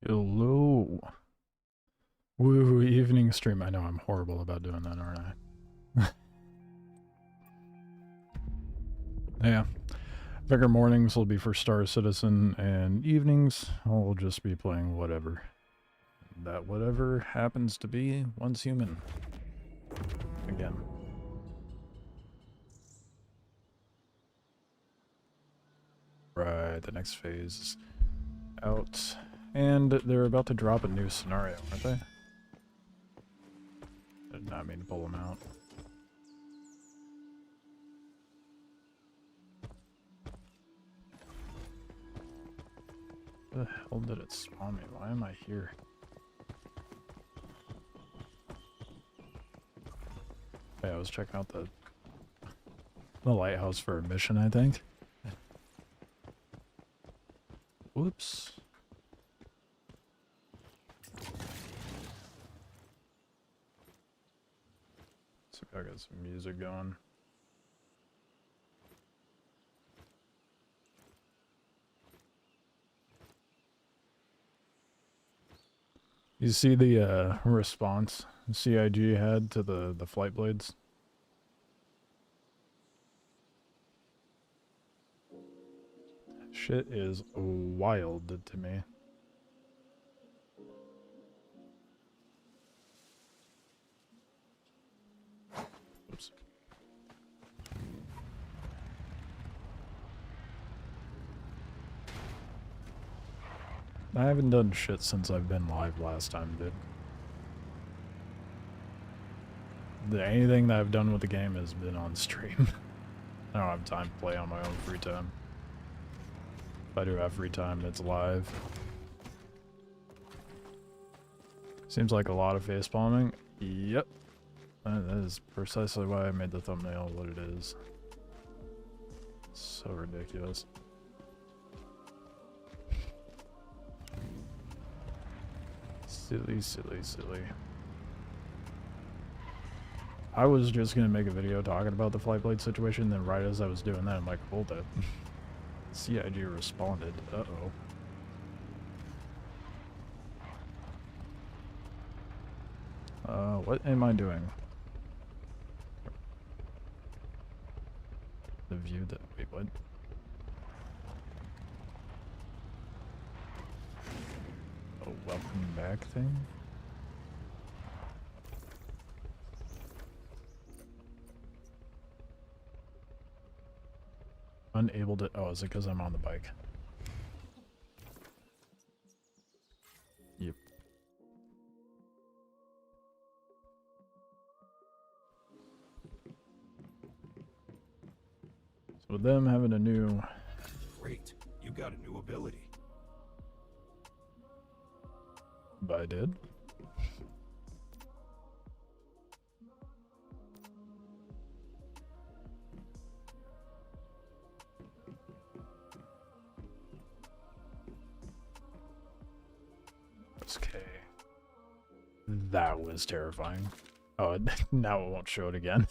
Hello. Woo, evening stream. I know I'm horrible about doing that, aren't I? Yeah. Figure mornings will be for Star Citizen, and evenings I'll just be playing whatever. That whatever happens to be Once Human. Again. Right, the next phase is out. And they're about to drop a new scenario, aren't they? Did not mean to pull them out. Where the hell did it spawn me? Why am I here? Yeah, I was checking out the lighthouse for a mission, I think. Whoops. So I got some music going. You see the response CIG had to the flight blades? Shit is wild to me. Oops. I haven't done shit since I've been live last time, dude. Anything that I've done with the game has been on stream. I don't have time to play on my own free time. If I do have free time, it's live. Seems like a lot of face palming. Yep. That is precisely why I made the thumbnail what it is. So ridiculous. Silly, silly, silly. I was just gonna make a video talking about the flight blade situation, then right as I was doing that, I'm like, hold it. CIG responded. Uh-oh. What am I doing? The view that... Wait, what? Oh, welcome back thing? Unable to... Oh, is it because I'm on the bike? Yep. So with them having a new... Great, you got a new ability. But I did. Okay. That was terrifying. Oh, now it won't show it again.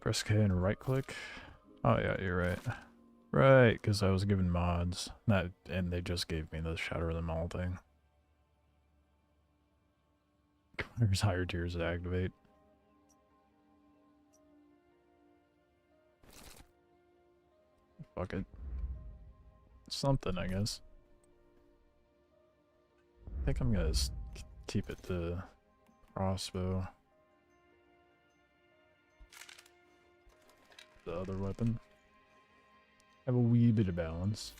Press K and right click. Oh yeah, you're right. Right, because I was given mods. And they just gave me the Shatter Them All thing. There's higher tiers to activate. Fuck it. Something, I guess. I think I'm gonna keep it to crossbow. The other weapon. Have a wee bit of balance.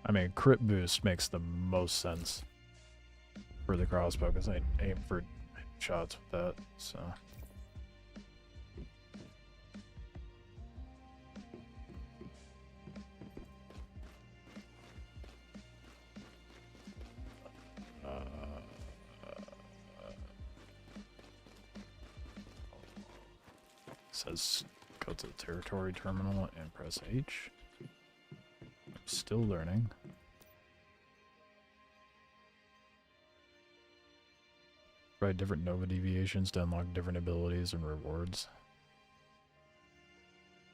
I mean, crit boost makes the most sense for the crossbow because I aim for shots with that, so. Says go to the territory terminal and press H. I'm still learning. Try different Nova deviations to unlock different abilities and rewards.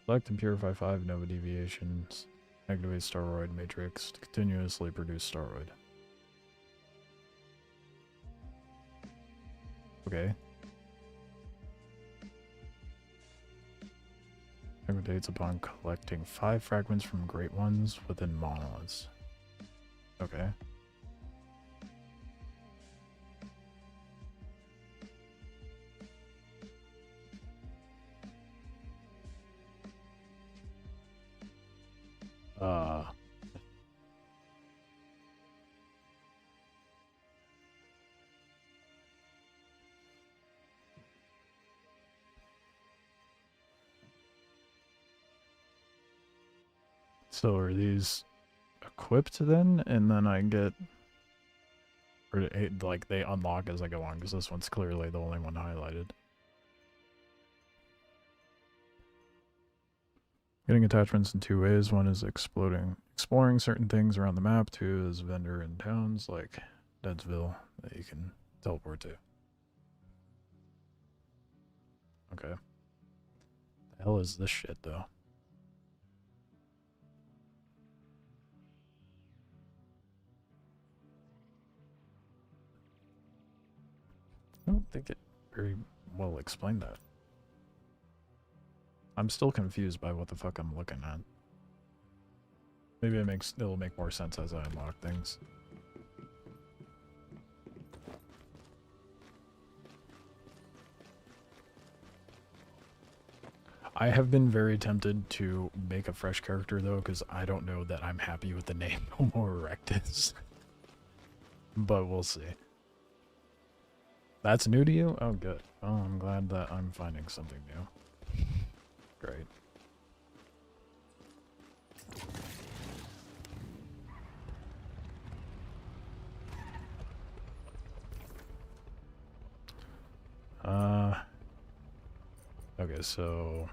Select and purify 5 Nova deviations. Activate Staroid Matrix to continuously produce Staroid. Okay. Activates upon collecting 5 fragments from Great Ones within monoliths. Okay. So are these equipped then, and then I get, or like they unlock as I go on, because this one's clearly the only one highlighted. Getting attachments in 2 ways. One is exploring certain things around the map. 2 is vendor in towns like Deadsville that you can teleport to. Okay. The hell is this shit though? I don't think it very well explained that. I'm still confused by what the fuck I'm looking at. Maybe it'll make more sense as I unlock things. I have been very tempted to make a fresh character though, because I don't know that I'm happy with the name Homo erectus. But we'll see. That's new to you? Oh, good. Oh, I'm glad that I'm finding something new. Great. Okay, so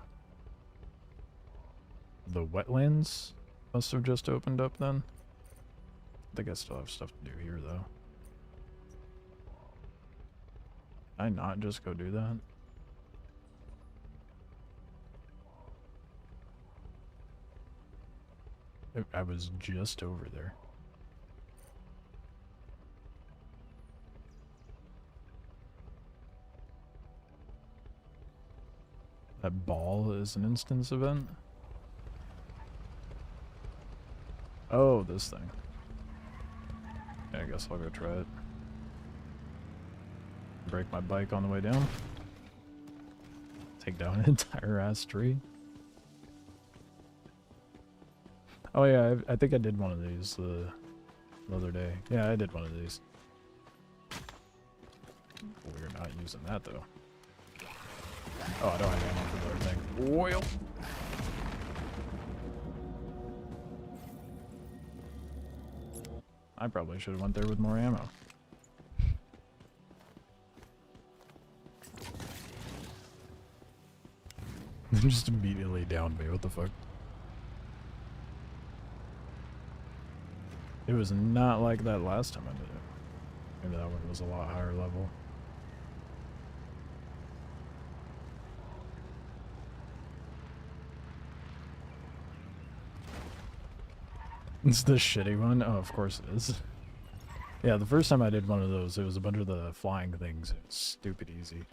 the wetlands must have just opened up then. I think I still have stuff to do here though. Can I not just go do that? I was just over there. That ball is an instance event? Oh, this thing. Yeah, I guess I'll go try it. Break my bike on the way down. Take down an entire ass tree. Oh yeah, I think I did one of these the other day. Yeah, I did one of these. We're not using that though. Oh, I don't have ammo for the other thing. Oil. I probably should have went there with more ammo. Just immediately downed me. What the fuck? It was not like that last time I did it. Maybe that one was a lot higher level. It's the shitty one? Oh, of course it is. Yeah, the first time I did one of those, it was a bunch of the flying things. It's stupid easy.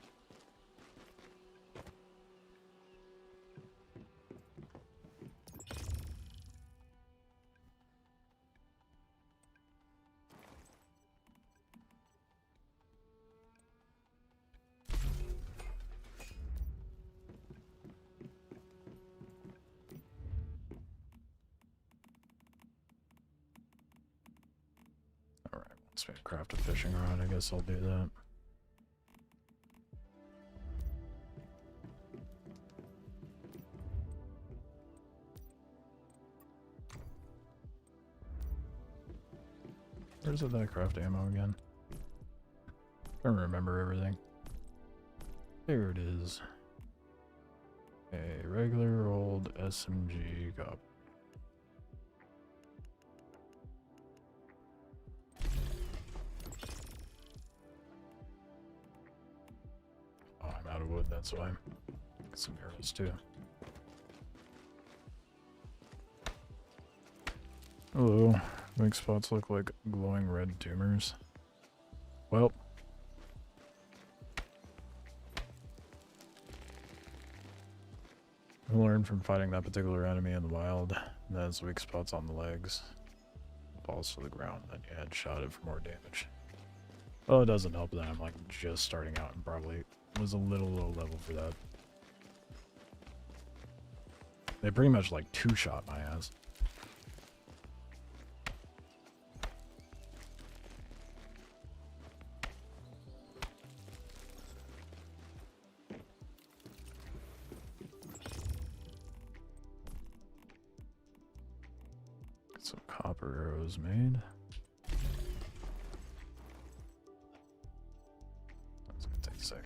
Let's craft a fishing rod. I guess I'll do that. Where's it that I craft ammo again? I don't remember everything. There it is. A regular old SMG cop. out of wood, that's why. Get some arrows too. Hello. Weak spots look like glowing red tumors. Well. I learned from fighting that particular enemy in the wild that has weak spots on the legs. Falls to the ground, then you headshot it for more damage. Well, it doesn't help that I'm like just starting out and probably was a little low level for that. They pretty much like two-shot my ass. Get some copper arrows made. That's gonna take a second.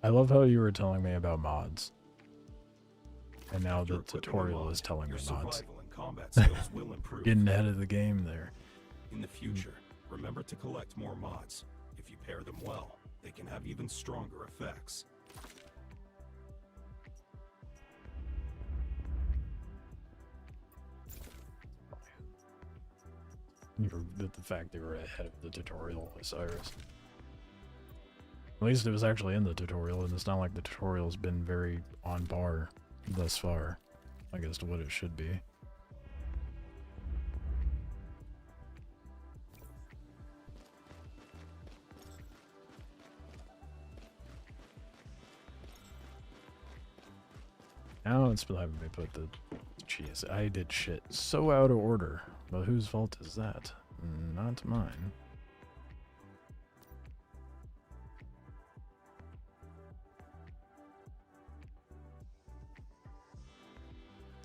I love how you were telling me about mods. And now the tutorial is telling me mods. Survival and combat skills will improve. Getting ahead of the game there. In the future, remember to collect more mods. If you pair them well, they can have even stronger effects. The fact they were ahead of the tutorial, Cyrus. At least it was actually in the tutorial, and it's not like the tutorial's been very on par thus far, I guess, to what it should be. Now it's having me put the... Jeez, I did shit so out of order. But whose fault is that? Not mine.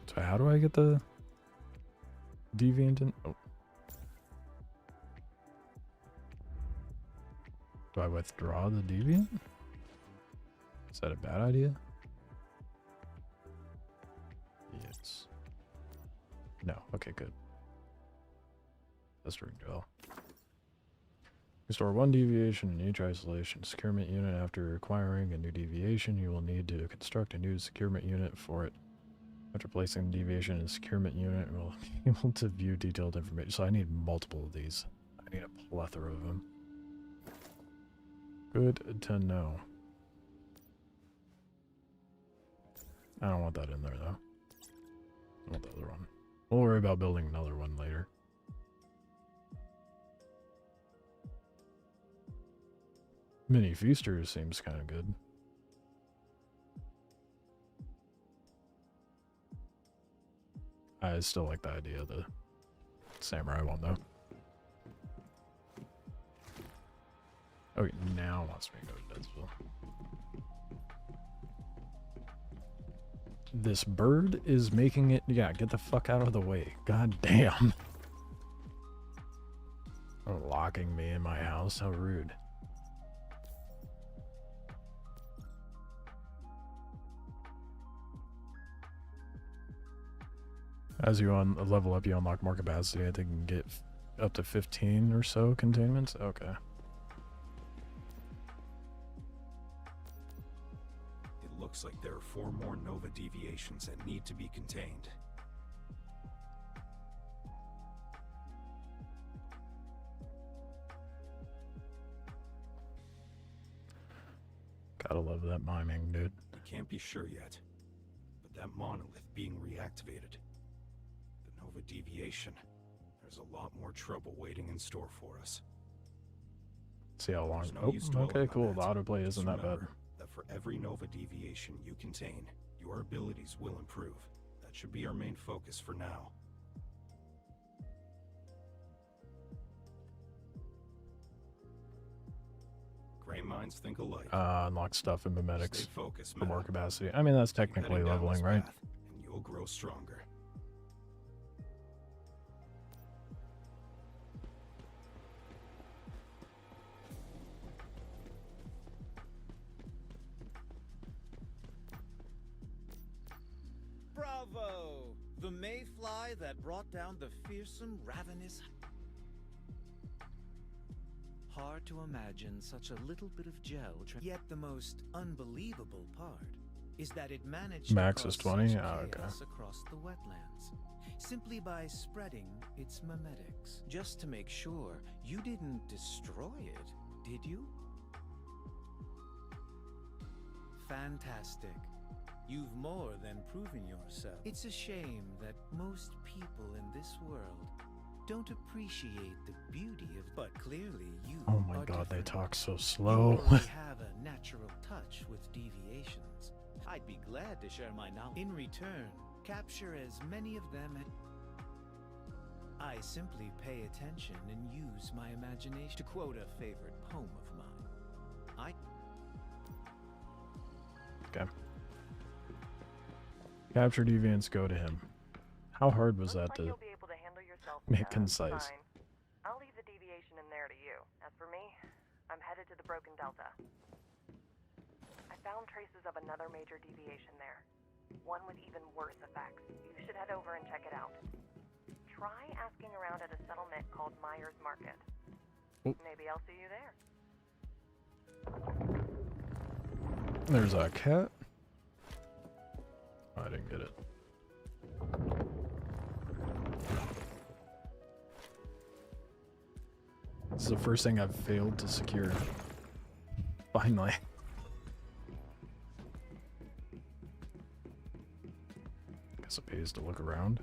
So how do I get the deviant in? Oh. Do I withdraw the deviant? Is that a bad idea? Yes. No. Okay, good. That's working well. Restore one deviation in each isolation securement unit. After acquiring a new deviation, you will need to construct a new securement unit for it. After placing the deviation in the securement unit, we'll be able to view detailed information. So I need multiple of these. I need a plethora of them. Good to know. I don't want that in there, though. I want the other one. We'll worry about building another one later. Mini Feaster seems kind of good. I still like the idea of the samurai one, though. Okay, now wants me to go to Deadsville. This bird is making it... Yeah, get the fuck out of the way. God damn. Oh, locking me in my house. How rude. As you level up, you unlock more capacity. I think you can get up to 15 or so containments. Okay. It looks like there are 4 more Nova deviations that need to be contained. Gotta love that miming, dude. You can't be sure yet, but that monolith being reactivated, the Nova deviation, there's a lot more trouble waiting in store for us. See how long. There's no Oh, use dwelling okay, on cool. that. The autoplay Just isn't that bad. remember that for every Nova deviation you contain, your abilities will improve. That should be our main focus for now. Gray minds think alike. Unlock stuff in mimetics Stay focused, for more Matt. capacity. I mean, that's Keep technically heading down leveling, this right? path, and you'll grow stronger. Bravo! The mayfly that brought down the fearsome, ravenous... Hard to imagine such a little bit of gel. Yet the most unbelievable part is that it managed Max to is cause 20? such Oh, okay. chaos across the wetlands, simply by spreading its memetics. Just to make sure, you didn't destroy it, did you? Fantastic. You've more than proven yourself. It's a shame that most people in this world don't appreciate the beauty of... But clearly you Oh my are god, they different. talk so You slow. already have a natural touch with deviations. I'd be glad to share my knowledge. In return, capture as many of them as... I simply pay attention and use my imagination. To quote a favorite poem of mine, Okay. Capture deviants, go to him. How hard was that to You'll be able to handle yourself. make concise? Fine. I'll leave the deviation in there to you. As for me, I'm headed to the Broken Delta. I found traces of another major deviation there. One with even worse effects. You should head over and check it out. Try asking around at a settlement called Myers Market. Oh. Maybe I'll see you there. There's a cat. Oh, I didn't get it. This is the first thing I've failed to secure. Finally. Guess it pays to look around.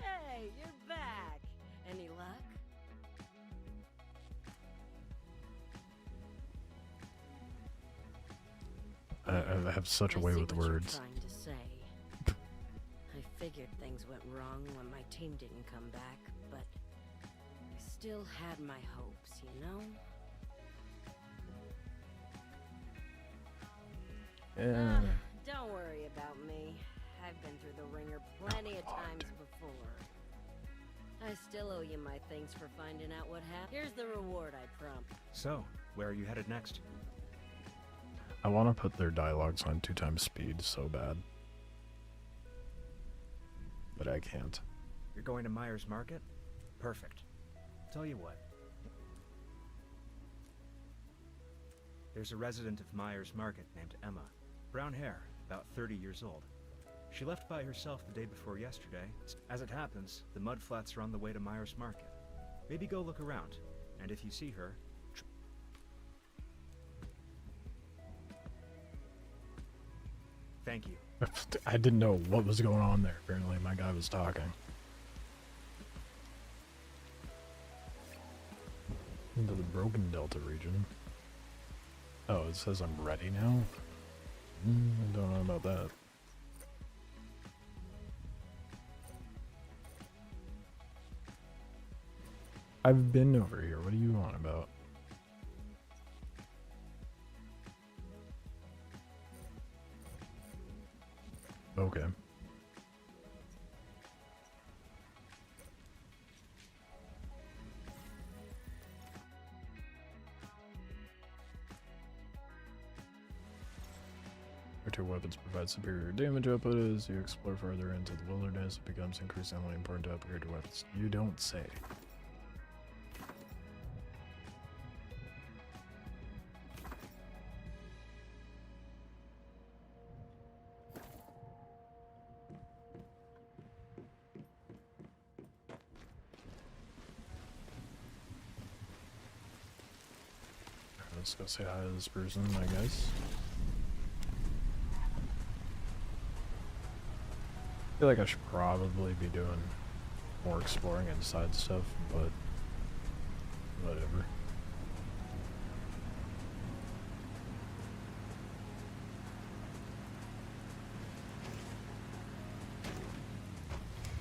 Hey, you're back. Any luck? I have such a I way see with what you're words. trying to say. I figured things went wrong when my team didn't come back, but I still had my hopes, you know? Yeah. Don't worry about me. I've been through the ringer plenty of times before. I still owe you my thanks for finding out what happened. Here's the reward I promised. So, where are you headed next? I want to put their dialogues on 2x speed so bad. But I can't. You're going to Myers Market? Perfect. Tell you what. There's a resident of Myers Market named Emma. Brown hair, about 30 years old. She left by herself the day before yesterday. As it happens, the mudflats are on the way to Myers Market. Maybe go look around, and if you see her... Thank you. I didn't know what was going on there. Apparently my guy was talking. Into the Broken Delta region. Oh, it says I'm ready now? I don't know about that. I've been over here. What are you on about? Okay. Your two weapons provide superior damage output. As you explore further into the wilderness, it becomes increasingly important to upgrade your weapons. You don't say. Let's go say hi to this person, I guess. I feel like I should probably be doing more exploring inside stuff, but whatever.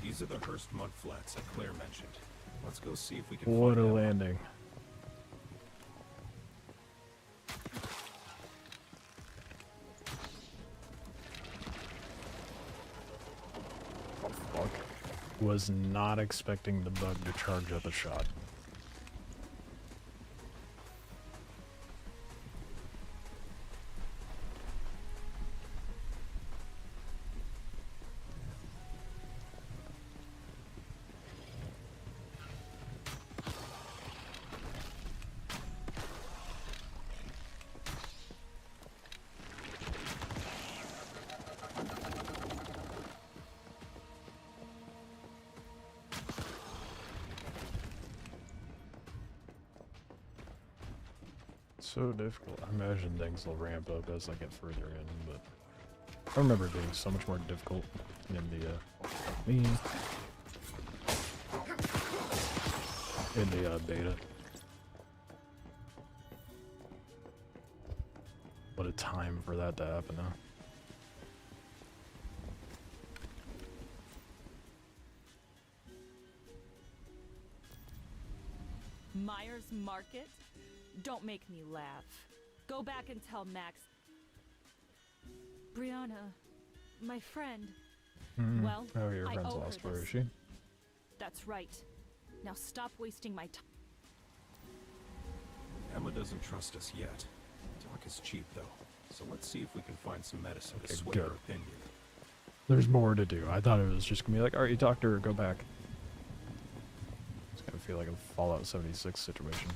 These are the Hearst mudflats that Claire mentioned. Let's go see if we can What find a Emma. landing. Oh, fuck. Was not expecting the bug to charge up a shot. so difficult. I imagine things will ramp up as I get further in, but I remember it being so much more difficult in the beta. What a time for that to happen, huh? Myers Market? Don't make me laugh. Go back and tell Max. Brianna, my friend. Well, oh, your I friend's owe her lost. Where this. is she? That's right. Now stop wasting my time. Emma doesn't trust us yet. Talk is cheap, though. So let's see if we can find some medicine to Okay, sway good. her opinion. There's more to do. I thought it was just gonna be like, alright, you talked to her, go back. It's gonna feel like a Fallout 76 situation.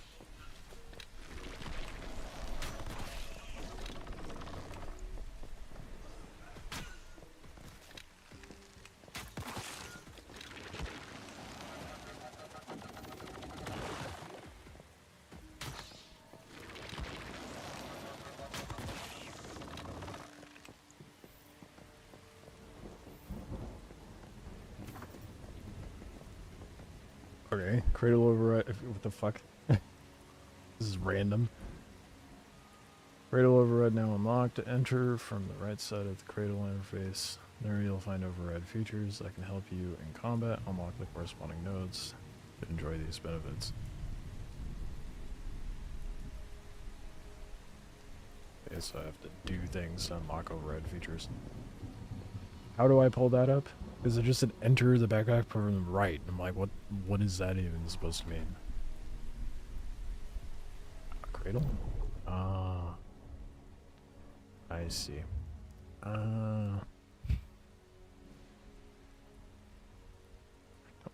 Okay, cradle override. What the fuck? This is random. Cradle override now unlocked. Enter from the right side of the cradle interface. There you'll find override features that can help you in combat. Unlock the corresponding nodes to enjoy these benefits. Okay, so I have to do things to unlock override features. How do I pull that up? Because it just said enter the backpack from the right. I'm like, what is that even supposed to mean? A cradle? Ah. I see.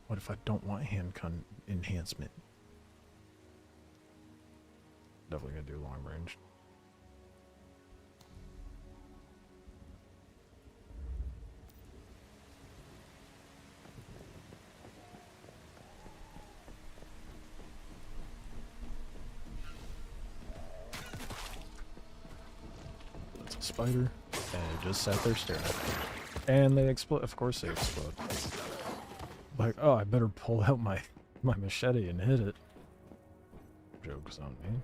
What if I don't want hand enhancement? Definitely gonna do long range. Spider, and it just sat there staring at me. And they explode. Of course they explode. Like, oh, I better pull out my machete and hit it. Joke's on me.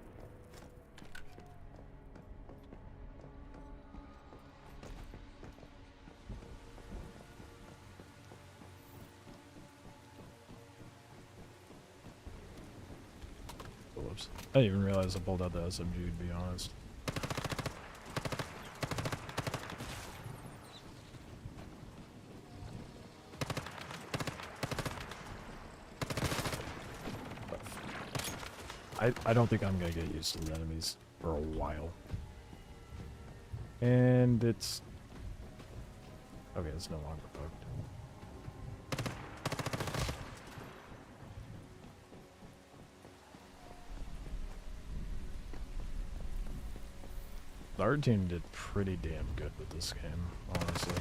Whoops. I didn't even realize I pulled out the SMG, to be honest. I don't think I'm gonna get used to the enemies for a while. And it's... Okay, it's no longer bugged. The art team did pretty damn good with this game, honestly.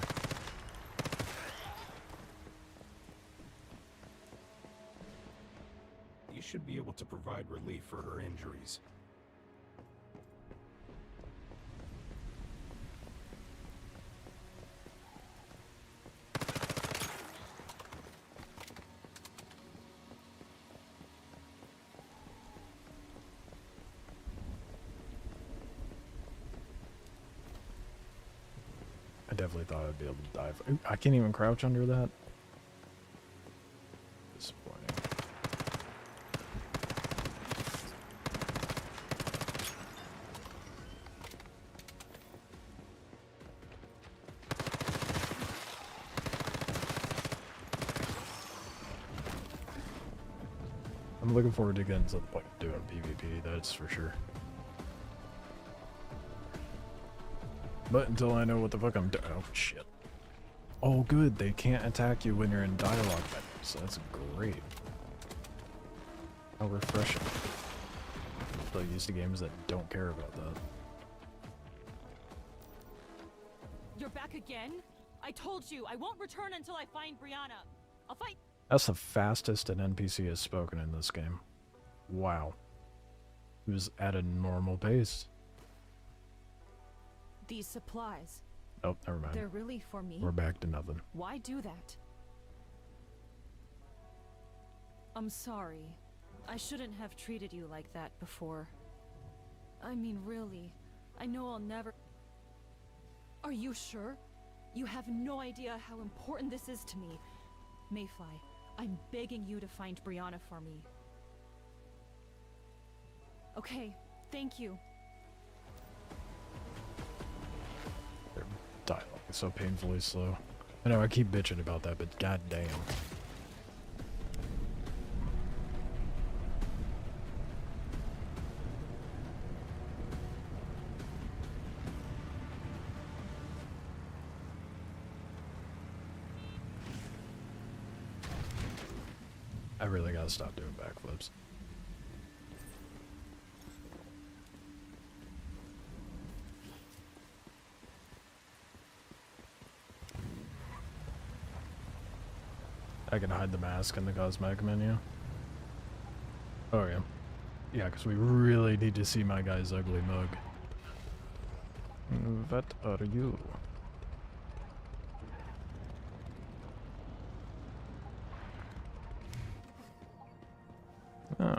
You should be able to provide relief for her injuries. I definitely thought I'd be able to dive. Ooh, I can't even crouch under that. Disappointing. I'm looking forward to getting to the point of doing PvP, that's for sure. But until I know what the fuck I'm doing. Oh, shit. Oh, good. They can't attack you when you're in dialogue menus. That's great. How refreshing. I'm so used to games that don't care about that. You're back again? I told you, I won't return until I find Brianna. I'll fight. That's the fastest an NPC has spoken in this game. Wow. It was at a normal pace. These supplies, Oh, never mind. they're really for me? We're back to nothing. Why do that? I'm sorry. I shouldn't have treated you like that before. I mean, really, I know I'll never... Are you sure? You have no idea how important this is to me. Mayfly, I'm begging you to find Brianna for me. Okay, thank you. Their dialogue is so painfully slow. I know I keep bitching about that, but goddamn. I really gotta stop doing backflips. I can hide the mask in the cosmetic menu. Oh yeah. Yeah, because we really need to see my guy's ugly mug. What are you? Oh.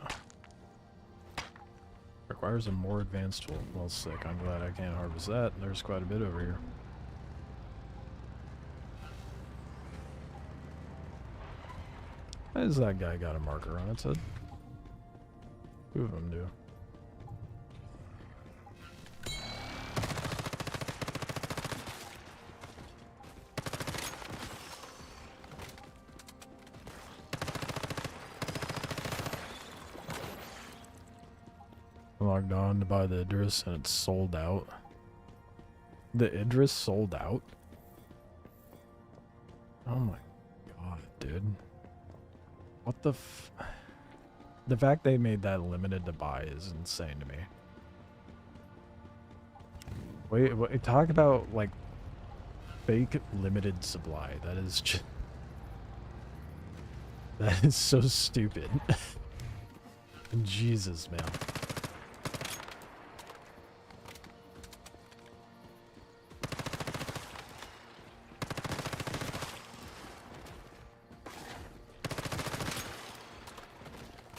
Requires a more advanced tool. Well, sick. I'm glad I can't harvest that. There's quite a bit over here. Why has that guy got a marker on its head? Two of them do. I logged on to buy the Idris and it's sold out. The Idris sold out? Oh my god, dude. What the f... The fact they made that limited to buy is insane to me. Wait, talk about, like, fake limited supply. That is just... That is so stupid. Jesus, man.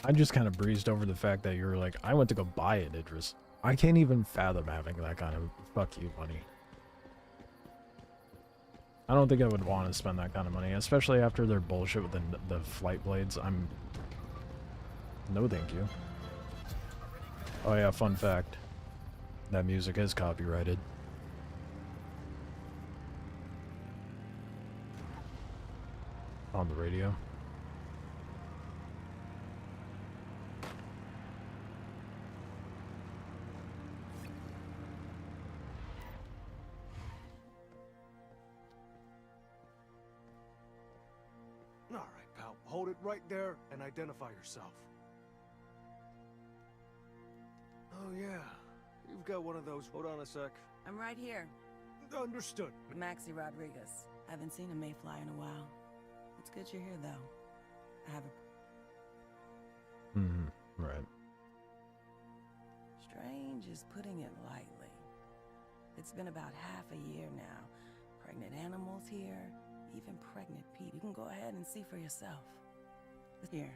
I just kind of breezed over the fact that you're like, I went to go buy it, Idris. I can't even fathom having that kind of fuck you money. I don't think I would want to spend that kind of money, especially after their bullshit with the flight blades. No thank you. Oh yeah, fun fact. That music is copyrighted. On the radio. All right, pal. Hold it right there and identify yourself. Oh, yeah. You've got one of those. Hold on a sec. I'm right here. Understood. Maxie Rodriguez. Haven't seen a mayfly in a while. It's good you're here, though. I have a... Right. Strange is putting it lightly. It's been about half a year now. Pregnant animals here, even pregnant people. You can go ahead and see for yourself. Here,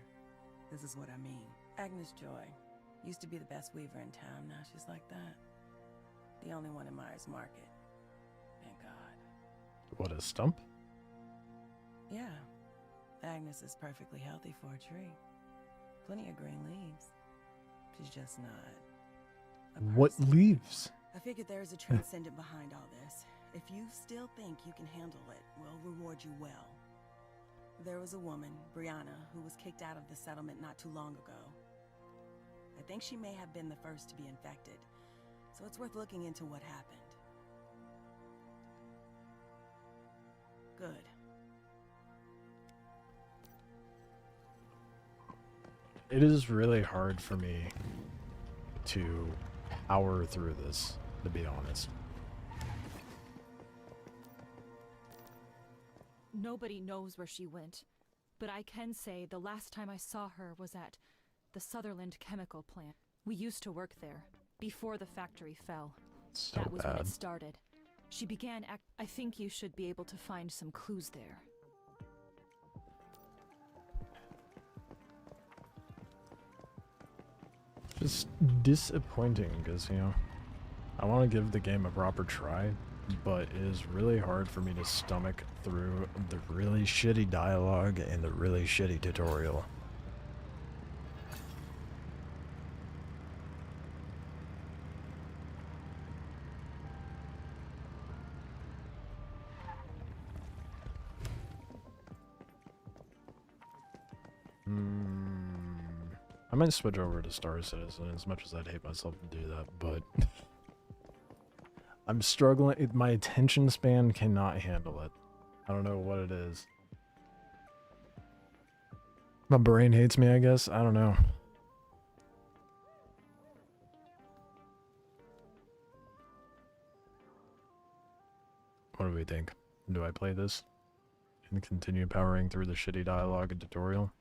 this is what I mean. Agnes Joy. Used to be the best weaver in town, now she's like that. The only one in Myers Market. Thank God. What, a stump? Yeah. Agnes is perfectly healthy for a tree. Plenty of green leaves. She's just not a What person. leaves? I figured there is a transcendent behind all this. If you still think you can handle it, we'll reward you well. There was a woman, Brianna, who was kicked out of the settlement not too long ago. I think she may have been the first to be infected, so it's worth looking into what happened. Good. It is really hard for me to power through this, to be honest. Nobody knows where she went, but I can say the last time I saw her was at the Sutherland chemical plant. We used to work there, before the factory fell. So That was when bad. it started. She began I think you should be able to find some clues there. Just disappointing, because, you know, I want to give the game a proper try, but it is really hard for me to stomach through the really shitty dialogue and the really shitty tutorial. I might switch over to Star Citizen, as much as I'd hate myself to do that, but I'm struggling. My attention span cannot handle it. I don't know what it is. My brain hates me, I guess. I don't know. What do we think? Do I play this and continue powering through the shitty dialogue and tutorial?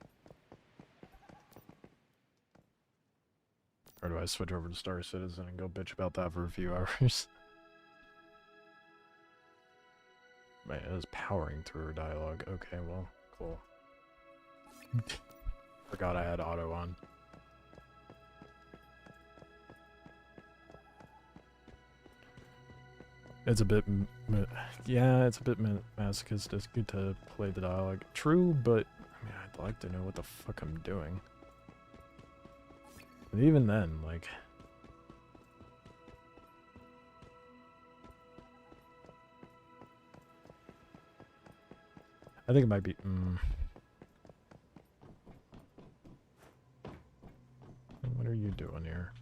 Or do I switch over to Star Citizen and go bitch about that for a few hours? Man, it was powering through her dialogue. Okay, well, cool. Forgot I had auto on. It's a bit, yeah, it's a bit masochistic to play the dialogue. True, but I mean, I'd like to know what the fuck I'm doing. And even then, like, I think it might be. What are you doing here?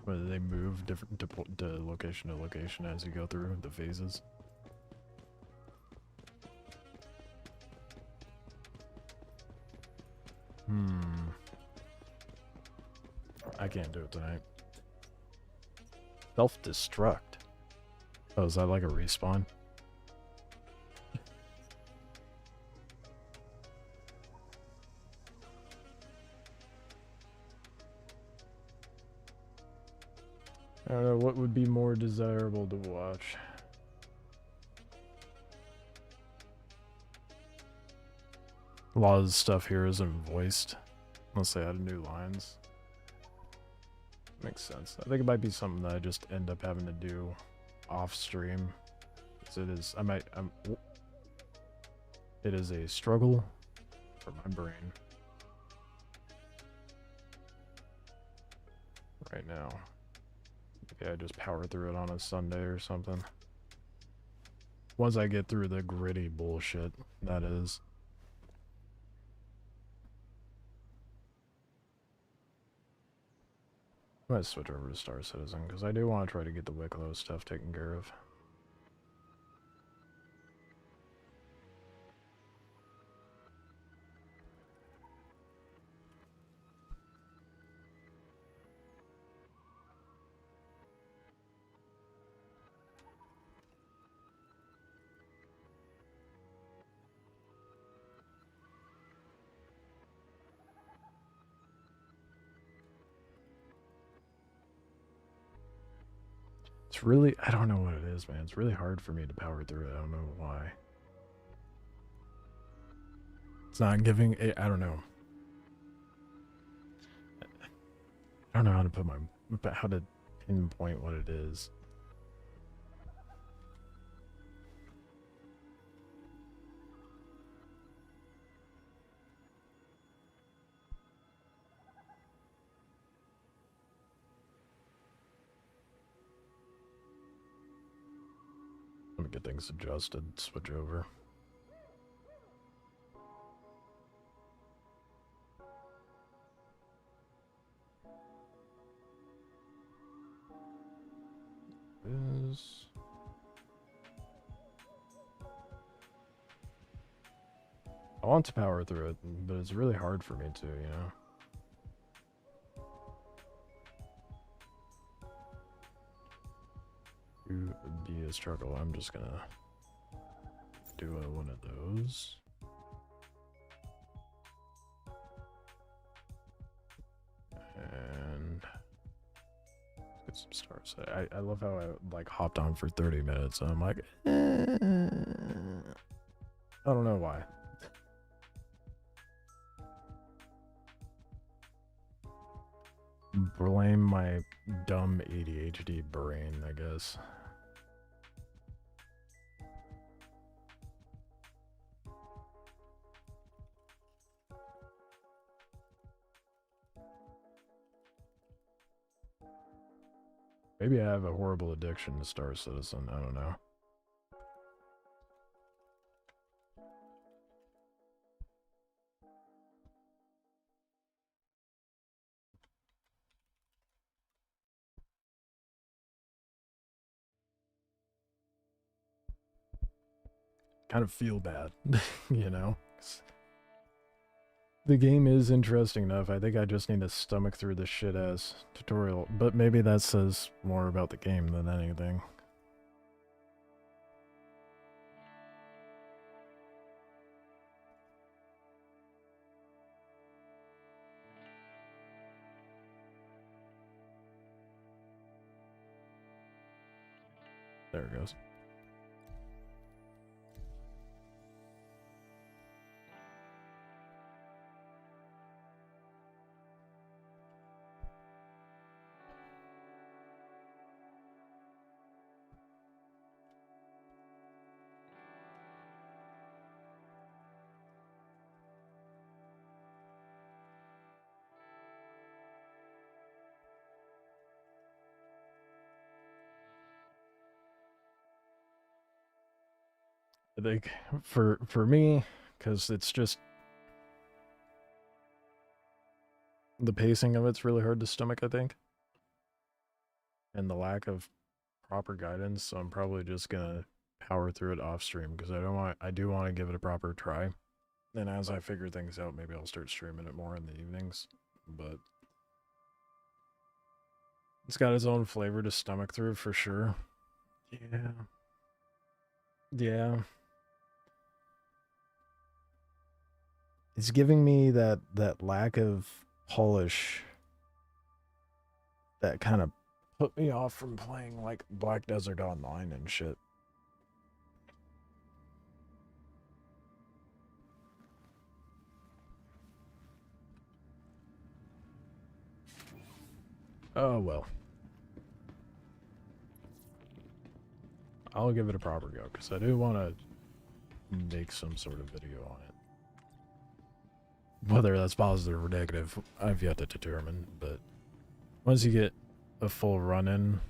Whether they move different to location to location as you go through the phases. I can't do it tonight. Self-destruct. Oh, is that like a respawn? I don't know what would be more desirable to watch. A lot of the stuff here isn't voiced unless they add new lines. Makes sense. I think it might be something that I just end up having to do off stream. It is. It is a struggle for my brain right now. Maybe I just power through it on a Sunday or something. Once I get through the gritty bullshit, that is. I might switch over to Star Citizen, because I do want to try to get the Wikelo stuff taken care of. It's really, I don't know what it is, man. It's really hard for me to power through it. I don't know why. It's not giving, I don't know. I don't know how to put how to pinpoint what it is. Let me get things adjusted, switch over. I want to power through it, but it's really hard for me to, you know? To be a struggle, I'm just gonna do one of those. And Get some stars. I love how I like hopped on for 30 minutes and I'm like, I don't know why. Blame my dumb ADHD brain, I guess. Maybe I have a horrible addiction to Star Citizen. I don't know. Kind of feel bad, you know? 'Cause the game is interesting enough. I think I just need to stomach through this shit-ass tutorial. But maybe that says more about the game than anything. There it goes. I think for me, because it's just the pacing of it's really hard to stomach, I think. And the lack of proper guidance, so I'm probably just gonna power through it off stream because I do want to give it a proper try. And as I figure things out, maybe I'll start streaming it more in the evenings. But it's got its own flavor to stomach through for sure. Yeah. Yeah. It's giving me that lack of polish that kind of put me off from playing like Black Desert Online and shit. Oh well. I'll give it a proper go because I do want to make some sort of video on it. Whether that's positive or negative, I've yet to determine, but once you get a full run-in,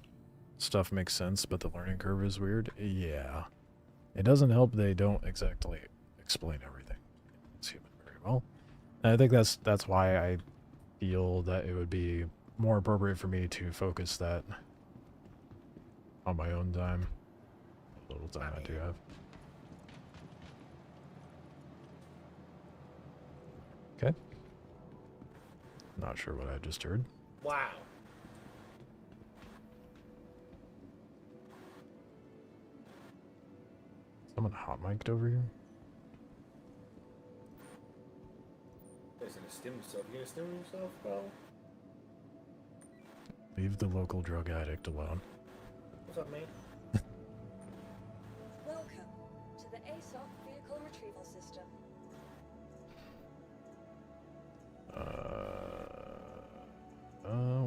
stuff makes sense, but the learning curve is weird. Yeah. It doesn't help they don't exactly explain everything. It's human very well. And I think that's why I feel that it would be more appropriate for me to focus that on my own time. A little time I do have. Okay. Not sure what I just heard. Wow. Someone hot mic'd over here? He's gonna stim himself. You gonna stim himself, bro? Leave the local drug addict alone. What's up, man? Welcome to the ASOC vehicle retrieval system.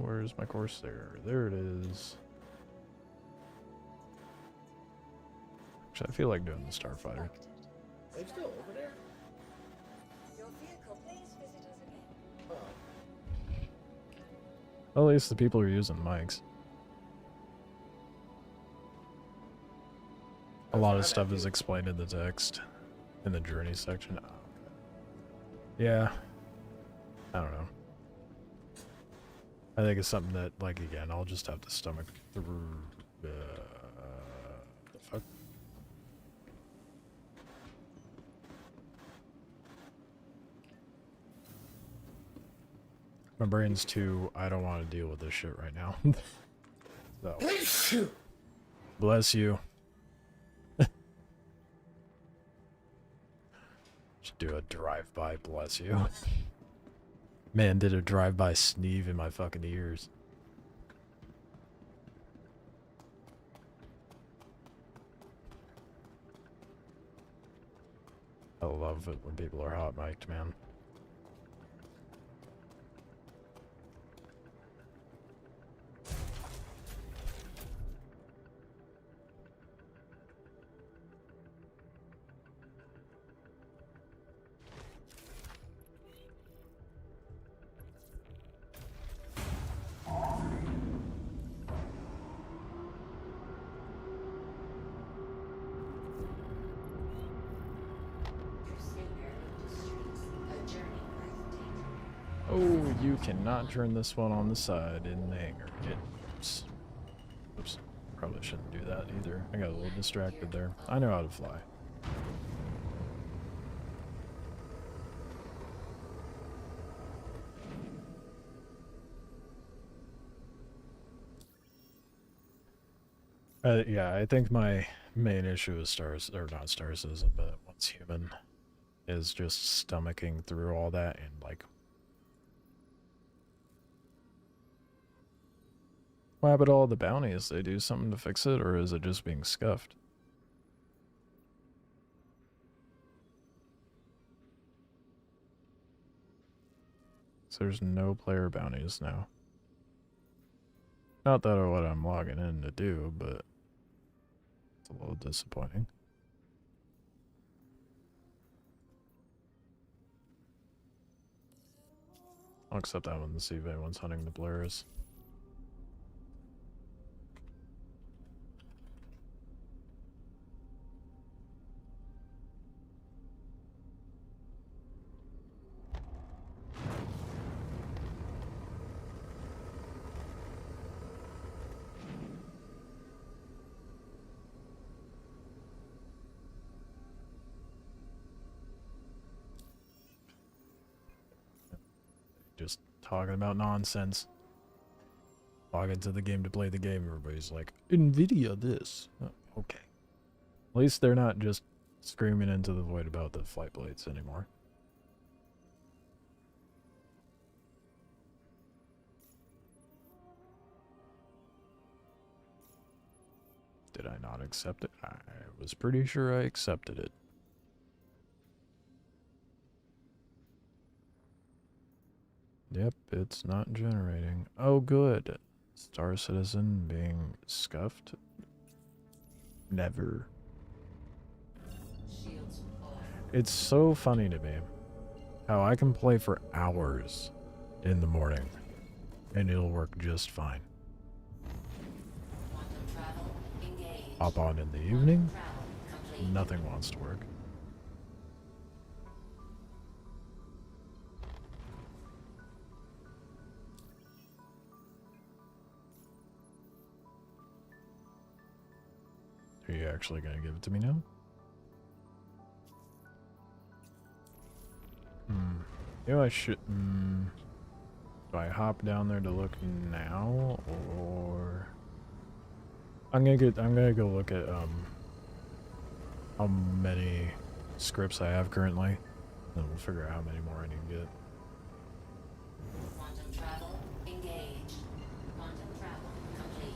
Where's my course there? There it is. Actually, I feel like doing the Starfighter. Are you still over there? Your vehicle, please visit us again. Oh. Well, at least the people are using mics. A lot of stuff is explained in the text, in the journey section. Yeah. I don't know. I think it's something that, like, again, I'll just have to stomach through. The fuck? My brain's too, I don't want to deal with this shit right now. So. Bless you. Should do a drive-by, bless you. Man, did a drive-by sneeze in my fucking ears. I love it when people are hot mic'd, man. Oh, you cannot turn this one on the side in the hangar. Oops. Oops. Probably shouldn't do that either. I got a little distracted there. I know how to fly. Yeah, I think my main issue is or not Star Citizen, but Once Human is just stomaching through all that and like, what happened to all the bounties? They do something to fix it, or is it just being scuffed? So there's no player bounties now. Not that what I'm logging in to do, but it's a little disappointing. I'll accept that one and see if anyone's hunting the players. Just talking about nonsense. Log into the game to play the game. Everybody's like, NVIDIA this. Oh, okay. At least they're not just screaming into the void about the flight blades anymore. Did I not accept it? I was pretty sure I accepted it. Yep, it's not generating. Oh, good. Star Citizen being scuffed? Never. It's so funny to me how I can play for hours in the morning and it'll work just fine. Hop on in the evening, nothing wants to work. Are you actually going to give it to me now? You know, I should... do I hop down there to look now, or... I'm gonna go look at, how many scripts I have currently, and we'll figure out how many more I need to get. Quantum travel engaged. Quantum travel complete.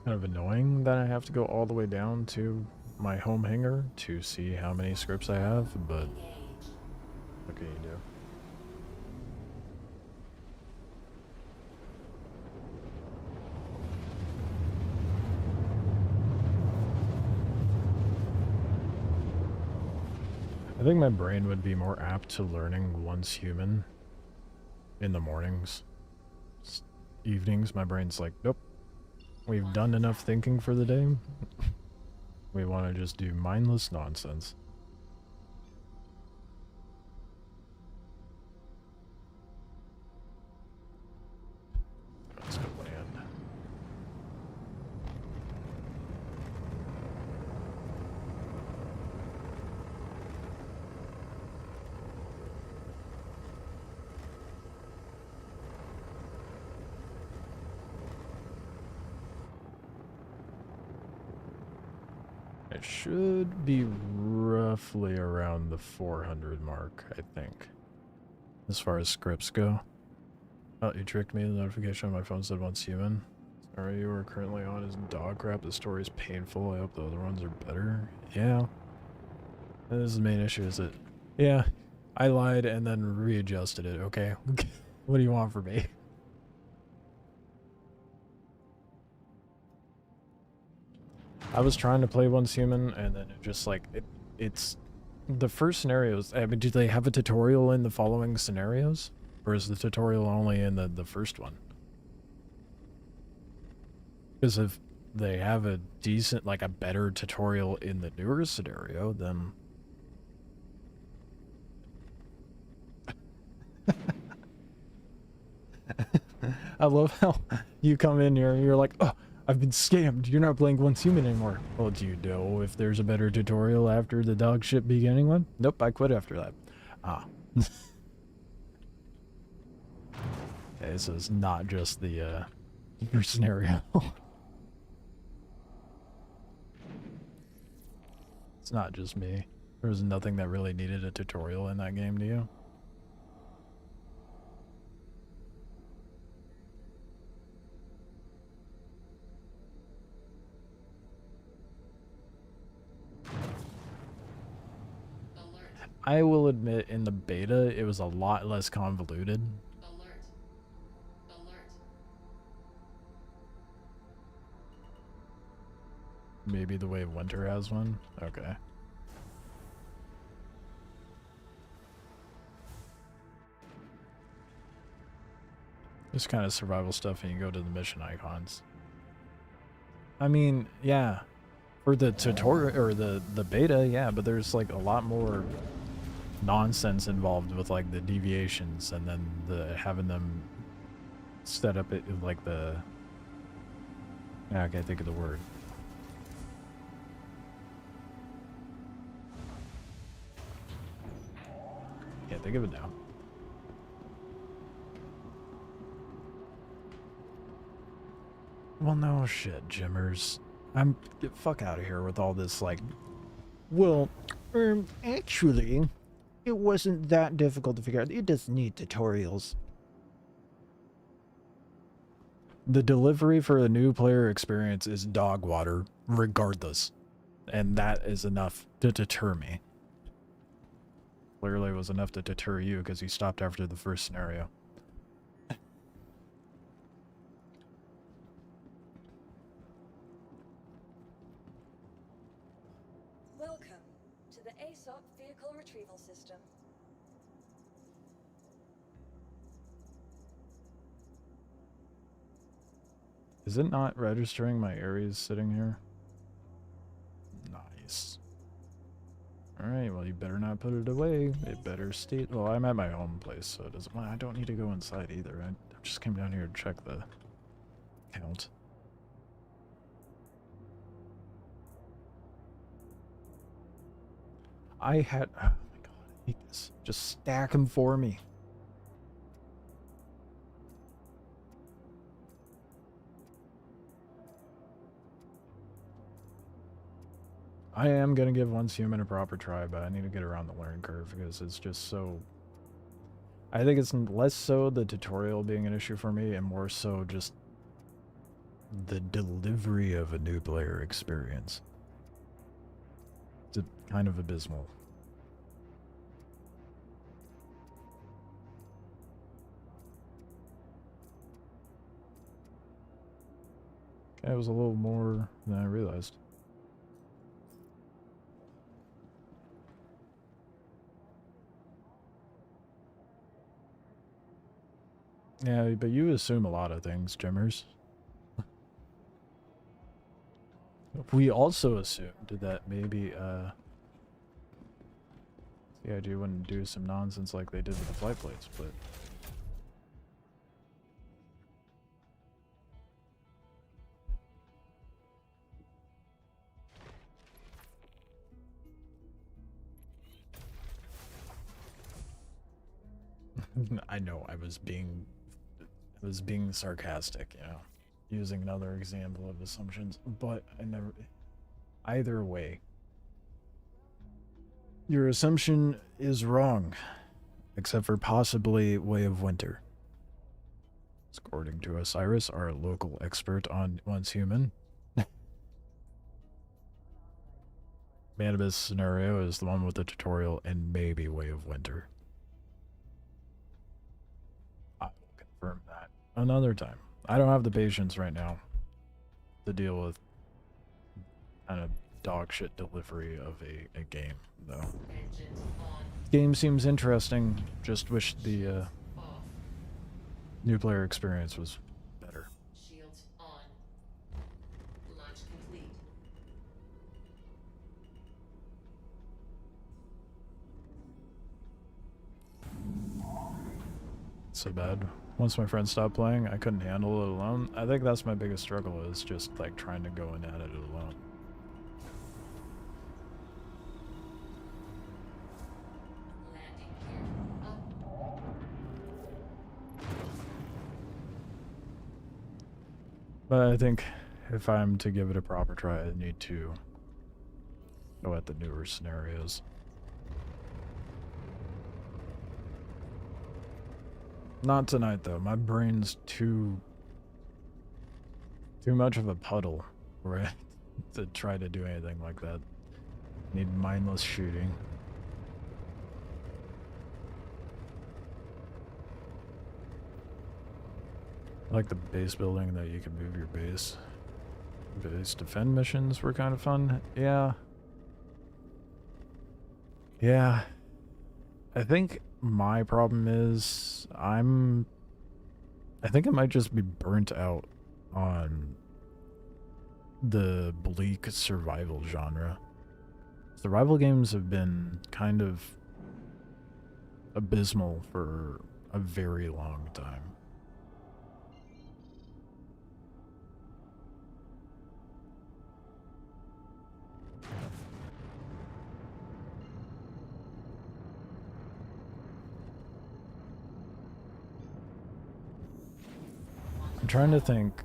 Kind of annoying that I have to go all the way down to my home hangar to see how many scripts I have, but what can you do? I think my brain would be more apt to learning Once Human in the mornings. Evenings, my brain's like, nope. We've done enough thinking for the day. We want to just do mindless nonsense. Let's go land. It should be roughly around the 400 mark, I think, as far as scripts go. Oh, you tricked me. The notification on my phone said once human. Sorry, you are currently on is dog crap. The story is painful. I hope the other ones are better. Yeah. This is the main issue, is it? Yeah. I lied and then readjusted it, okay? What do you want from me? I was trying to play Once Human, and then it just like it's the first scenarios. I mean, do they have a tutorial in the following scenarios, or is the tutorial only in the first one? Because if they have a decent, like a better tutorial in the newer scenario, then I love how you come in here and you're like, oh, I've been scammed. You're not playing Once Human anymore. Well, do you know if there's a better tutorial after the dog shit beginning one? Nope, I quit after that. Ah. Okay, so it's not just the first scenario. It's not just me. There was nothing that really needed a tutorial in that game, do you? I will admit, in the beta, it was a lot less convoluted. Maybe the way Winter has one? Okay. This kind of survival stuff, and you go to the mission icons. I mean, yeah. For the tutorial, or the beta, yeah, but there's like a lot more nonsense involved with like the deviations, and then the having them set up it like the... I can't think of the word. Can't think of it now. Well, no shit, Jimmers. Get fuck out of here with all this, like... Well, actually, it wasn't that difficult to figure out. It doesn't need tutorials. The delivery for a new player experience is dog water, regardless. And that is enough to deter me. Clearly was enough to deter you because you stopped after the first scenario. Welcome to the ASOP Vehicle Retrieval System. Is it not registering my areas sitting here? Nice. Alright, well you better not put it away. It better stay... Well, I'm at my home place, so it doesn't... Well, I don't need to go inside either. I just came down here to check the count. I had... Oh my god, I hate this. Just stack them for me. I am going to give Once Human a proper try, but I need to get around the learning curve because it's just so... I think it's less so the tutorial being an issue for me and more so just the delivery of a new player experience. It's kind of abysmal. Okay, it was a little more than I realized. Yeah, but you assume a lot of things, Jimmers. We also assumed that maybe, CIG wouldn't do some nonsense like they did with the flight plates, but... I know, I was being sarcastic, you know, using another example of assumptions, but I never... Either way, your assumption is wrong, except for possibly Way of Winter. According to Osiris, our local expert on Once Human. Manibus scenario is the one with the tutorial and maybe Way of Winter. I will confirm that another time. I don't have the patience right now to deal with kind of dog shit delivery of a game, though. Game seems interesting, just wish the new player experience was better. Shields on. Launch complete. So bad. Once my friends stopped playing, I couldn't handle it alone. I think that's my biggest struggle, is just like trying to go in at it alone. Landing gear up. But I think if I'm to give it a proper try, I need to go at the newer scenarios. Not tonight, though. My brain's too much of a puddle, right, to try to do anything like that. Need mindless shooting. I like the base building, that you can move your base. Base defend missions were kind of fun. Yeah. Yeah. I think my problem is I think I might just be burnt out on the bleak survival genre. Survival games have been kind of abysmal for a very long time. I'm trying to think,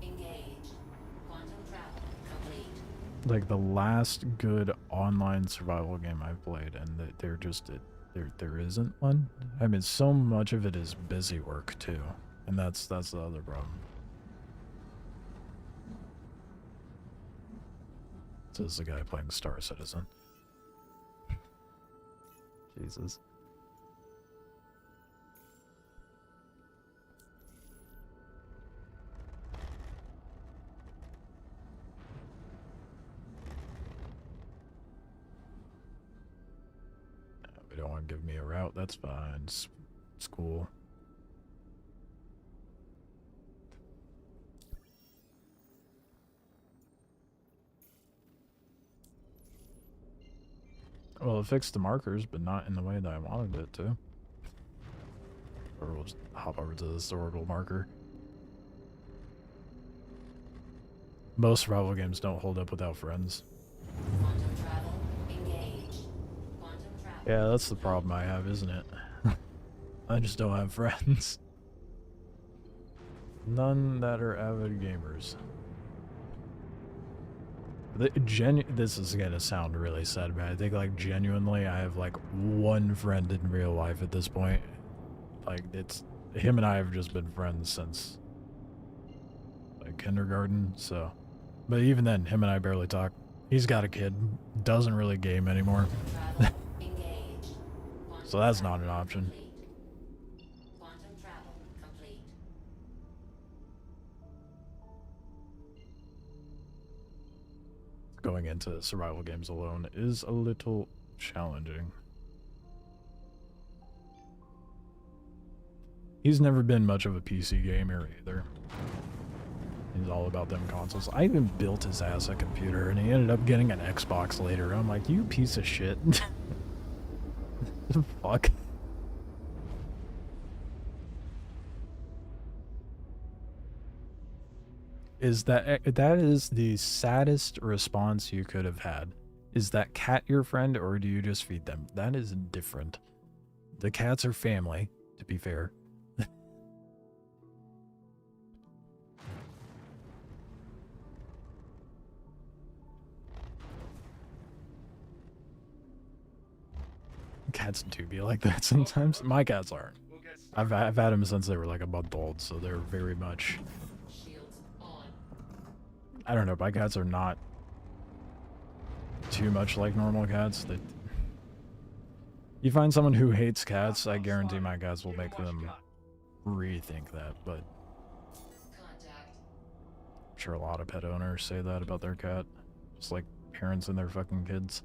like, the last good online survival game I've played, and there isn't one. I mean, so much of it is busy work too, and that's the other problem. Says the guy playing Star Citizen. Jesus. If you don't want to give me a route, that's fine. It's cool. Well, it fixed the markers, but not in the way that I wanted it to. Or we'll just hop over to the historical marker. Most survival games don't hold up without friends. Quantum travel engaged. Quantum travel. Yeah, that's the problem I have, isn't it? I just don't have friends. None that are avid gamers. This is gonna sound really sad, but I think, like, genuinely I have like one friend in real life at this point. Like, it's him and I have just been friends since like kindergarten, so. But even then, him and I barely talk. He's got a kid, doesn't really game anymore. So that's not an option. Quantum travel complete. Going into survival games alone is a little challenging. He's never been much of a PC gamer either. He's all about them consoles. I even built his ass a computer, and he ended up getting an Xbox later. I'm like, you piece of shit. Fuck. That is the saddest response you could have had. Is that cat your friend, or do you just feed them? That is different. The cats are family, to be fair. cats do be like that sometimes. My cats aren't. I've had them since they were like a month old, so they're very much. I don't know. My cats are not too much like normal cats. You find someone who hates cats, I guarantee my cats will make them rethink that. But I'm sure a lot of pet owners say that about their cat, just like parents and their fucking kids.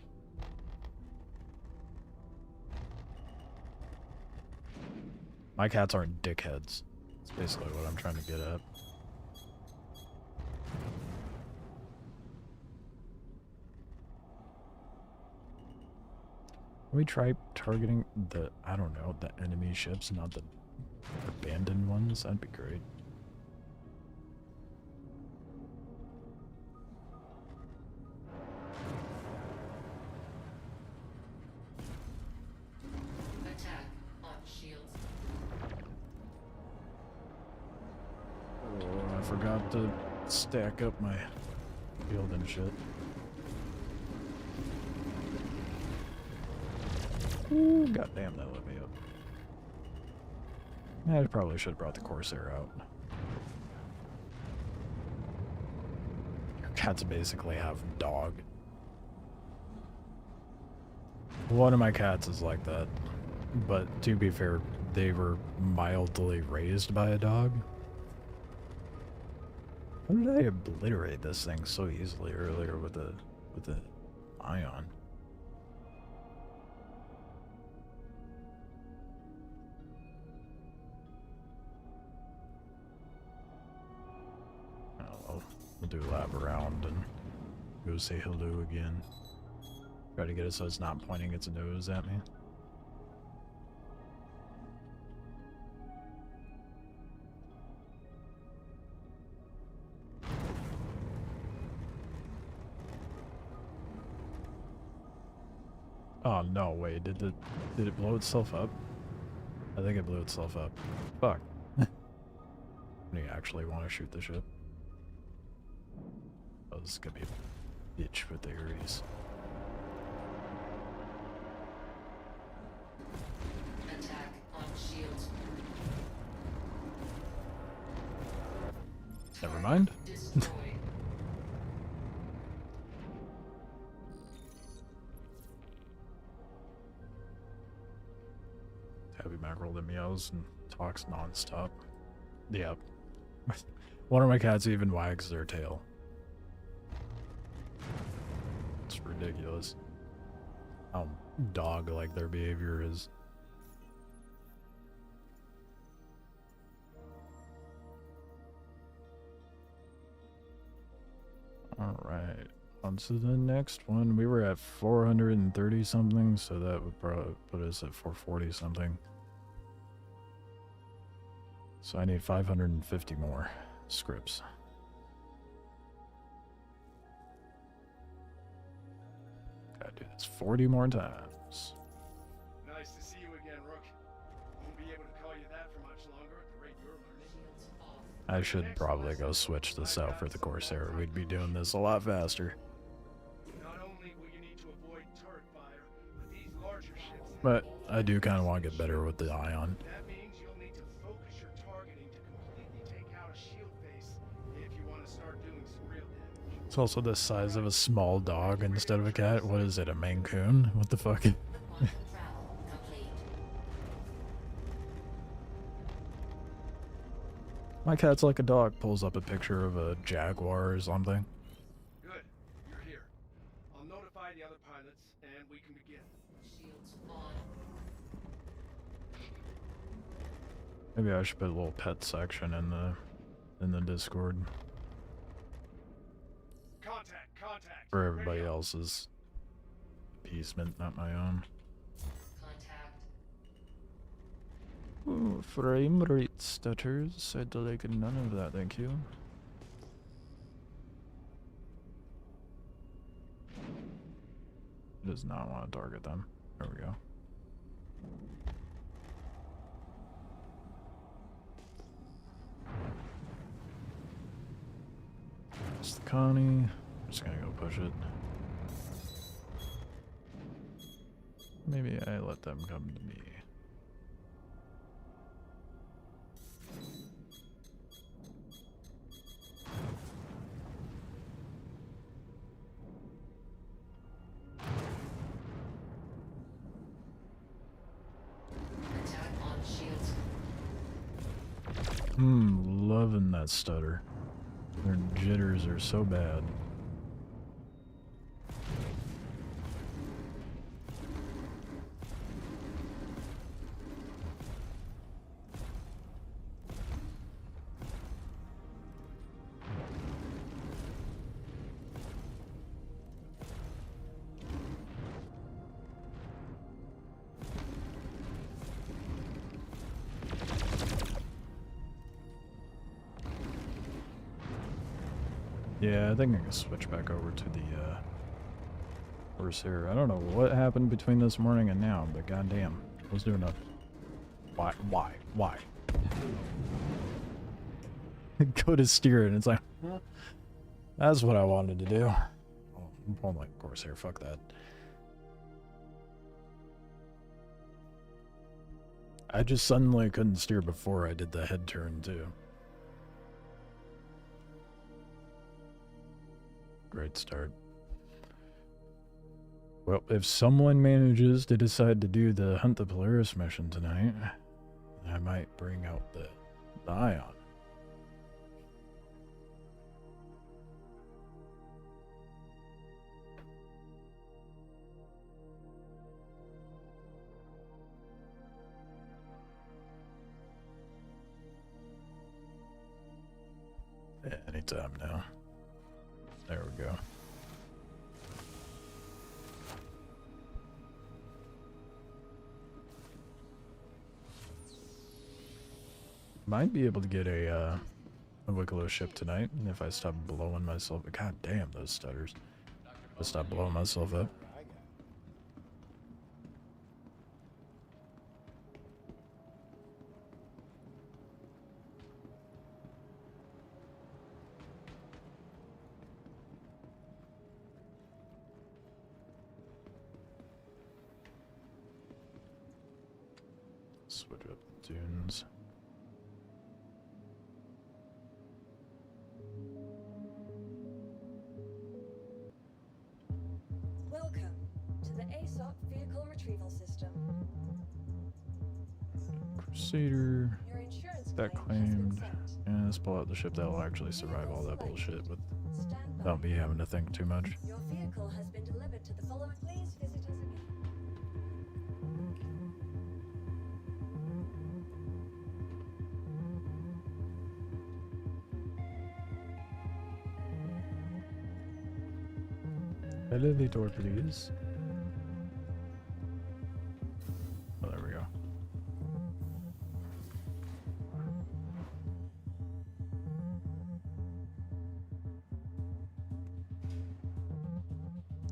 My cats aren't dickheads. That's basically what I'm trying to get at. Can we try targeting the, I don't know, the enemy ships, not the abandoned ones? That'd be great. Attack on shields. Oh, I forgot to stack up my shield and shit. Ooh, goddamn, that let me up. I probably should have brought the Corsair out. Your cats basically have dog. One of my cats is like that. But to be fair, they were mildly raised by a dog. How did I obliterate this thing so easily earlier with the ion? We'll do a lap around and go say hello again. Try to get it so it's not pointing its nose at me. Oh no, wait, did it blow itself up? I think it blew itself up. Fuck. Do you actually want to shoot the ship? Oh, this is gonna be a bitch with the Ares. Attack on shields. Never mind. Destroyed. Heavy mackerel that meows and talks non-stop. Yeah. One of my cats even wags their tail. It's ridiculous how dog-like their behavior is. Alright, on to the next one. We were at 430 something, so that would probably put us at 440 something. So I need 550 more scripts. Gotta do this 40 more times. Nice to see you again, Rook. Won't be able to call you that for much longer at the rate you're learning. I should probably go switch this out for the Corsair. We'd be doing this a lot faster. Not only will you need to avoid turret fire, but these larger ships. But I do kind of want to get better with the ion. That means you'll need to focus your targeting to completely take out a shield base if you want to start doing some real damage. It's also the size of a small dog instead of a cat. What is it, a Maine Coon? What the fuck? Quantum travel complete. My cat's like a dog. Pulls up a picture of a jaguar or something. Good. You're here. I'll notify the other pilots and we can begin. Shields on. Maybe I should put a little pet section in the Discord Contact. for everybody else's appeasement, not my own. Contact. Ooh, frame rate stutters. I'd like none of that, thank you. It does not want to target them. There we go. It's the Connie. I'm just gonna go push it. maybe I let them come to me. Attack on shields. Loving that stutter. Their jitters are so bad. Yeah, I think I can switch back over to the Corsair. I don't know what happened between this morning and now, but goddamn, I was doing a why? Go to steer it, and it's like, that's what I wanted to do. Oh, I'm pulling like Corsair. Fuck that. I just suddenly couldn't steer before I did the head turn too. Great start. Well, if someone manages to decide to do the Hunt the Polaris mission tonight, I might bring out the Ion. Yeah, anytime now. There we go. Might be able to get a Wikelo ship tonight if I stop blowing myself. God damn those stutters! I stop blowing myself up. Switch up the tunes. Welcome to the ASOP Vehicle Retrieval System. Crusader. Your insurance That claim has been claimed. sent. Yeah, let's pull out the ship that'll actually survive all that bullshit without me having to think too much. Your vehicle has been delivered to the following. Please visit us again. Elevator, please. Oh, there we go.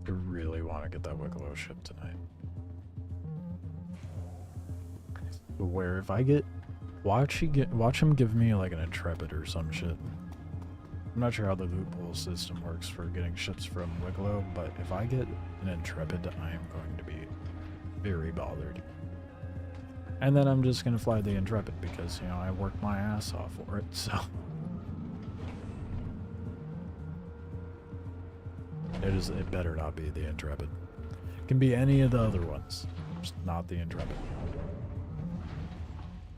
I really want to get that Wikelo ship tonight. But where if I get watch him give me like an Intrepid or some shit. I'm not sure how the loophole system works for getting ships from Wikelo, but if I get an Intrepid, I am going to be very bothered. And then I'm just going to fly the Intrepid because, you know, I worked my ass off for it, so. It better not be the Intrepid. It can be any of the other ones, just not the Intrepid.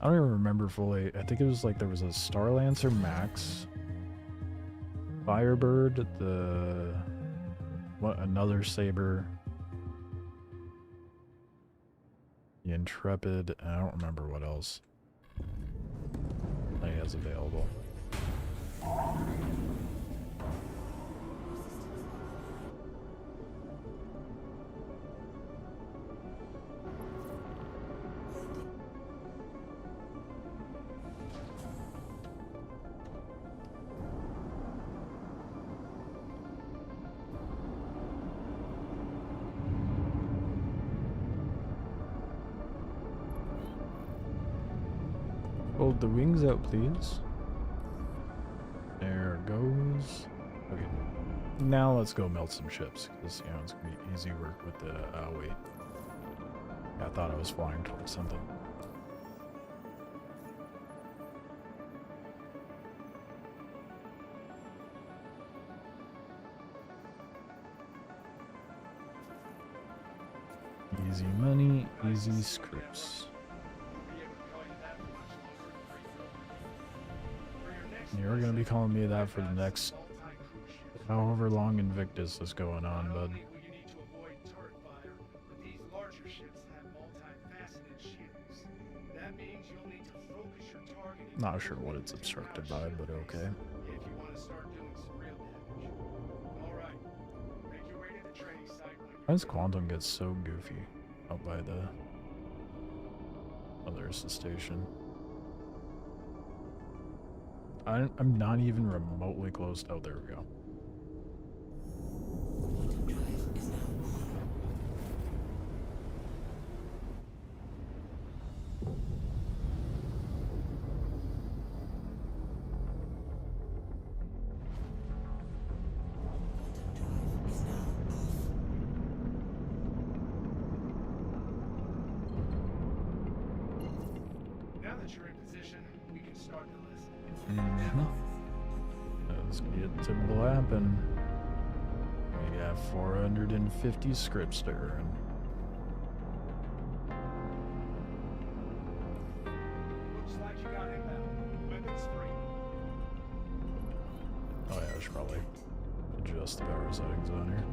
I don't even remember fully. I think it was like there was a Starlancer Max, Firebird, another Saber, the Intrepid, and I don't remember what else he has available. Hold the wings out, please. There goes. Okay. Now let's go melt some ships, because, you know, it's going to be easy work with the, wait. I thought I was flying towards something. Easy money, easy scripts. You're gonna be calling me that for the next however long Invictus is going on, bud. Not sure what it's obstructed by, but okay. Why does Quantum get so goofy out by the... Oh, there's the station. I'm not even remotely close. Oh, there we go. Let's get to blapping. We got 450 scripts to earn. Looks like you got inbound. Weapons free. Oh yeah, I should probably adjust the power settings on here.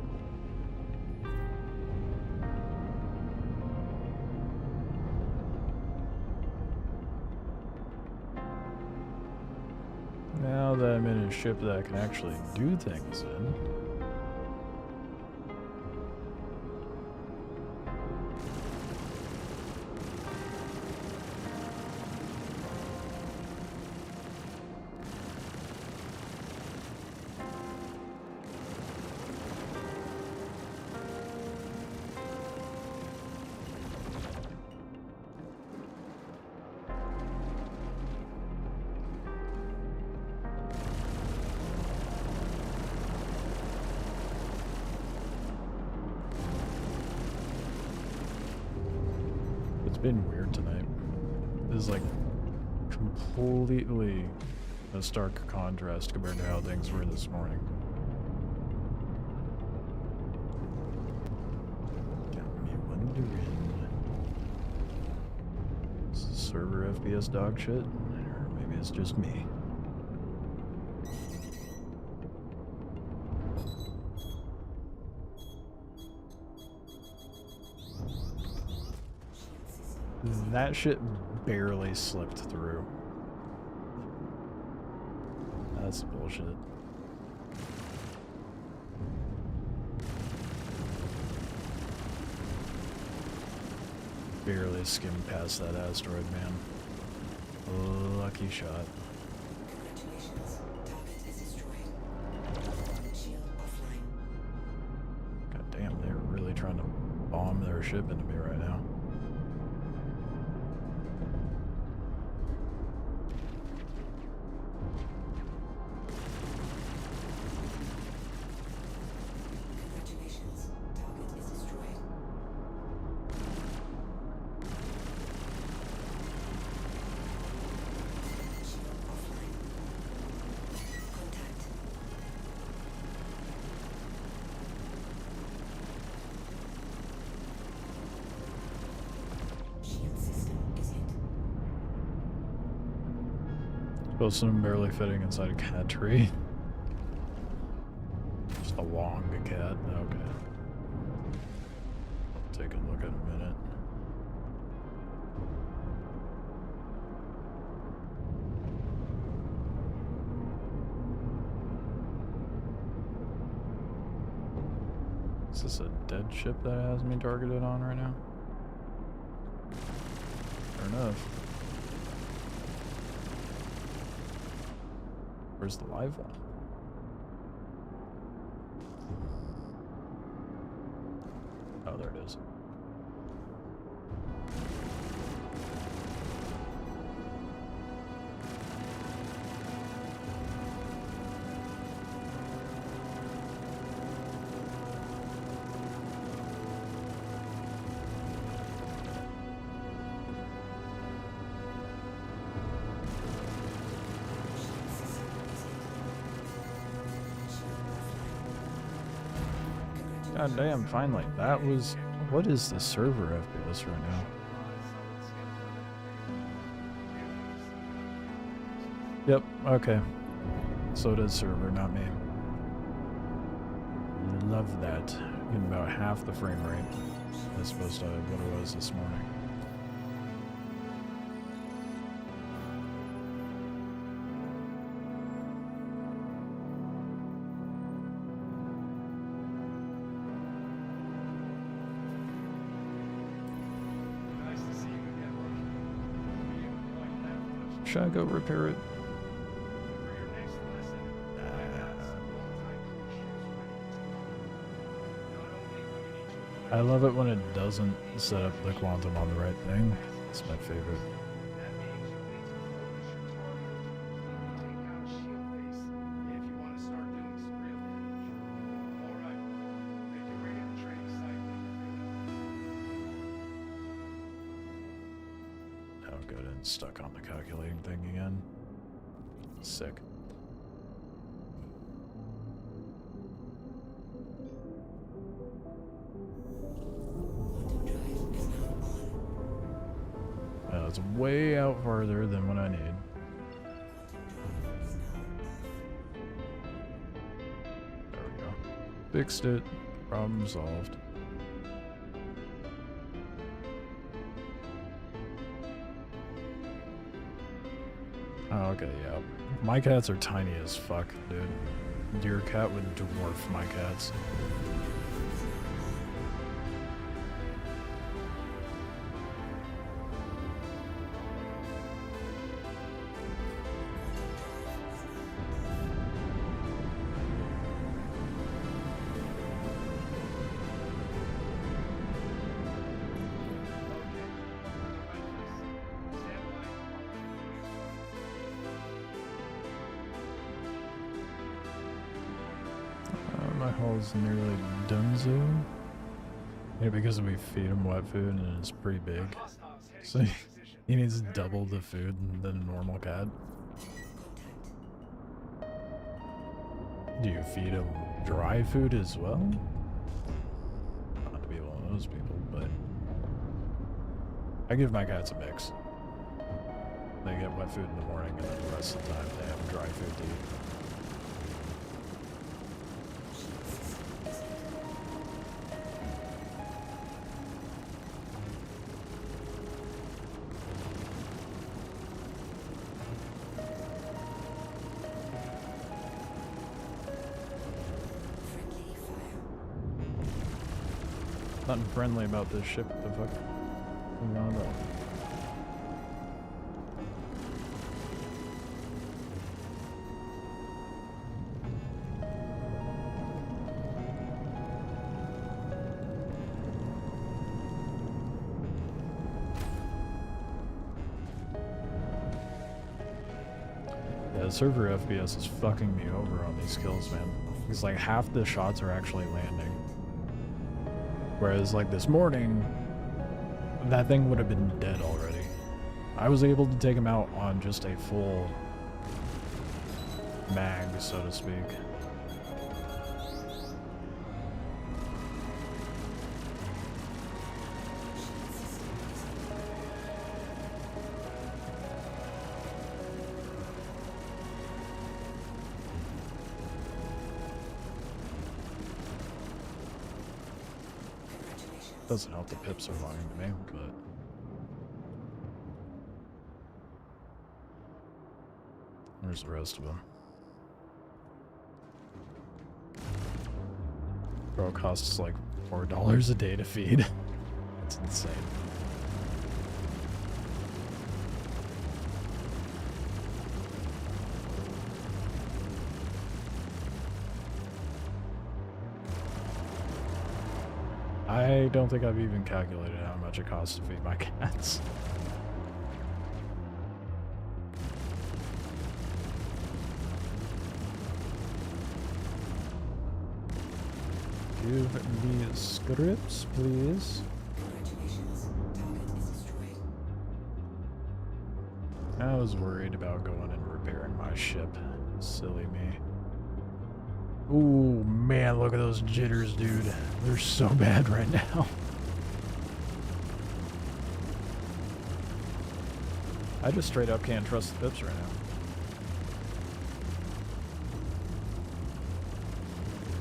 Now that I'm in a ship that I can actually do things in. Been weird tonight. This is like completely a stark contrast compared to how things were this morning. Got me wondering. Is the server FPS dog shit? Or maybe it's just me. That shit barely slipped through. That's bullshit. Barely skimmed past that asteroid, man. Lucky shot. Congratulations. Target is destroyed. Shield offline. God damn, they're really trying to bomb their ship into me right now. Both of them barely fitting inside a cat tree. Just along a cat. Okay. I'll take a look in a minute. Is this a dead ship that has me targeted on right now? Fair enough. Where's the live one? Oh, there it is. God damn, finally. That was... What is the server FPS right now? Yep, okay. So it is server, not me. Love that. Getting about half the frame rate as opposed to what it was this morning. Should I go repair it? I love it when it doesn't set up the quantum on the right thing. It's my favorite. Oh good, and stuck on the calculating thing again. Sick. It's way out farther than what I need. There we go. Fixed it. Problem solved. Oh, okay, yeah. My cats are tiny as fuck, dude. Your cat would dwarf my cats. My hull's nearly donezo. Yeah, because we feed him wet food and it's pretty big. So he needs double the food than a normal cat. Do you feed him dry food as well? Not to be one of those people, but I give my cats a mix. They get wet food in the morning and then the rest of the time they have dry food to eat. Nothing friendly about this ship, the fuck? Not at all. Yeah, the server FPS is fucking me over on these kills, man. It's like half the shots are actually landing. Whereas, like, this morning, that thing would have been dead already. I was able to take him out on just a full mag, so to speak. Doesn't help the pips are lying to me, but... Where's the rest of them? Bro, it costs like $4 a day to feed. That's insane. I don't think I've even calculated how much it costs to feed my cats. Give me scripts, please. I was worried about going and repairing my ship. Silly me. Ooh, man, look at those jitters, dude. They're so bad right now. I just straight up can't trust the pips right now.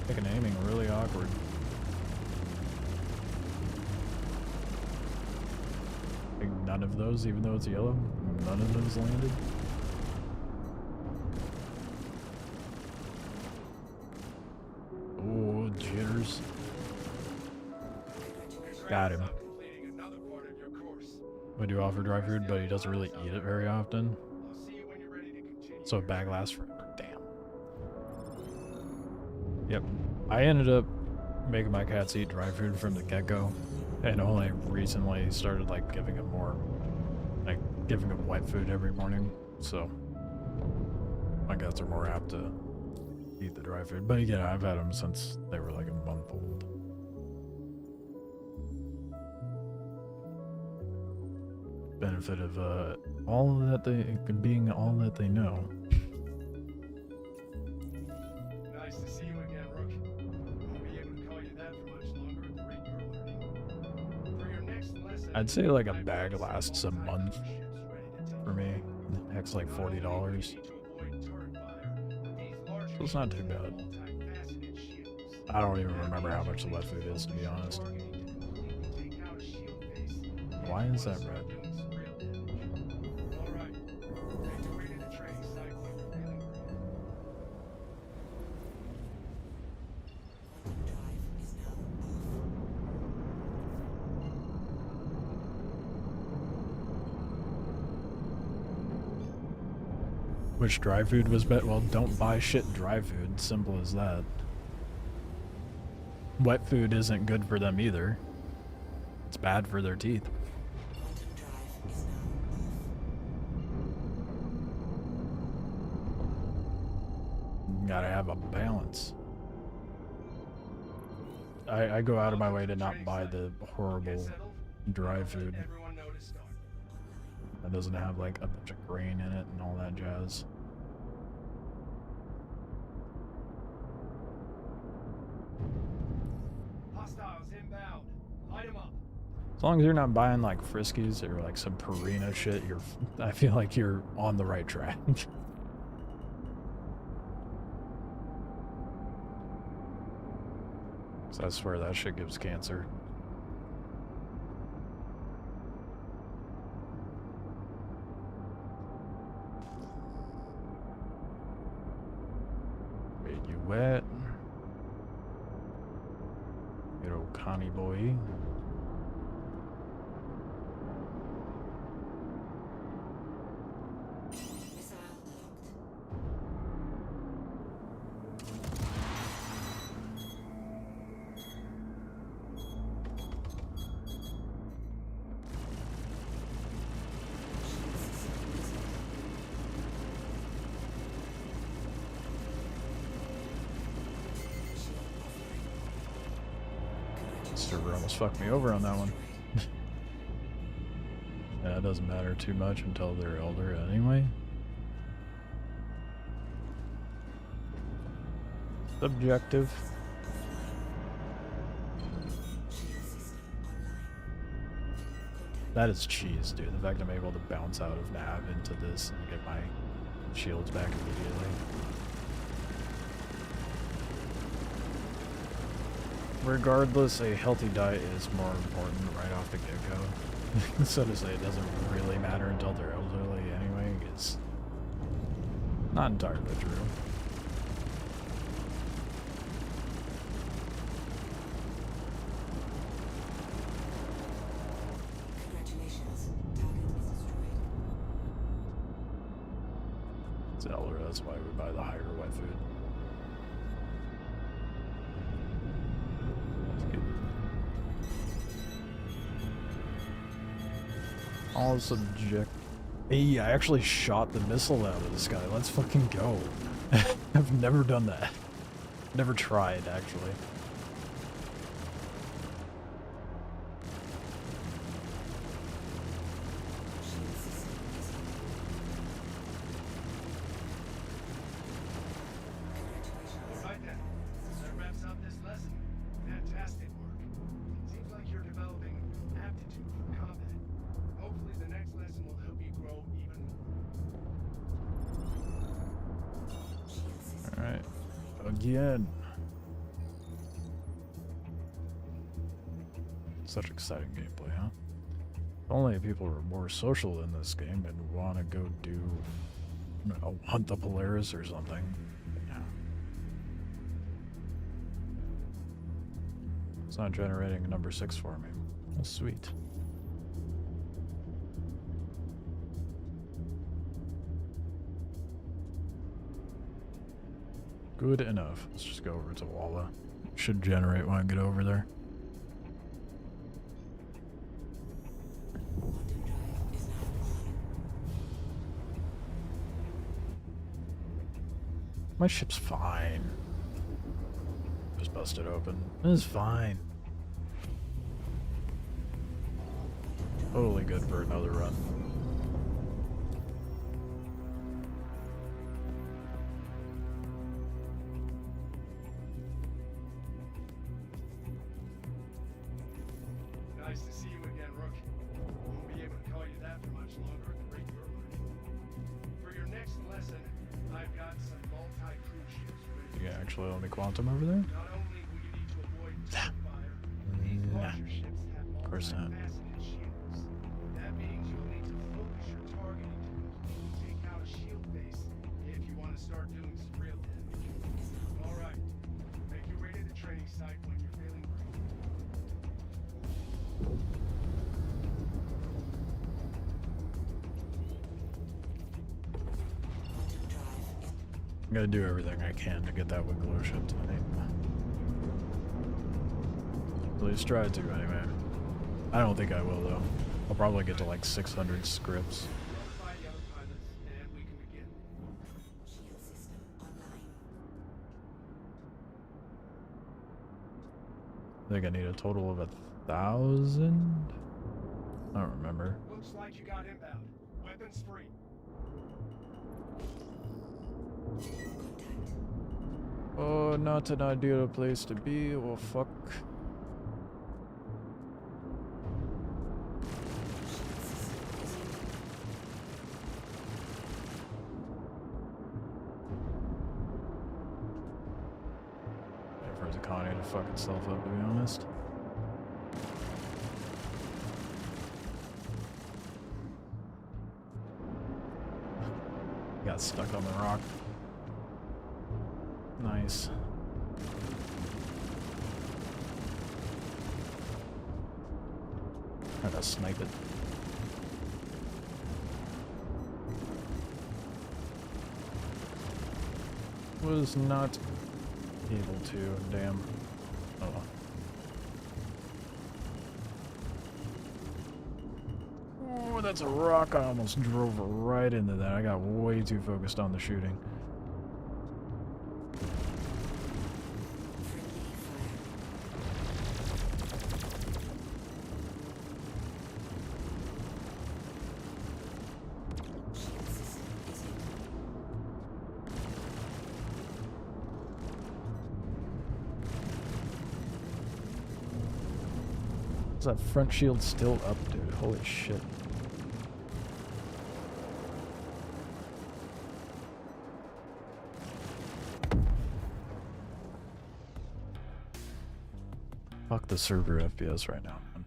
Making aiming really awkward. Like none of those, even though it's yellow, none of those landed. Oh, jitters. Got him. We do offer dry food, but he doesn't really eat it very often. So a bag lasts forever. Damn. Yep. I ended up making my cats eat dry food from the get-go, and only recently started like giving them wet food every morning. So my cats are more apt to eat the dry food. But again, I've had them since they were like a month old. Benefit of all that they know. Nice to see you again, Rook. Won't be able to call you that for much longer at the rate you're learning. For your next lesson, I'd say like a bag lasts a month for me. Heck's like $40. So it's not too bad. I don't even remember how much the wet food is, to be honest. Why is that red? Which dry food was better? Well, don't buy shit dry food. Simple as that. Wet food isn't good for them either. It's bad for their teeth. Gotta have a balance. I go out of my way to not buy the horrible dry food that doesn't have like a bunch of grain in it and all that jazz. Hostiles inbound. Light 'em up. As long as you're not buying like Friskies or like some Purina shit, I feel like you're on the right track. So I swear that shit gives cancer. Made you wet. Good old Connie boy. Server almost fucked me over on that one. Yeah, it doesn't matter too much until they're elder anyway. Subjective. That is cheese, dude. The fact I'm able to bounce out of nav into this and get my shields back immediately. Regardless, a healthy diet is more important right off the get-go. So to say, it doesn't really matter until they're elderly anyway, is not entirely true. It's elder, that's why we buy the higher wet food. All subject. Hey, I actually shot the missile out of this guy. Let's fucking go. I've never done that. Never tried, actually. again. Such exciting gameplay, huh? If only people were more social in this game and want to go do, I don't know, hunt the Polaris or something. Yeah. It's not generating a number 6 for me. That's sweet. Good enough. Let's just go over to Walla. Should generate when I get over there. My ship's fine. Just busted open. It's fine. Totally good for another run. Nice to see you again, Rook. Won't be able to call you that for much longer at the rate you're learning. For your next lesson, I've got some multi-cruise ships ready. You can actually let me quantum over there? Not only will you need to avoid fire, these larger ships have Of course not. multifaceted shields. That means you'll need to focus your targeting to take out a shield base if you want to start doing some real damage. All right, make your way to the training site when you're feeling ready. I'm gonna do everything I can to get that Wikelo ship tonight. At least try to, anyway. I don't think I will, though. I'll probably get to like 600 scripts. Notify the other pilots, and we can begin. Shield system online. I think I need a total of 1,000? I don't remember. Looks like you got inbound. Weapons free. Oh, not an ideal place to be. Well, fuck. Wait for Connie to fuck itself up, to be honest. Got stuck on the rock. Nice. Try to snipe it. Was not able to, damn. Oh well. Oh, that's a rock. I almost drove right into that. I got way too focused on the shooting. Is that front shield still up, dude? Holy shit. Fuck the server FPS right now, man.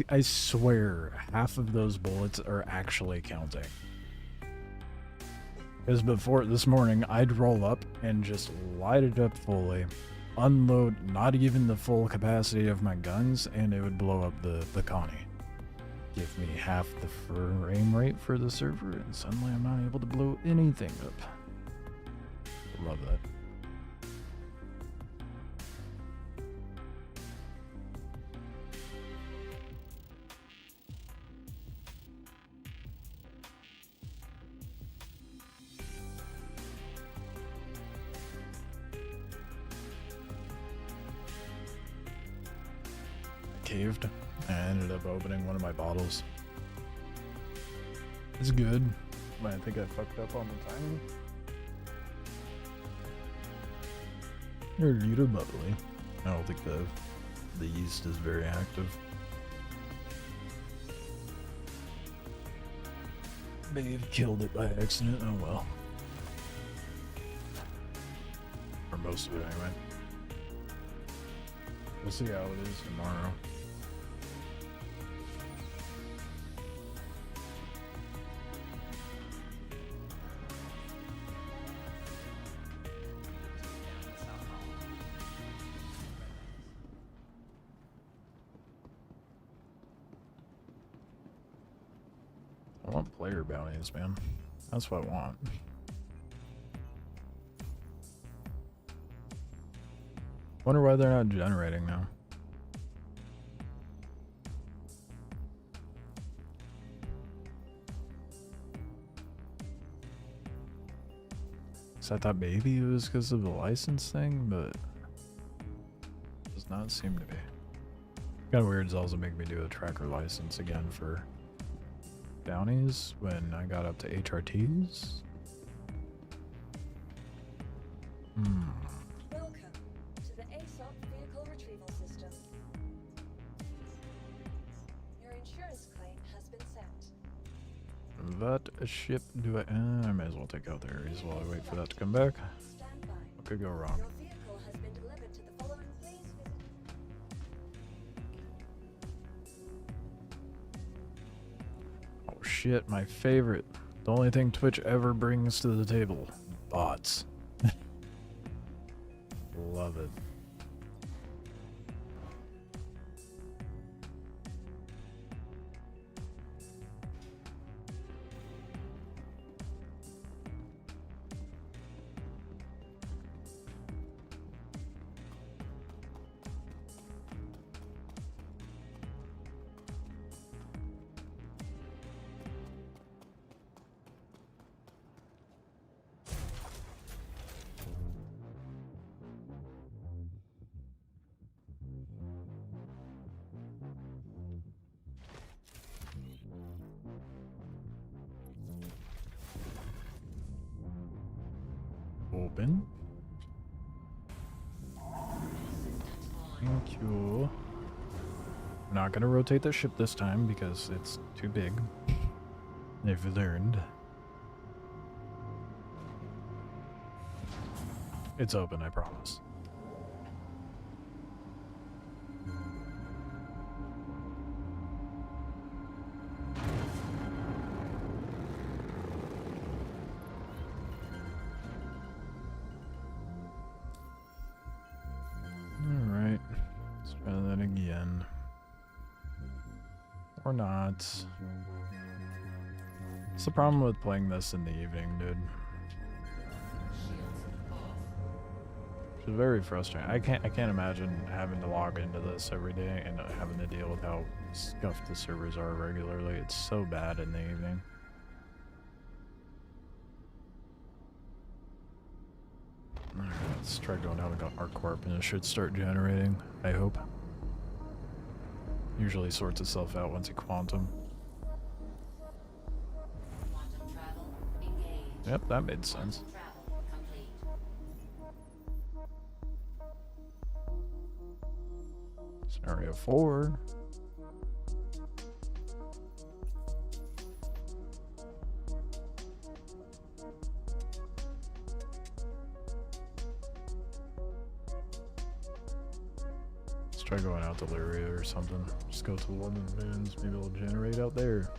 I swear half of those bullets are actually counting. Because before this morning, I'd roll up and just light it up fully, unload not even the full capacity of my guns, and it would blow up the Connie. Give me half the frame rate for the server, and suddenly I'm not able to blow anything up. Love that. Caved. I ended up opening one of my bottles. It's good, but I think I fucked up on the timing. They're a little bubbly. I don't think the yeast is very active. Maybe killed it by accident. Oh well. most of it anyway. We'll see how it is tomorrow. I want player bounties, man. That's what I want. Wonder why they're not generating now. I thought maybe it was because of the license thing, but does not seem to be. Kind of weird is also make me do a tracker license again for bounties when I got up to HRTs. Welcome to the ASOP vehicle retrieval system. Your insurance claim has been sent. What ship do I may as well take out the Ares while I wait for that to come back. Stand by. What could go wrong? Your vehicle has been delivered to the following. Please visit. Oh shit, my favorite. The only thing Twitch ever brings to the table. Bots. Love it. Open. Thank you. I'm not gonna rotate the ship this time because it's too big. They've learned. It's open, I promise. Alright. Let's try that again. Or not. What's the problem with playing this in the evening, dude? It's very frustrating. I can't imagine having to log into this every day and having to deal with how scuffed the servers are regularly. It's so bad in the evening. Alright, let's try going down to ArcCorp and it should start generating, I hope. Usually sorts itself out once you quantum. Quantum travel engaged. Yep, that made sense. Quantum travel complete. Scenario 4. Let's try going out to Lyria or something. Just go to the London Vans. Maybe it'll generate out there.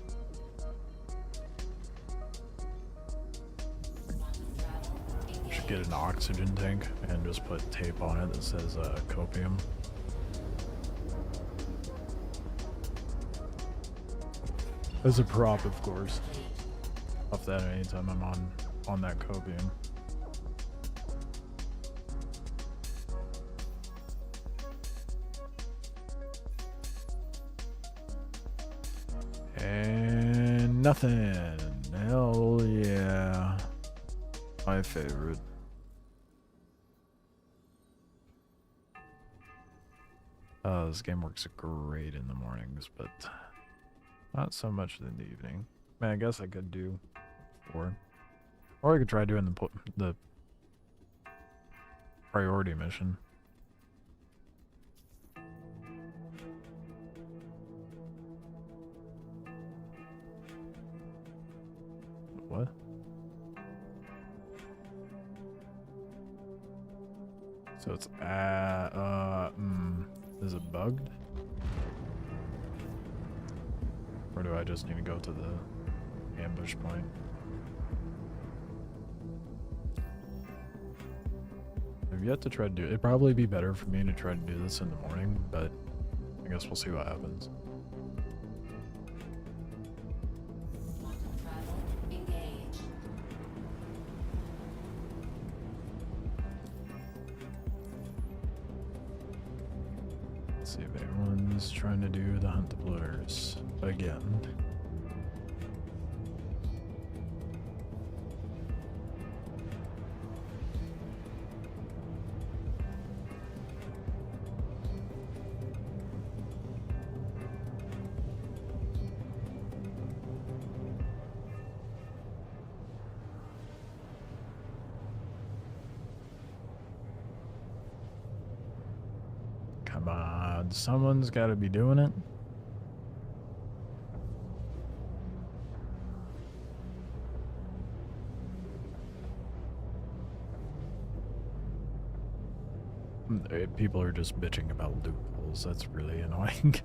Should get an oxygen tank and just put tape on it that says copium. As a prop, of course. Off that anytime I'm on that copium. And nothing. Hell yeah. My favorite. This game works great in the mornings, but not so much in the evening. Man, I guess I could do 4. Or I could try doing the priority mission. What? So it's is it bugged? Or do I just need to go to the ambush point? I've yet to try to do it. It'd probably be better for me to try to do this in the morning, but I guess we'll see what happens. Quantum travel engaged. Let's see if anyone's trying to do the hunt the blurs again. Come on, someone's got to be doing it. People are just bitching about loopholes. That's really annoying.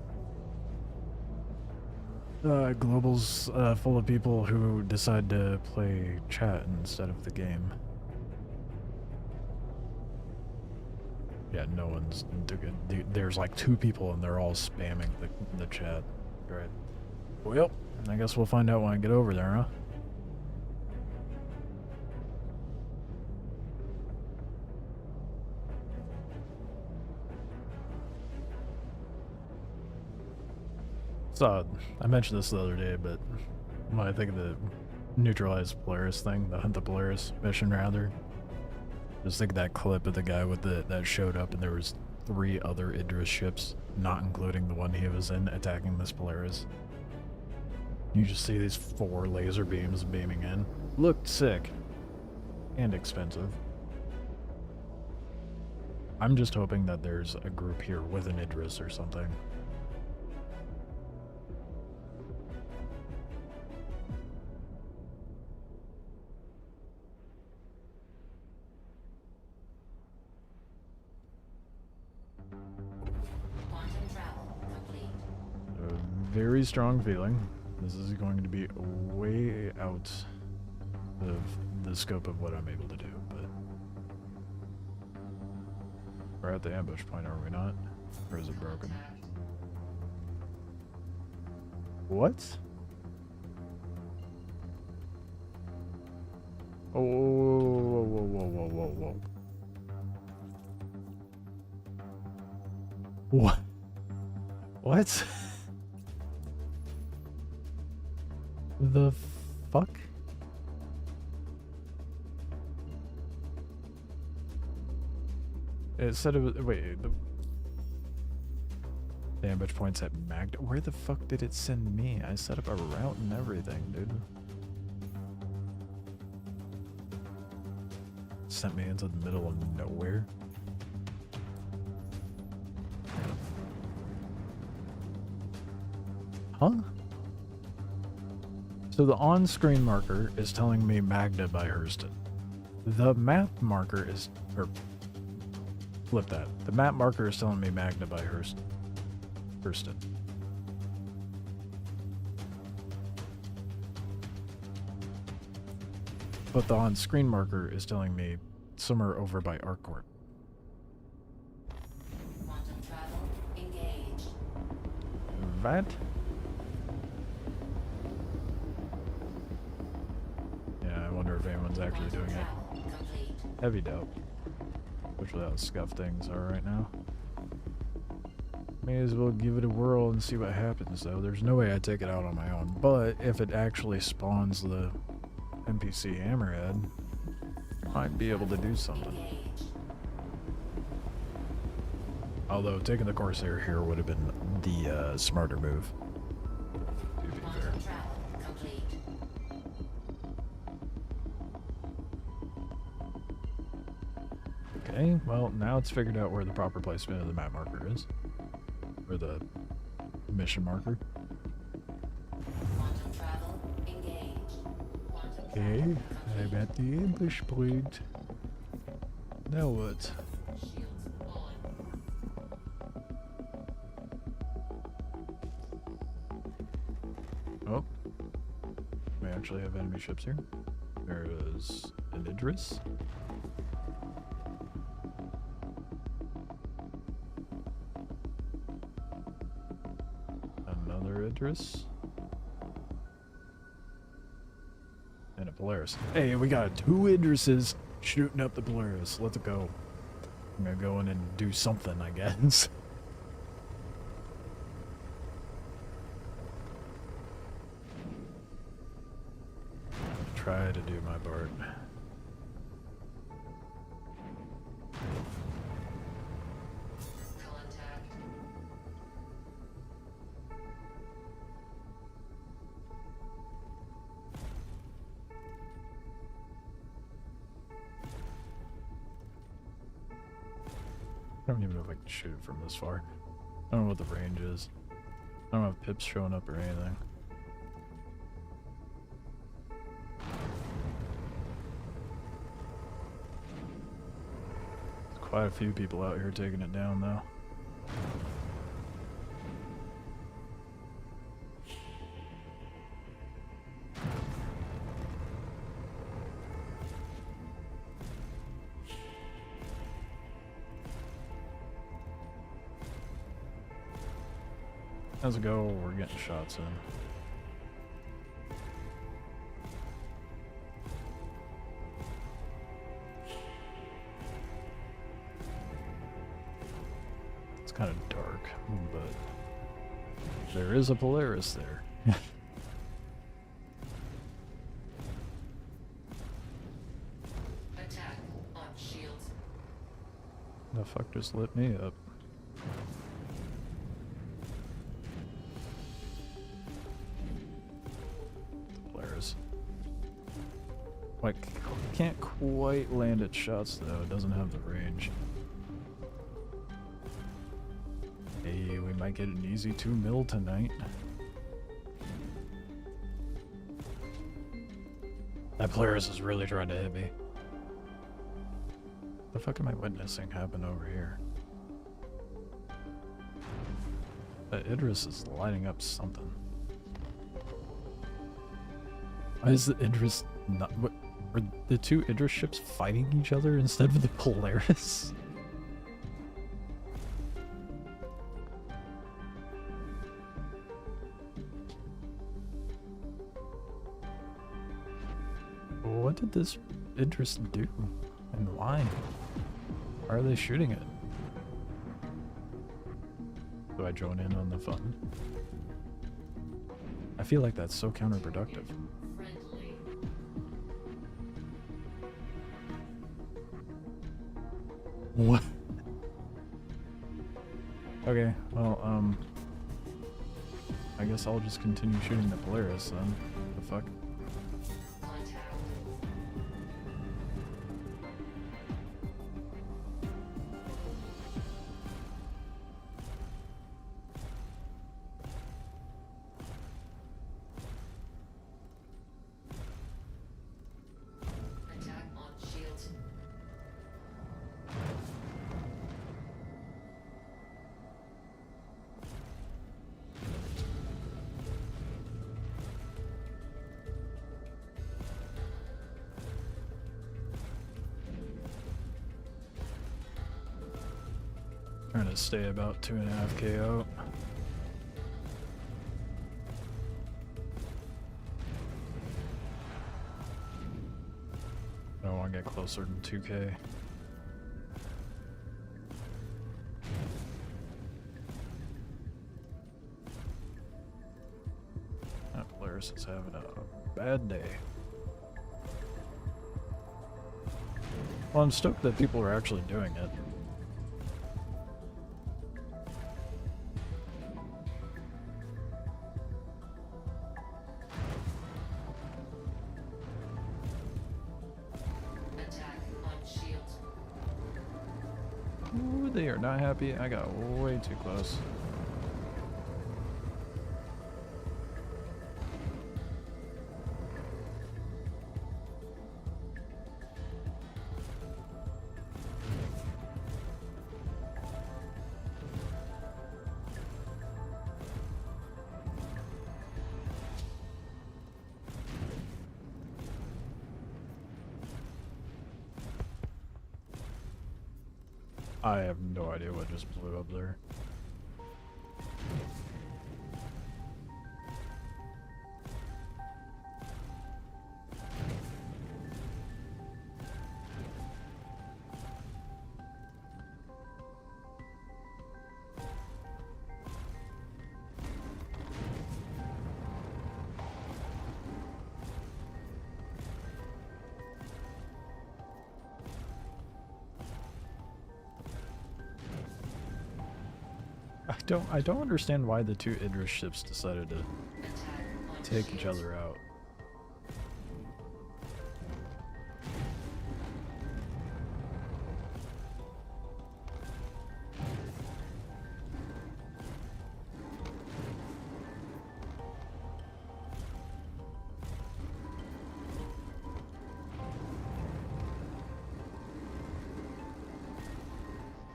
Global's full of people who decide to play chat instead of the game. Yeah, no one's... There's like 2 people and they're all spamming the chat. Right. Well, I guess we'll find out when I get over there, huh? So, I mentioned this the other day, but when I think of the neutralize Polaris thing, the hunt the Polaris mission rather, just think of that clip of the guy with that showed up and there was 3 other Idris ships, not including the one he was in, attacking this Polaris. You just see these 4 laser beams beaming in. Looked sick. And expensive. I'm just hoping that there's a group here with an Idris or something. Quantum travel complete. A very strong feeling. This is going to be way out of the scope of what I'm able to do, but we're at the ambush point, are we not? Or is it broken? What? Oh, whoa, whoa, whoa, whoa, whoa, whoa. What? What? The fuck? It said it was... Wait, the ambush point's at Magda. Where the fuck did it send me? I set up a route and everything, dude. Sent me into the middle of nowhere. Huh? So the on-screen marker is telling me Magda by Hurston. The map marker is... Or... Flip that. The map marker is telling me Magda by Hurston. But the on-screen marker is telling me somewhere over by ArcCorp. Quantum travel engaged. That? Yeah, I wonder if anyone's actually doing it. Complete. Heavy doubt. Especially how scuffed things are right now. May as well give it a whirl and see what happens, though. There's no way I'd take it out on my own. But if it actually spawns the NPC Hammerhead, might be able to do something. Engaged. Although taking the Corsair here would have been the smarter move. To be fair. Quantum travel complete. Okay, well, now it's figured out where the proper placement of the map marker is. Or the mission marker. Quantum travel engaged. Quantum Okay, travel I'm at the ambush point. Now what? Shield actually have enemy ships here. There is an Idris. Another Idris. And a Polaris. Hey, we got 2 Idrises shooting up the Polaris. Let's go. I'm gonna go in and do something, I guess. Try to do my part. Contact. I don't even know if I can shoot it from this far. I don't know what the range is. I don't have pips showing up or anything. There's quite a few people out here taking it down though. How's it go? We're getting shots in. It's kind of dark, but there is a Polaris there. Attack on shields. The fuck just lit me up? Polaris. Like, can't quite land its shots though. It doesn't have the range. Hey, we might get an easy 2 mil tonight. That Polaris is really trying to hit me. The fuck am I witnessing happen over here? That Idris is lighting up something. Why is the Idris not... What, are the 2 Idris ships fighting each other instead of the Polaris? What did this Idris do? And why? Why are they shooting it? Do I join in on the fun? I feel like that's so counterproductive. Friendly. What? Okay, well, I guess I'll just continue shooting the Polaris then. The fuck? Contact. Attack on shields. Trying to stay about 2.5k out. I don't want to get closer than 2k. That Polaris is having a bad day. Well, I'm stoked that people are actually doing it. Attack on shields. Ooh, they are not happy. I got way too close. I have no idea what just blew up there. I don't understand why the two Idris ships decided to take each other out.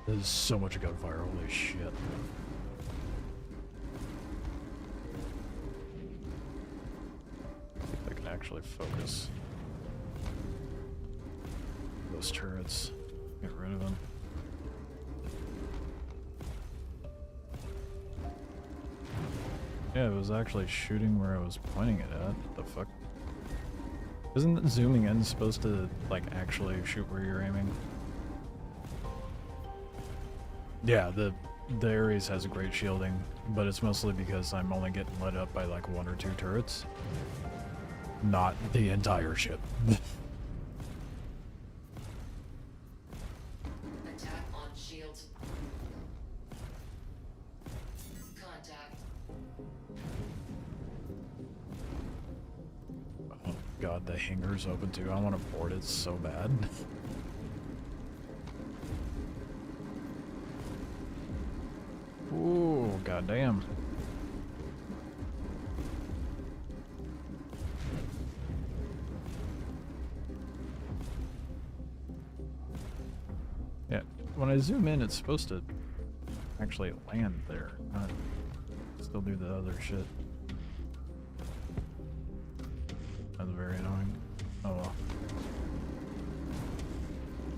There's so much gunfire, holy shit. I can actually focus those turrets. Get rid of them. Yeah, it was actually shooting where I was pointing it at. What the fuck? Isn't zooming in supposed to, like, actually shoot where you're aiming? Yeah, the Ares has great shielding, but it's mostly because I'm only getting lit up by like 1 or 2 turrets. Not the entire ship. Attack on shields. Contact. Oh god, the hangar's open too. I want to board it so bad. Ooh, goddamn. Yeah, when I zoom in, it's supposed to actually land there, not still do the other shit. That's very annoying. Oh well.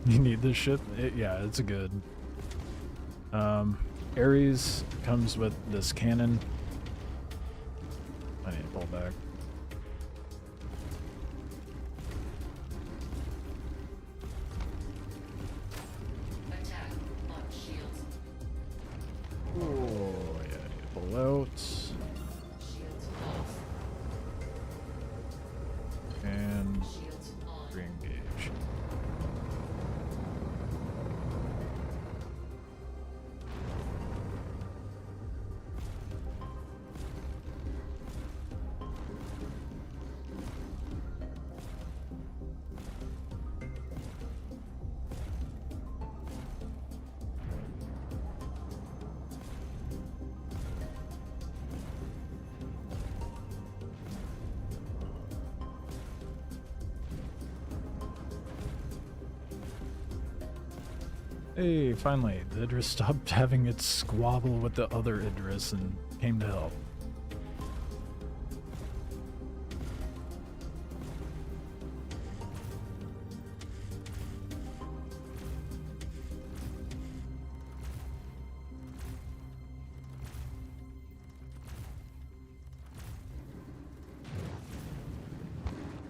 You need this ship? Yeah, it's a good. Ares comes with this cannon. I need to pull back. Attack on shields. Oh, yeah, I need to pull out. Shields off. And Shields on. re-engage. Hey, finally, the Idris stopped having its squabble with the other Idris and came to help.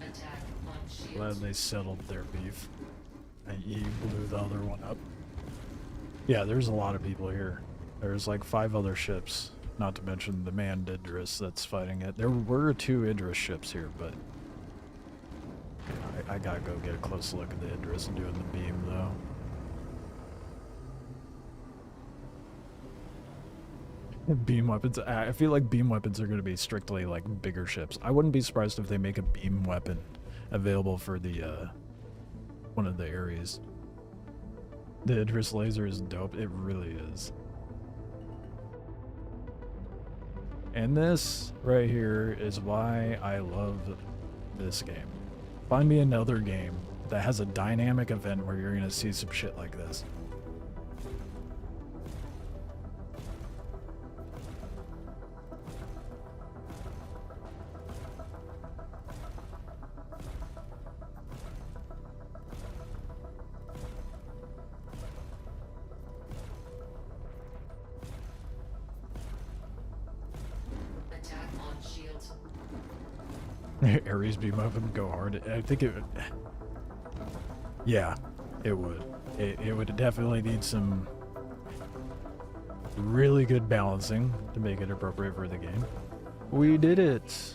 Attack on shields. Glad they settled their beef. And you blew the other one up. Yeah, there's a lot of people here. There's like 5 other ships, not to mention the manned Idris that's fighting it. There were 2 Idris ships here, but I gotta go get a close look at the Idris and doing the beam though. Beam weapons. I feel like beam weapons are going to be strictly like bigger ships. I wouldn't be surprised if they make a beam weapon available for the one of the Ares. The Idris laser is dope. It really is. And this right here is why I love this game. Find me another game that has a dynamic event where you're going to see some shit like this. Ares beam up and go hard. I think it would. Yeah, it would. It would definitely need some really good balancing to make it appropriate for the game. We did it!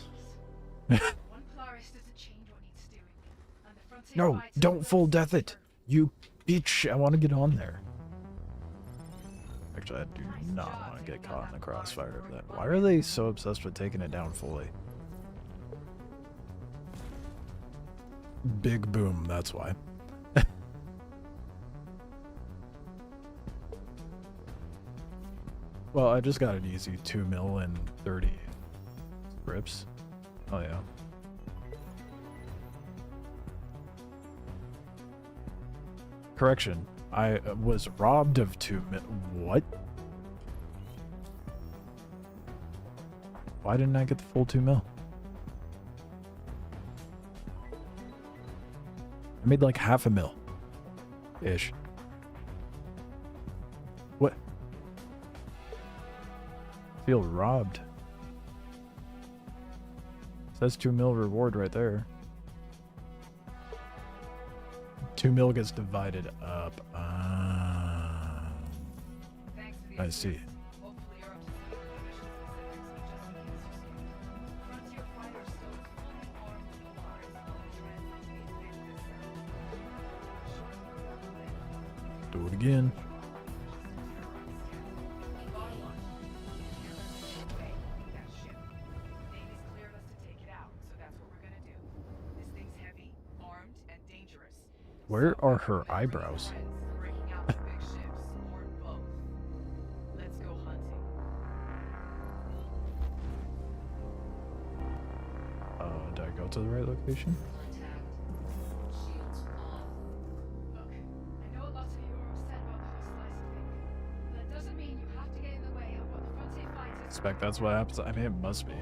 No, don't full death it! You bitch! I want to get on there. Actually, I do not want to get caught in the crossfire of that. Why are they so obsessed with taking it down fully? Big boom, that's why. Well, I just got an easy 2 mil and 30 Scrips. Oh yeah. Correction, I was robbed of 2 mil. What? Why didn't I get the full 2 mil? I made like half a mil. Ish. What? I feel robbed. Says 2 mil reward right there. 2 mil gets divided up. I see. Do it again. Where are her eyebrows? Did I go to the right location? Expect that's what happens. I mean, it must be.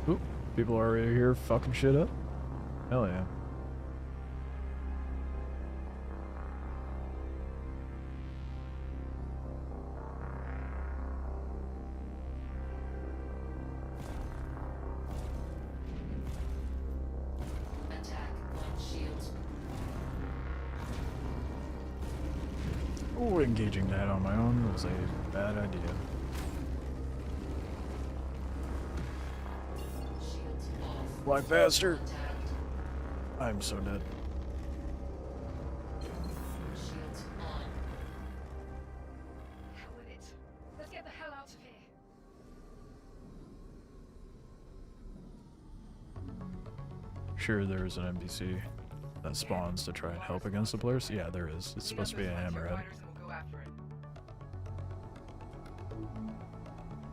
Oop, people are already here fucking shit up? Hell yeah. Oh, engaging that on my own was a bad idea. Fly faster! I'm so dead. Let's get the hell out of here. Sure, there is an NPC that spawns to try and help against the players. Yeah, there is. It's supposed to be a hammerhead.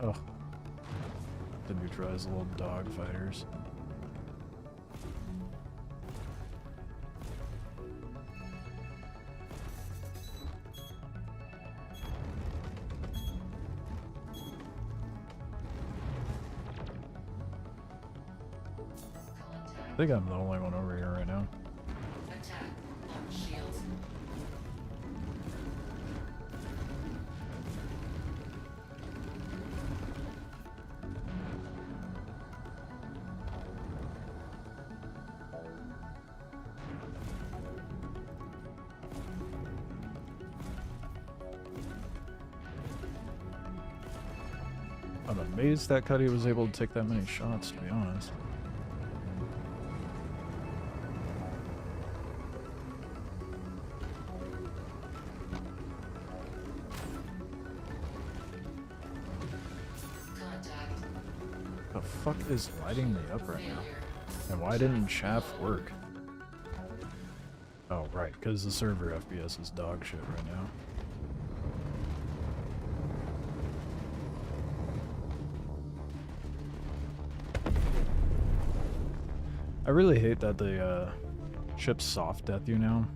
Oh. To neutralize the little dog fighters. I think I'm the only one over here right now. Attack on shields. I'm amazed that Cuddy was able to take that many shots, to be honest. The fuck is lighting me up right now? And why didn't chaff work? Oh, right, because the server FPS is dog shit right now. I really hate that the ships soft death you now.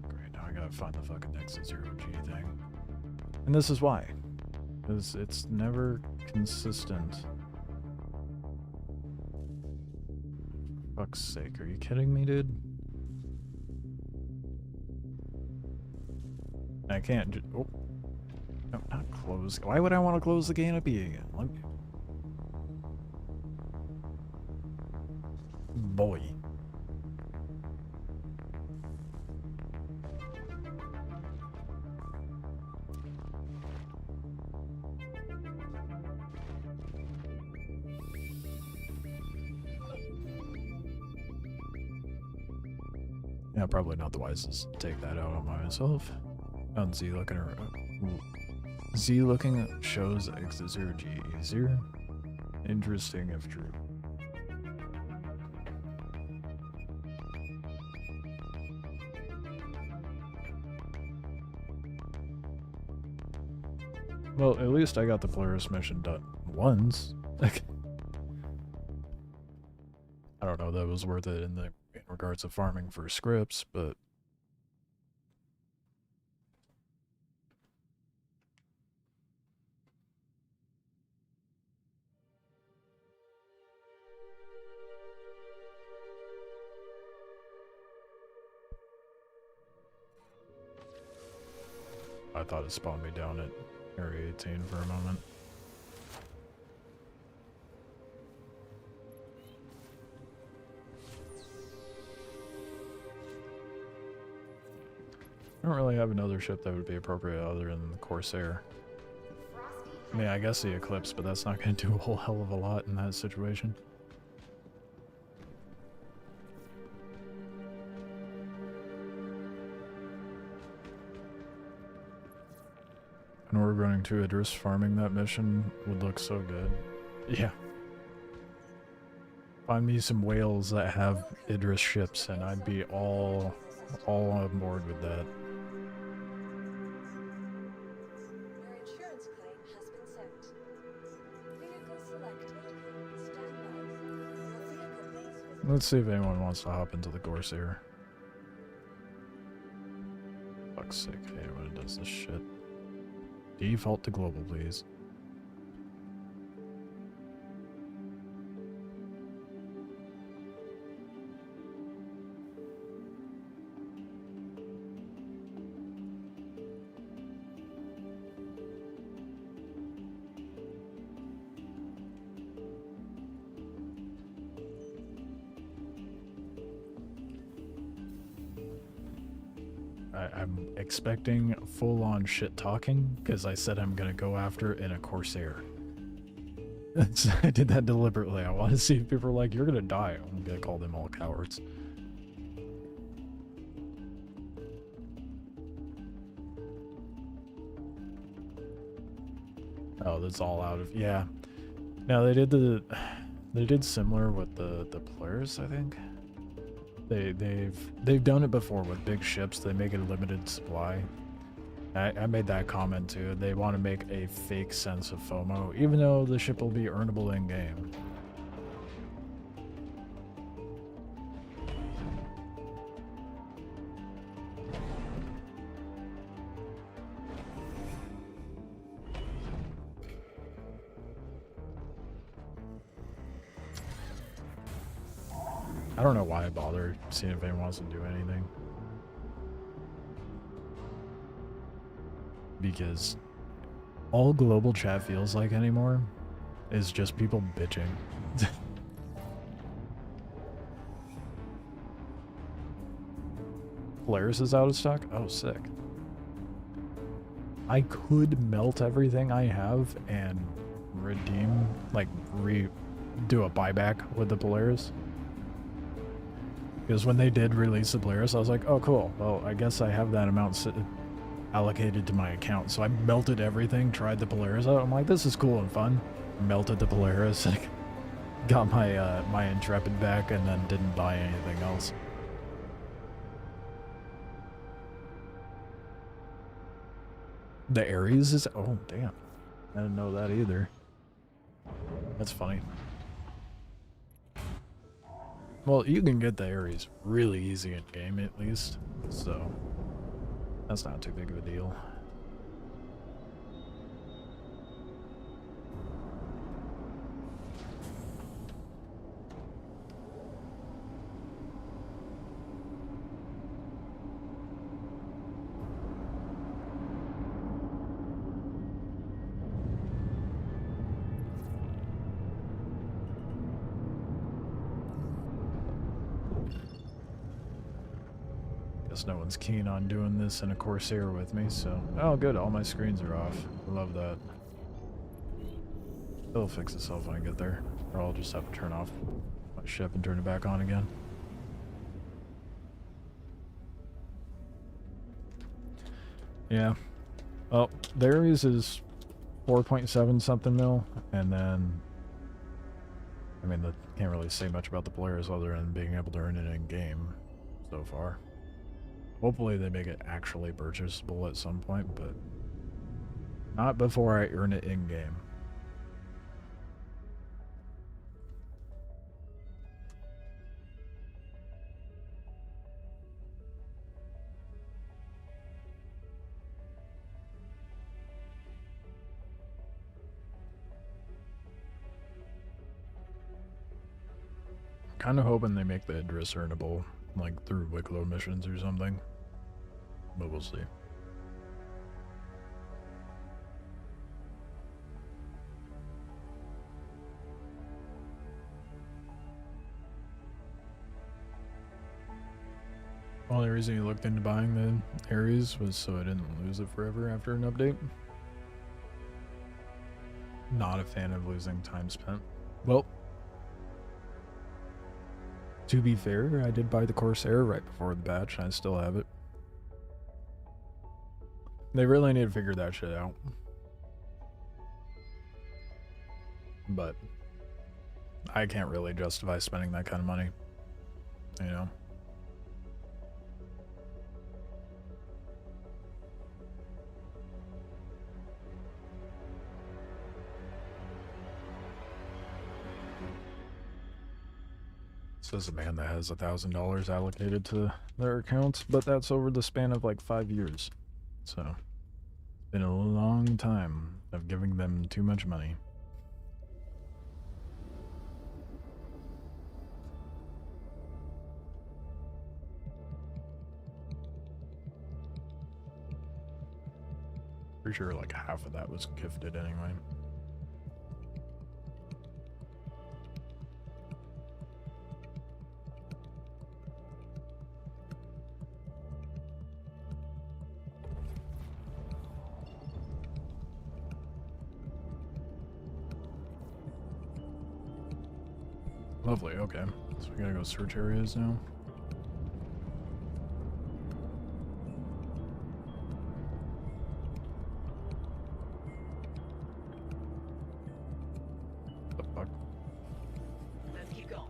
Great, now I gotta find the fucking Nexus 0G thing. And this is why. Because it's never consistent. Fuck's sake, are you kidding me, dude? I can't oh. No, not close. Why would I want to close the canopy again? Boy. Yeah, probably not the wisest to take that out on myself. On Z looking or Z looking shows X is 0 G easier. Interesting if true. Well, at least I got the Polaris mission done once. Like, I don't know if that was worth it in regards to farming for Scrips, but I thought it spawned me down at Area 18 for a moment. I don't really have another ship that would be appropriate other than the Corsair. I mean, I guess the Eclipse, but that's not going to do a whole hell of a lot in that situation. And we're running to Idris farming that mission would look so good. Yeah. Find me some whales that have Idris ships and I'd be all on board with that. Your insurance claim has been sent. Vehicle selected. Stand by. Your vehicle please visit. Let's see if anyone wants to hop into the Corsair. Fuck's sake, I hate when it does this shit. Default to global, please. I'm expecting full-on shit-talking, because I said I'm gonna go after in a Corsair. I did that deliberately. I want to see if people are like, you're gonna die. I'm gonna call them all cowards. Oh, that's all out of... Yeah. No, they did similar with the Polaris, I think. They've done it before with big ships. They make it a limited supply. I made that comment too. They want to make a fake sense of FOMO, even though the ship will be earnable in game. I don't know why I bother seeing if anyone wants to do anything. Because all global chat feels like anymore is just people bitching. Polaris is out of stock? Oh, sick. I could melt everything I have and redeem, like, do a buyback with the Polaris. Because when they did release the Polaris, I was like, oh, cool. Well, I guess I have that amount allocated to my account. So I melted everything, tried the Polaris out. I'm like, this is cool and fun. Melted the Polaris, got my my Intrepid back, and then didn't buy anything else. The Ares is... Oh, damn. I didn't know that either. That's funny. Well, you can get the Ares really easy in game, at least. So, that's not too big of a deal. Guess no one's keen on doing this in a Corsair with me, so... Oh, good, all my screens are off. I love that. It'll fix itself when I get there. Or I'll just have to turn off my ship and turn it back on again. Yeah. Well, the Ares is 4.7 something mil, and then... I mean, that can't really say much about the players other than being able to earn it in-game so far. Hopefully they make it actually purchasable at some point, but not before I earn it in-game. Kind of hoping they make the Idris earnable, like through Wikelo missions or something. But we'll see. Well, the reason you looked into buying the Ares was so I didn't lose it forever after an update. Not a fan of losing time spent. Well, to be fair, I did buy the Corsair right before the patch, and I still have it. They really need to figure that shit out. But I can't really justify spending that kind of money, you know? Says a man that has $1,000 allocated to their accounts, but that's over the span of like 5 years. So, it's been a long time of giving them too much money. Pretty sure like half of that was gifted anyway. Lovely, okay. So we gotta go search areas now. What the fuck? Let's keep going.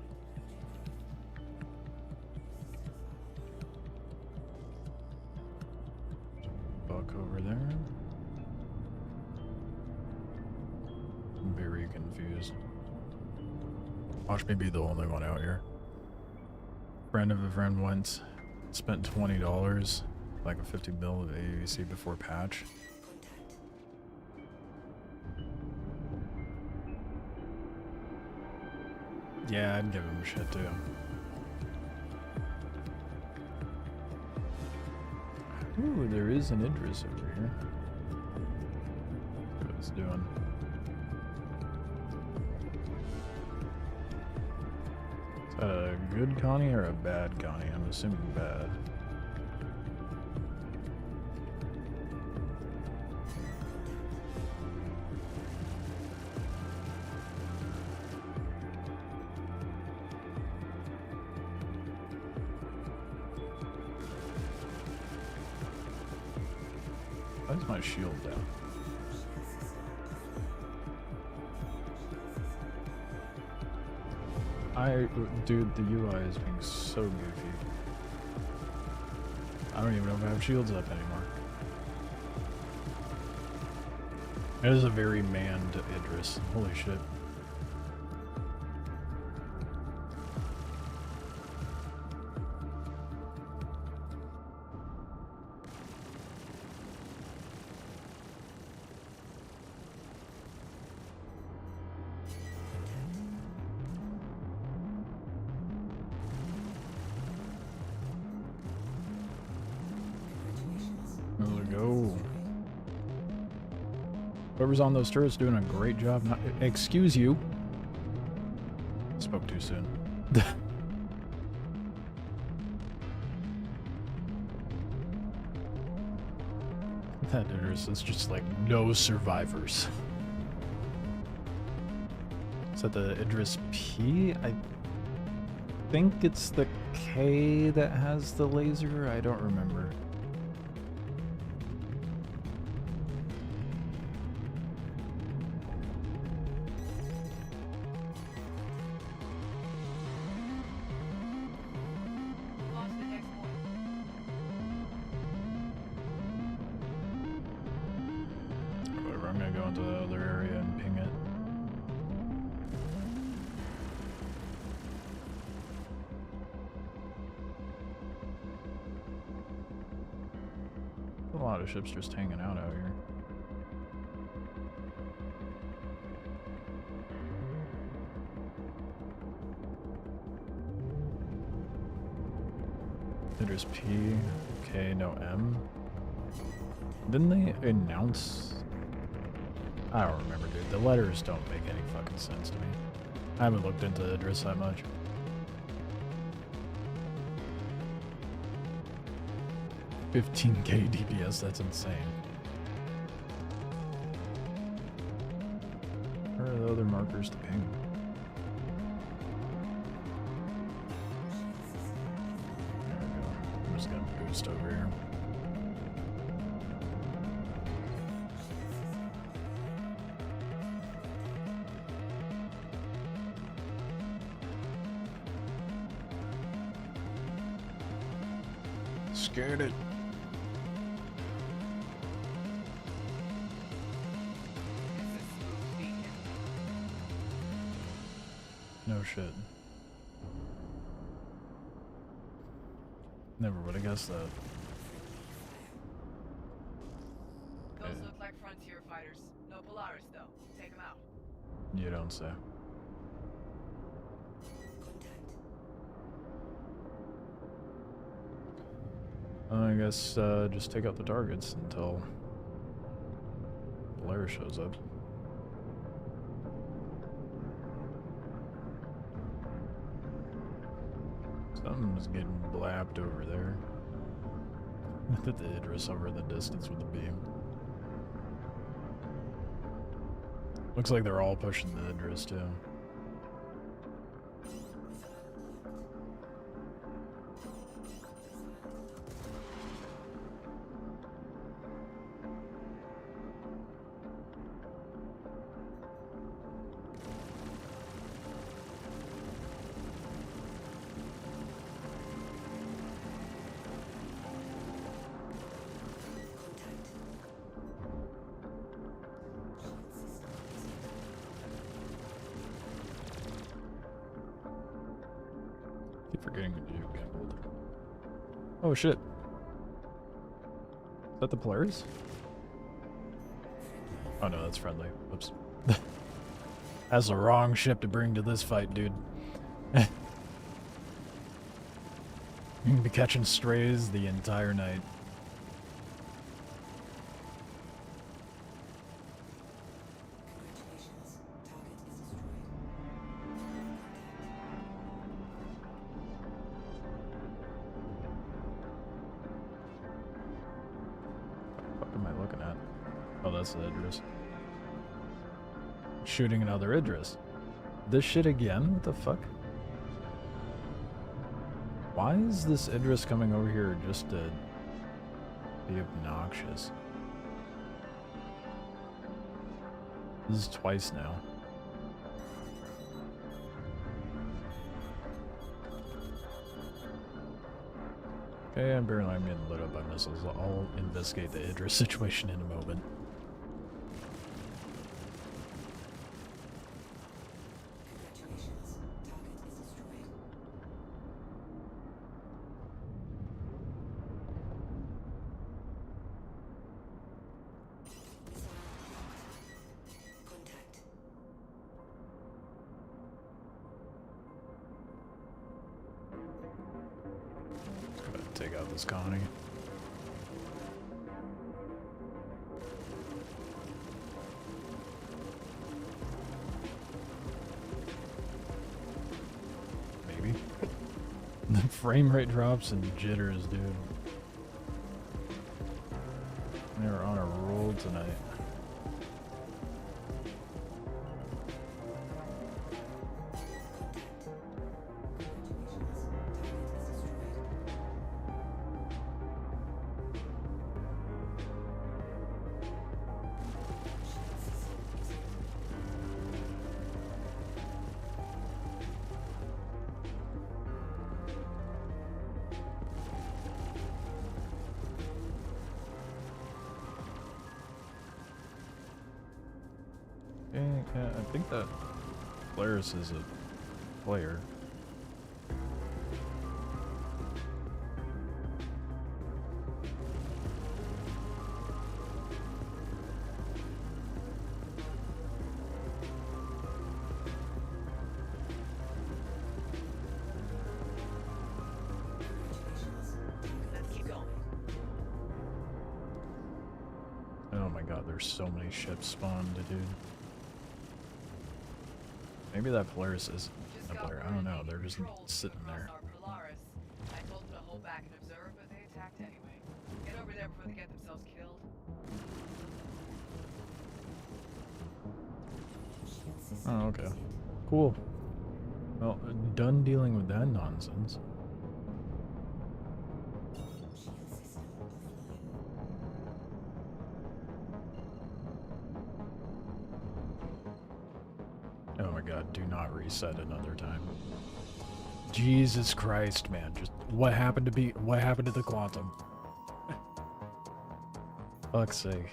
Buck over there. I'm very confused. Watch me be the only one out here. Friend of a friend once spent $20, like a 50 mil of AUC before patch. Yeah, I'd give him shit too. Ooh, there is an Idris over here. What it's doing. Is that a good Connie or a bad Connie? I'm assuming bad. Why is my shield down? Dude, the UI is being so goofy. I don't even know if I have shields up anymore. It is a very manned Idris. Holy shit. Whoever's on those turrets doing a great job. Not, excuse you. Spoke too soon. That address is just like no survivors. Is that the address P? I think it's the K that has the laser. I don't remember. Whatever, I'm gonna go into the other area and ping it. A lot of ships just hanging out here. There's P, K, no M. Didn't they announce? I don't remember, dude. The letters don't make any fucking sense to me. I haven't looked into the address that much. $15K DPS, that's insane. Where are the other markers to ping? There we go. I'm just gonna boost over here. Scared it. No shit. Never would have guessed that. Those look like frontier fighters. No Polaris though. Take them out. You don't say. I guess just take out the targets until Polaris shows up. Something's getting blapped over there. The Idris over in the distance with the beam. Looks like they're all pushing the Idris too. Keep forgetting to do gambled. Oh shit. Is that the Polaris? Oh no, that's friendly. Whoops. That's the wrong ship to bring to this fight, dude. You can be catching strays the entire night. What am I looking at? Oh, that's the Idris. Shooting another Idris. This shit again? What the fuck? Why is this Idris coming over here just to be obnoxious? This is twice now. Okay, apparently I'm getting lit up by missiles. I'll investigate the Idris situation in a moment. Take out this colony. Maybe. The frame rate drops and jitters, dude. They're on a roll tonight. Yeah, I think that Polaris is a player. Let's keep going. Oh my god, there's so many ships spawned, dude. Maybe that Polaris is a player. I don't know. They're just sitting there. Polaris. I told them to hold back and observe, but they attacked anyway. Get over there before they get themselves killed. Oh, okay. Cool. Well, done dealing with that nonsense. Oh my god, do not reset another time. Jesus Christ, man. Just what happened to the quantum? Fuck's sake.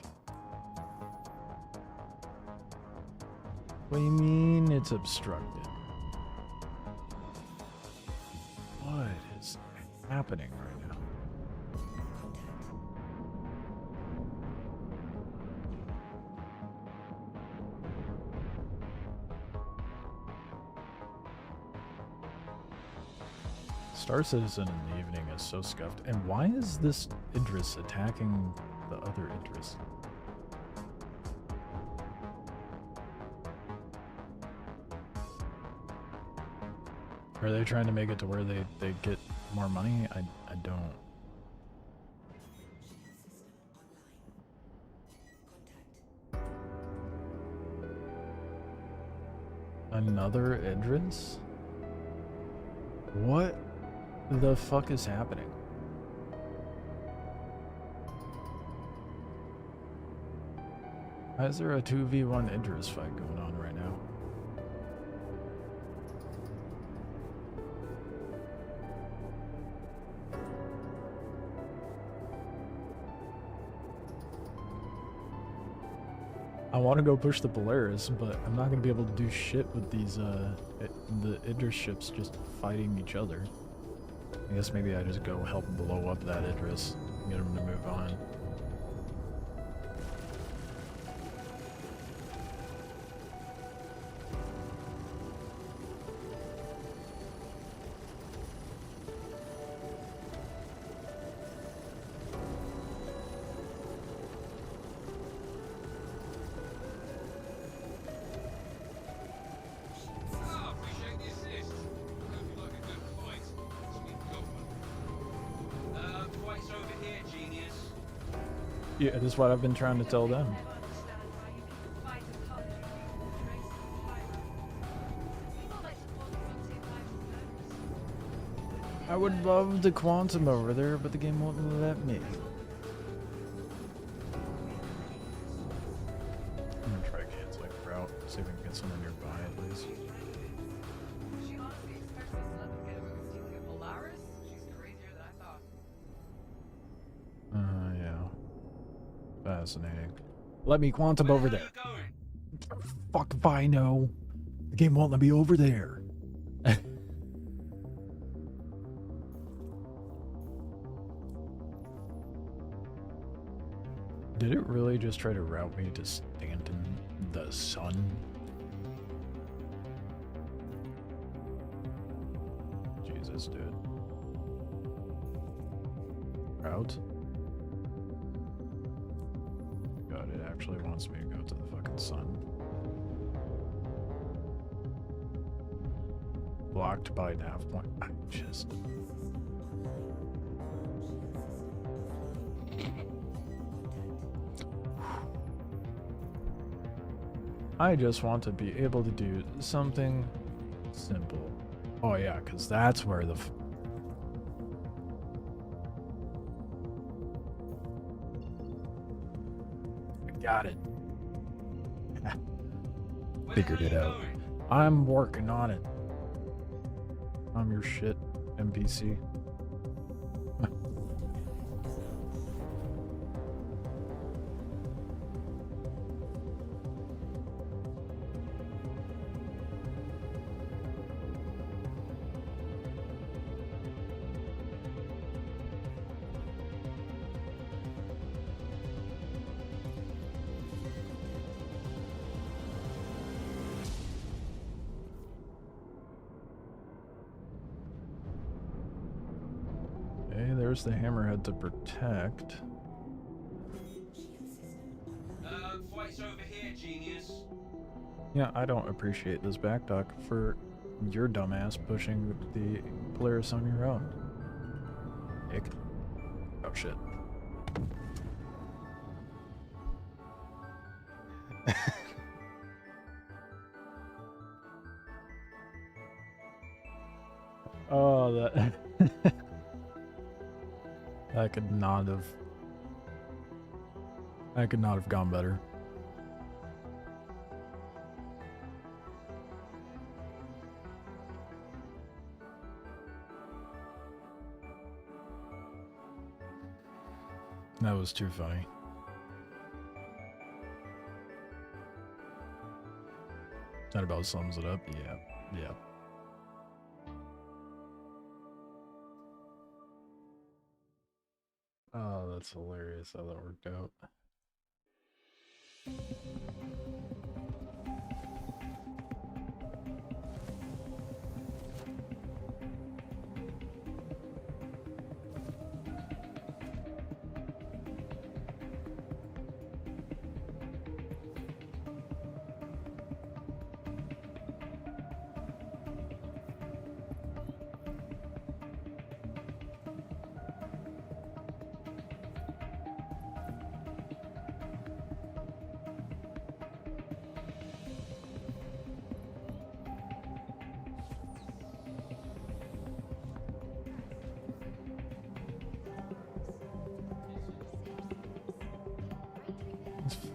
What do you mean it's obstructed? What is happening right now? Star Citizen in the evening is so scuffed. And why is this Idris attacking the other Idris? Are they trying to make it to where they get more money? I don't. Another Idris? What the fuck is happening? Why is there a 2v1 Idris fight going on right now? I want to go push the Polaris, but I'm not going to be able to do shit with these, the Idris ships just fighting each other. I guess maybe I just go help blow up that Idris and get him to move on. Yeah, this is what I've been trying to tell them. I would love the quantum over there, but the game won't let me. I'm gonna try canceling the route, see if we can get someone nearby at least. She honestly expects us to let them get away with stealing a Polaris? She's crazier than I thought. Yeah. Fascinating. Let me quantum over there. Fuck if I know. The game won't let me over there. Did it really just try to route me to Stanton, the sun? Jesus, dude. Route? God, it actually wants me to go to the fucking sun. Blocked by nav point. I just... I just want to be able to do something simple. Oh yeah, because that's where the... I got it. Figured it out. I'm working on it. I'm your shit, NPC. Okay, there's the hammerhead to protect. Fight's over here, genius. Yeah, I don't appreciate this backtalk for your dumbass pushing the Polaris on your own. Dick. Oh shit. Oh, that... That could not have... That could not have gone better. That was too funny. That about sums it up. Yeah. Yeah. Oh, that's hilarious how that worked out.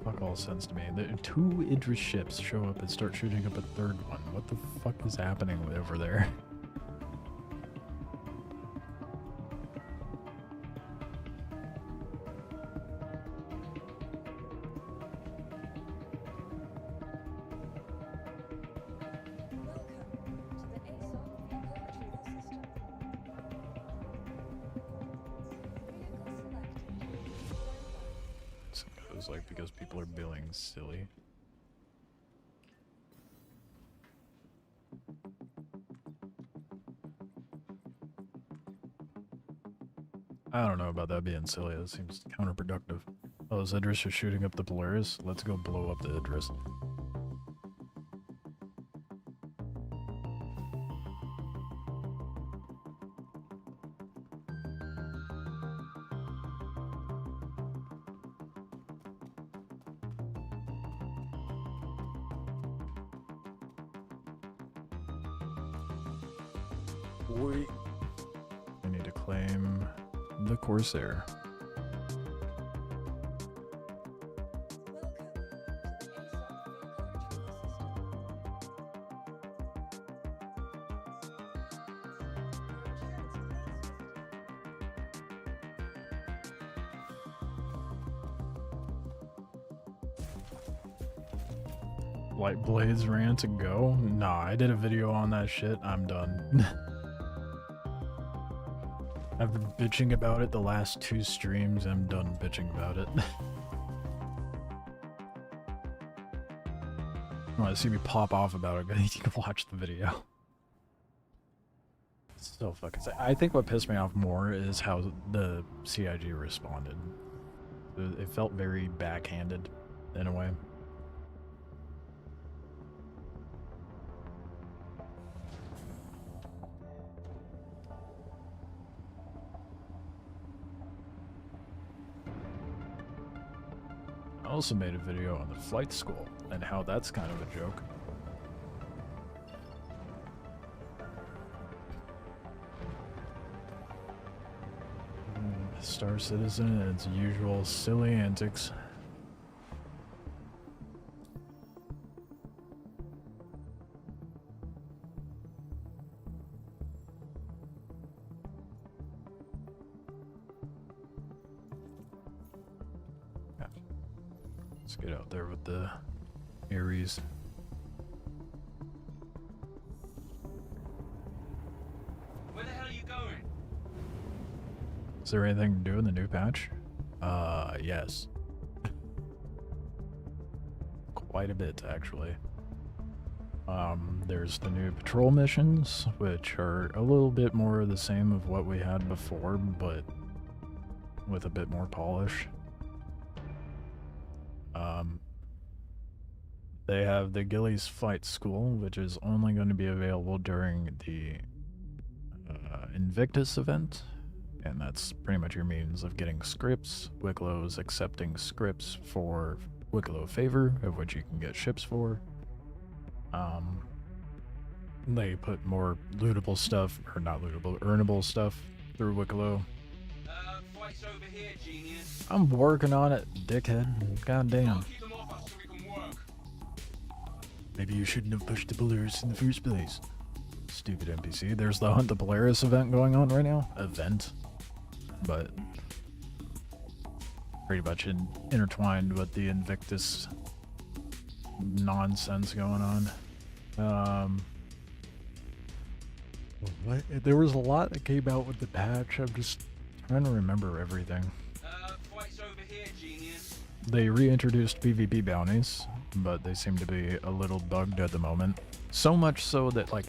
Fuck all sense to me. The two Idris ships show up and start shooting up a third one. What the fuck is happening over there? It was like because people are being silly. I don't know about that being silly. That seems counterproductive. Oh, is Idris just shooting up the Polaris? Let's go blow up the Idris. We need to claim the Corsair. Light Blades ran to go? Nah, I did a video on that shit. I'm done. I've been bitching about it the last 2 streams. I'm done bitching about it. You want to see me pop off about it, you can watch the video. So fucking sad. I think what pissed me off more is how the CIG responded. It felt very backhanded in a way. also made a video on the flight school and how that's kind of a joke. Star Citizen and its usual silly antics. Yeah. Let's get out there with the Ares. Where the hell are you going? Is there anything to do in the new patch? Yes. Quite a bit, actually. There's the new patrol missions, which are a little bit more of the same of what we had before, but with a bit more polish. They have the Gillies Flight School, which is only going to be available during the Invictus event. And that's pretty much your means of getting scripts. Wikelo's accepting scripts for Wikelo favor, of which you can get ships for. They put more lootable stuff, or not lootable, earnable stuff through Wikelo. Flight's over here, genius. I'm working on it, dickhead. God damn. Keep them off us so we can work. Maybe you shouldn't have pushed the Polaris in the first place. Stupid NPC. There's the Hunt the Polaris event going on right now. But pretty much intertwined with the Invictus nonsense going on. There was a lot that came out with the patch. I'm just trying to remember everything. Flight's over here, genius. They reintroduced PvP bounties, but they seem to be a little bugged at the moment. So much so that, like,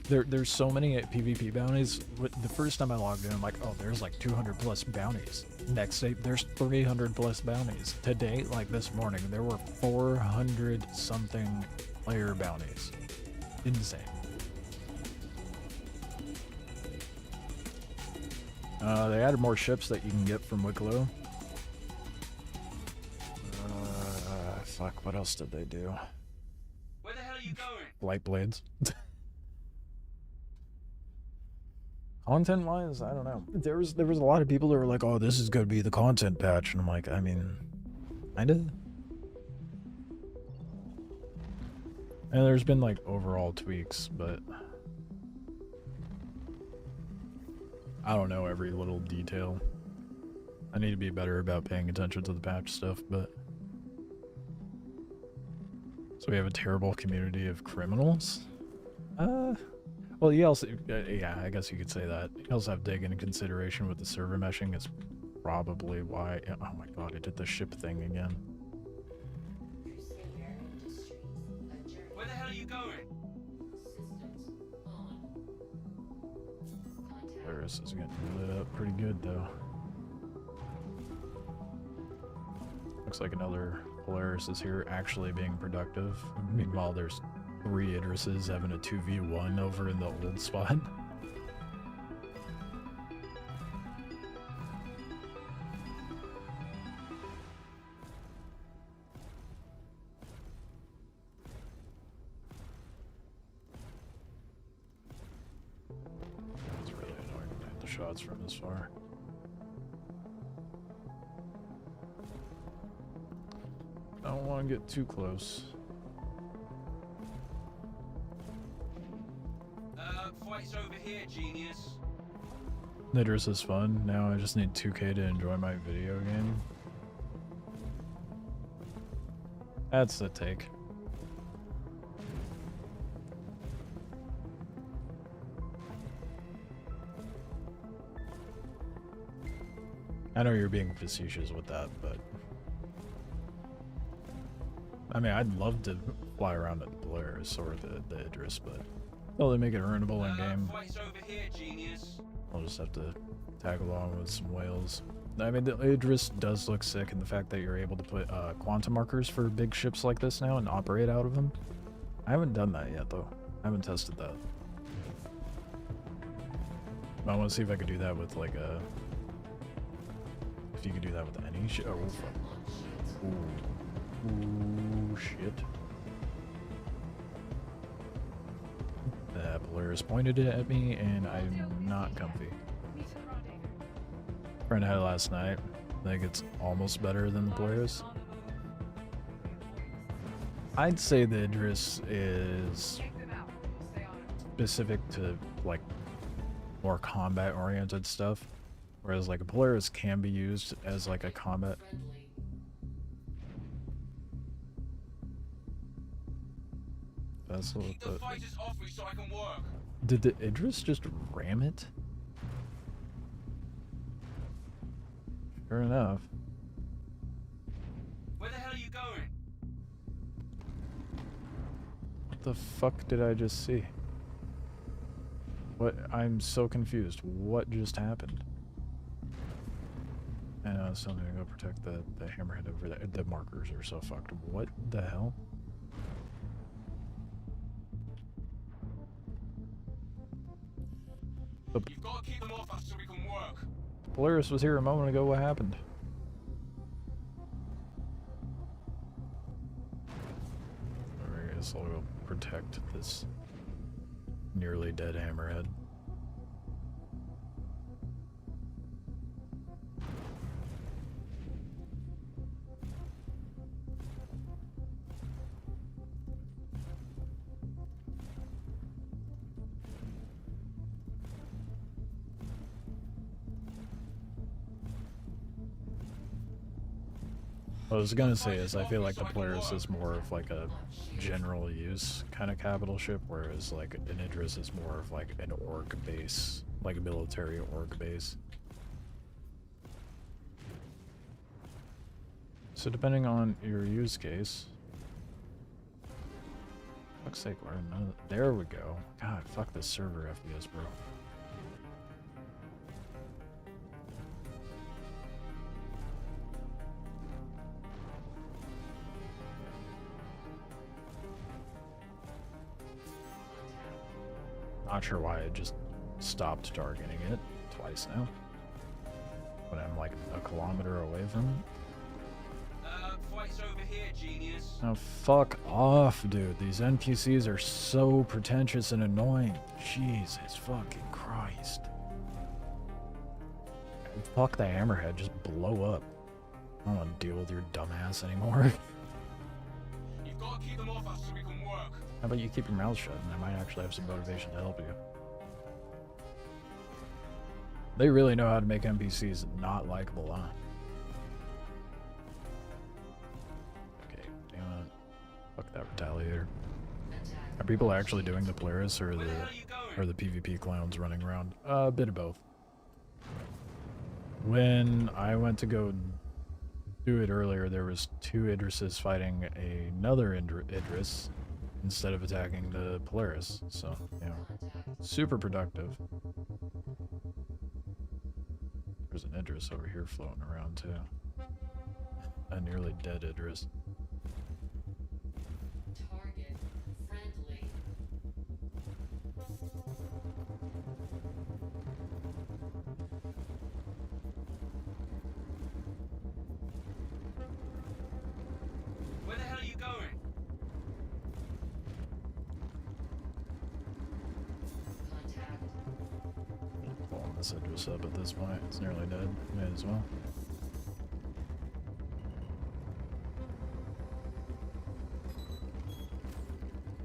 there's so many PvP bounties. The first time I logged in, I'm like, oh, there's like 200 plus bounties. Next day, there's 300 plus bounties. Today, like this morning, there were 400 something player bounties. Insane. They added more ships that you can get from Wikelo. Fuck, what else did they do? Where the hell are you going? Light blades. Content-wise, I don't know. There was a lot of people that were like, "Oh, this is gonna be the content patch," and I'm like, I mean, kinda. And there's been like overall tweaks, but I don't know every little detail. I need to be better about paying attention to the patch stuff, but so we have a terrible community of criminals. Well, you also, yeah, I guess you could say that. You also have to take into consideration with the server meshing. It's probably why. Oh my god, I did the ship thing again. Where the hell are you going? Polaris is getting lit up pretty good, though. Looks like another Polaris is here actually being productive. Meanwhile, there's 3 Idrises having a 2v1 over in the old spot. It's really annoying to hit the shots from this far. I don't want to get too close. Flight's over here, genius. Idris is fun. Now I just need 2K to enjoy my video game. That's the take. I know you're being facetious with that, but I mean, I'd love to fly around at the Polaris or the Idris, but well, they make it earnable in game. Flight's over here, genius. I'll just have to tag along with some whales. I mean, the Idris does look sick, and the fact that you're able to put quantum markers for big ships like this now and operate out of them. I haven't done that yet, though. I haven't tested that. I want to see if I could do that with like a. If you could do that with any ship. Oh, fuck. Ooh. Ooh, shit. The Polaris pointed it at me, and I'm not comfy. Friend had it last night. I think it's almost better than the Polaris. I'd say the Idris is specific to like more combat oriented stuff, whereas like a Polaris can be used as like a combat. That's what Keep the fighters off me so I can work. Did the Idris just ram it? Fair enough. Where the hell are you going? What the fuck did I just see? What? I'm so confused. What just happened? I know, it's something to go protect the hammerhead over there. The markers are so fucked. What the hell? You've got to keep them off us so we can work. Polaris was here a moment ago. What happened? I guess I'll go protect this nearly dead hammerhead. What I was gonna say is I feel like the Polaris is more of like a general use kind of capital ship, whereas like an Idris is more of like an org base, like a military org base. So depending on your use case, fuck's sake, there we go. God, fuck this server FPS, bro. Not sure why I just stopped targeting it twice now. When I'm like a kilometer away from it. Fight's over here, genius. Oh, fuck off, dude. These NPCs are so pretentious and annoying. Jesus fucking Christ. Fuck the hammerhead, just blow up. I don't want to deal with your dumbass anymore. You've got to keep them off us so we can work. How about you keep your mouth shut and I might actually have some motivation to help you. They really know how to make NPCs not likable, huh? Okay, damn it. Fuck that retaliator. Are people actually doing the Polaris or the PvP clowns running around? A bit of both. When I went to go do it earlier, there was 2 Idrises fighting another Idris instead of attacking the Polaris, so, you know, super productive. There's an Idris over here floating around, too. A nearly dead Idris. Target friendly. Where the hell are you going? Blowing this Idris up at this point. It's nearly dead. May as well.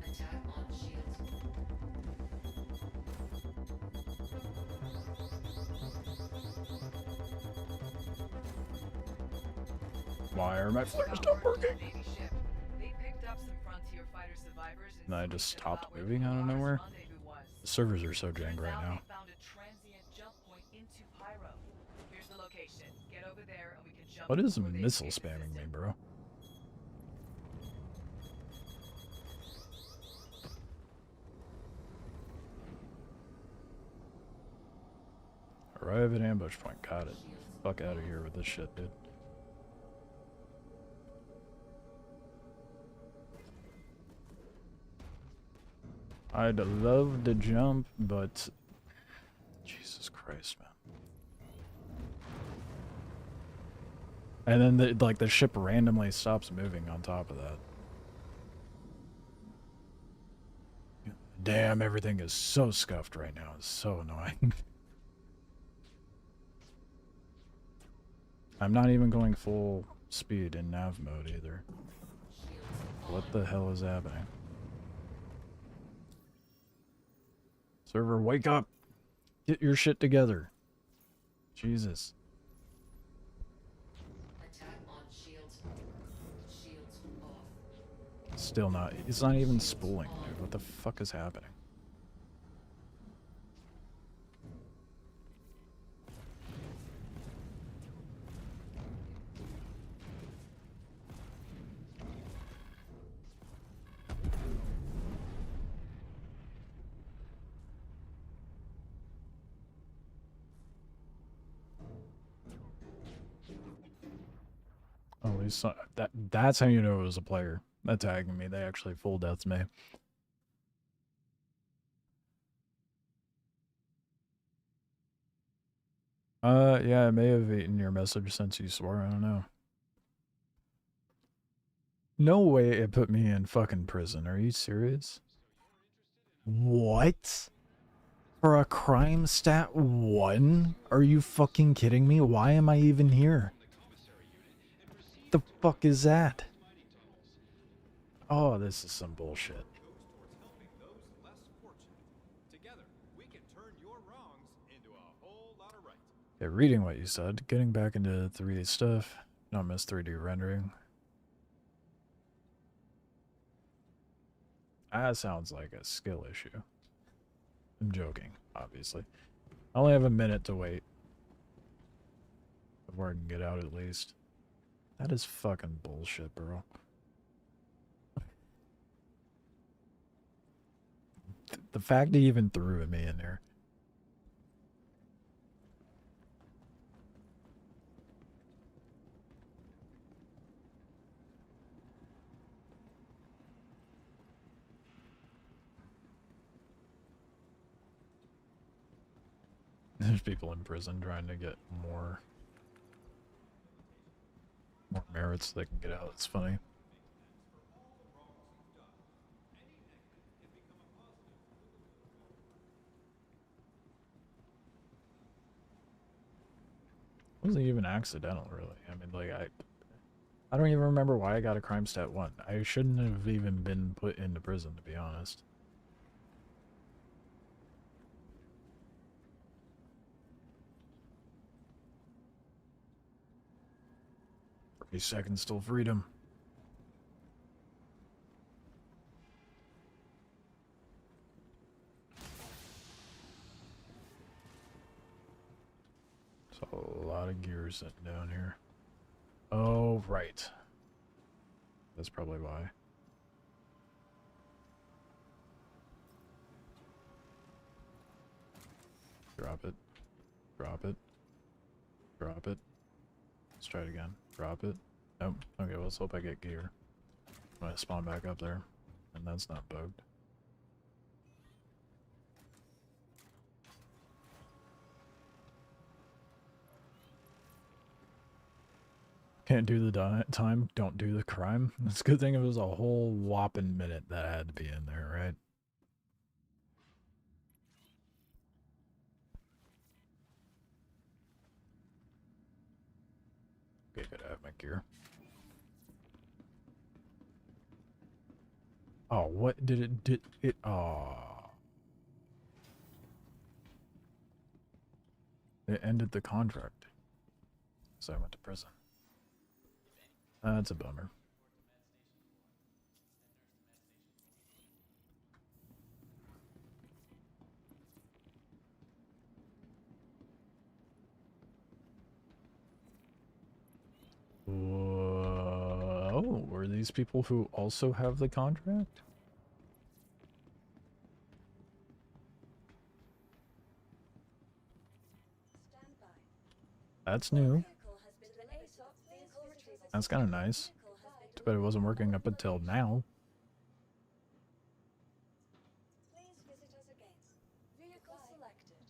Attack on shields. Why are my flares not working? Navy ship. They picked up some frontier fighter survivors And I just stopped moving out of nowhere. The servers are so jank right now. Found a transient jump point into Pyro. Here's the location. Get over there and we can jump. What is before they missile escape the spamming me, system. bro? Arrive at ambush point. Got it. Fuck out of here with this shit, dude. I'd love to jump, but Jesus Christ, man. And then the ship randomly stops moving on top of that. Damn, everything is so scuffed right now. It's so annoying. I'm not even going full speed in nav mode either. What the hell is happening? Server, wake up! Get your shit together. Jesus. Attack on shields. Shields off. Still not. It's not even spooling, dude. What the fuck is happening? Oh, at least that's how you know it was a player attacking me. They actually full deaths me. Yeah, I may have eaten your message since you swore. I don't know. No way it put me in fucking prison. Are you serious? What? For a crime stat 1? Are you fucking kidding me? Why am I even here? The fuck is that? Oh, this is some bullshit. Okay, reading what you said, getting back into 3D stuff, not miss 3D rendering. That sounds like a skill issue. I'm joking, obviously. I only have a minute to wait before I can get out at least. That is fucking bullshit, bro. The fact he even threw me in there. There's people in prison trying to get more merits so they can get out. It's funny. It wasn't even accidental, really. I mean, like, I don't even remember why I got a crime stat 1. I shouldn't have even been put into prison, to be honest. Seconds till freedom. There's a lot of gear sitting down here. Oh, right. That's probably why. Drop it. Drop it. Drop it. Let's try it again. Drop it. Nope. Okay, well, let's hope I get gear. I'm gonna spawn back up there. And that's not bugged. Can't do the time, don't do the crime. It's a good thing it was a whole whopping minute that had to be in there, right? Okay, gotta have my gear. Oh, what did it, oh. It ended the contract. So I went to prison. That's a bummer. Whoa, were these people who also have the contract? That's new. That's kind of nice. Too bad it wasn't working up until now. Please visit us again. Vehicle selected.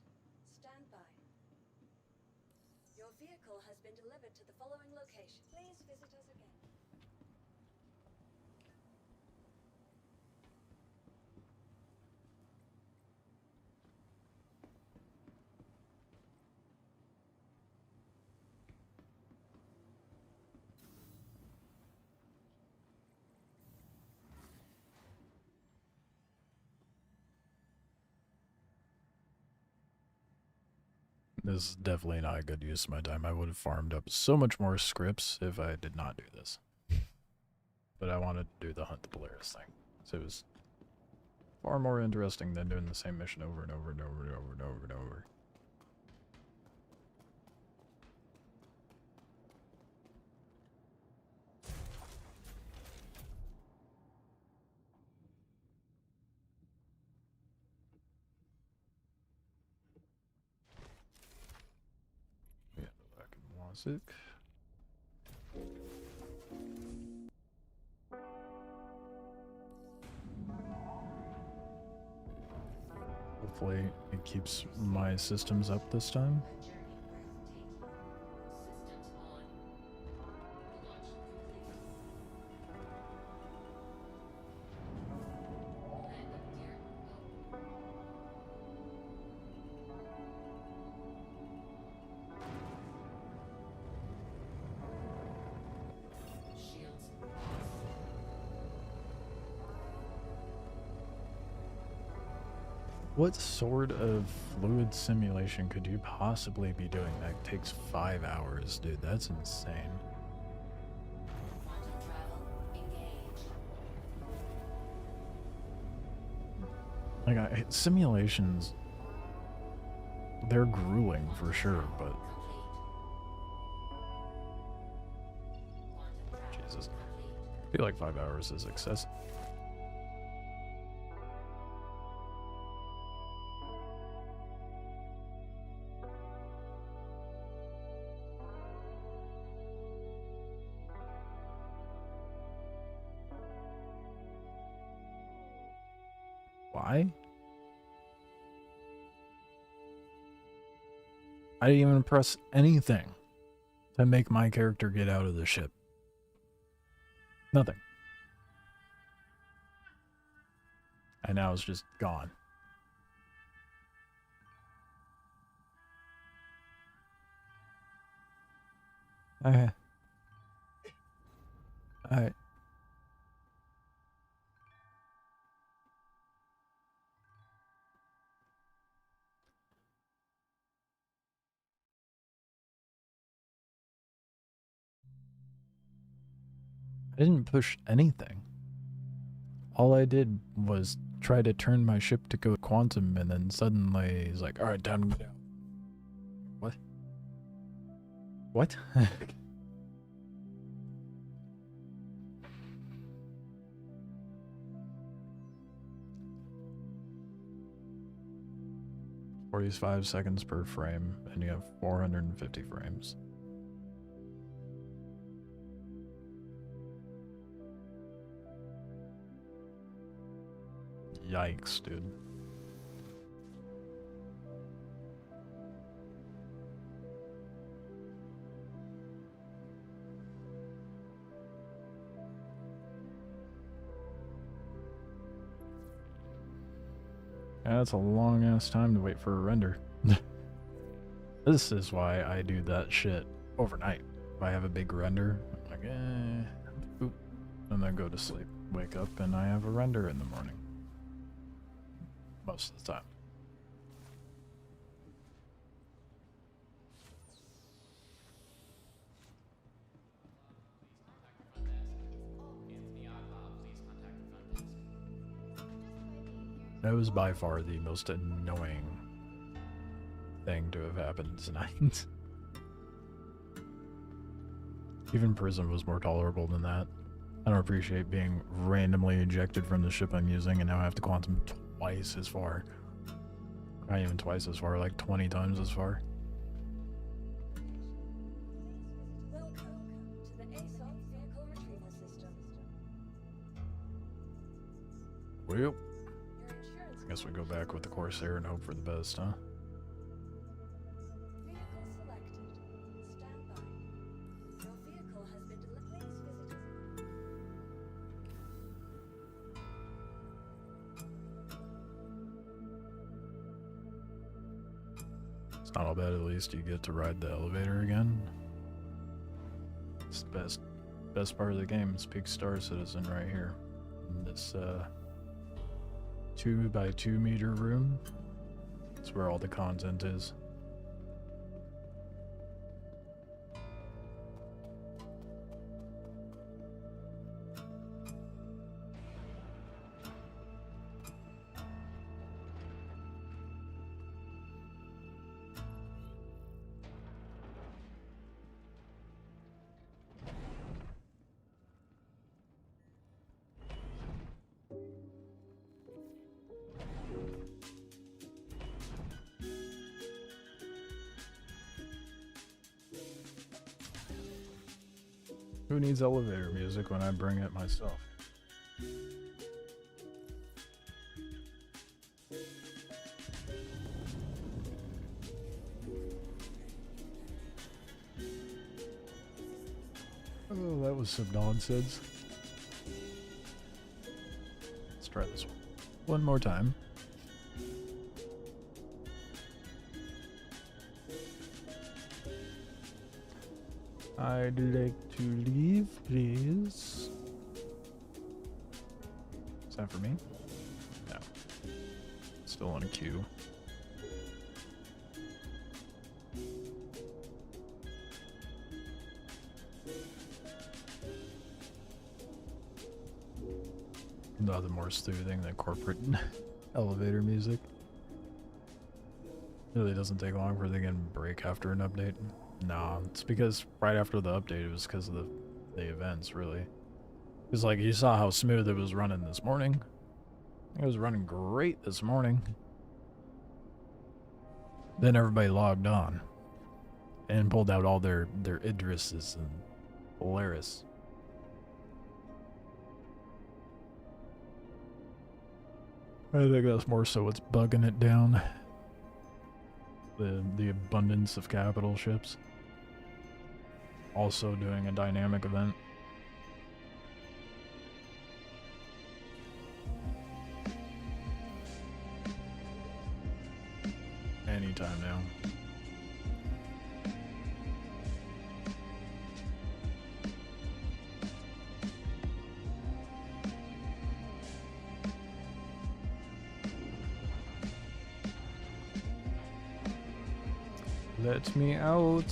Stand by. Your vehicle vehicle has been delivered to the following location. Please visit us again. This is definitely not a good use of my time. I would have farmed up so much more scripts if I did not do this. But I wanted to do the Hunt the Polaris thing. So it was far more interesting than doing the same mission over and over and over and over and over and over. Yeah, back in Wazik. Hopefully it keeps my systems up this time. What sort of fluid simulation could you possibly be doing that takes 5 hours, dude? That's insane. Like, simulations, they're grueling for sure, but... Jesus. I feel like 5 hours is excessive. Why? I didn't even press anything to make my character get out of the ship. Nothing. And now it's just gone. I didn't push anything. All I did was try to turn my ship to go quantum, and then suddenly he's like, alright, time to get out. What? What? "45 seconds per frame, and you have 450 frames. Yikes, dude. Yeah, that's a long ass time to wait for a render. This is why I do that shit overnight. If I have a big render, I'm like, boop, and then go to sleep. Wake up and I have a render in the morning. Most of the time. That was by far the most annoying thing to have happened tonight. Even prison was more tolerable than that. I don't appreciate being randomly ejected from the ship I'm using and now I have to quantum twice as far. Not even twice as far, like 20 times as far. Welcome to the ASOP vehicle retrieval system. Well, I guess we go back with the Corsair and hope for the best, huh? Vehicle selected. Stand It's not all bad, at least you get to ride the elevator again. It's the best part of the game is Peak Star Citizen right here. In this 2 by 2 meter room. That's where all the content is. Who needs elevator music when I bring it myself? Oh, that was some nonsense. Let's try this one more time. I'd like to leave, please. Is that for me? No. Still on a queue. Nothing more soothing than corporate elevator music. It really doesn't take long for they can break after an update. No, it's because right after the update, it was because of the events, really. Because, like, you saw how smooth it was running this morning. It was running great this morning. Then everybody logged on and pulled out all their Idrises and Polaris. I think that's more so what's bugging it down. The abundance of capital ships. Also doing a dynamic event. Anytime now. Let me out.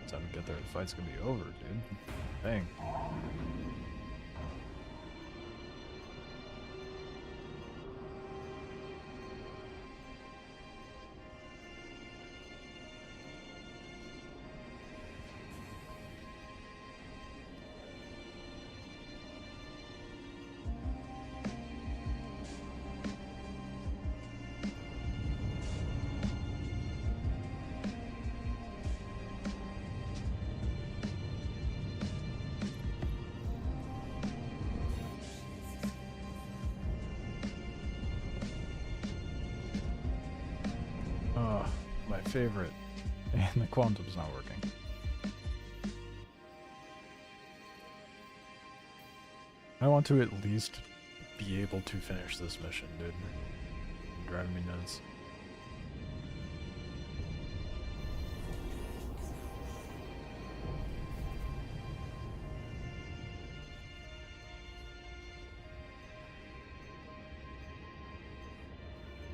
Time to get there. The fight's gonna be over, dude. Dang. My favorite. And the quantum's not working. I want to at least be able to finish this mission, dude. It's driving me nuts.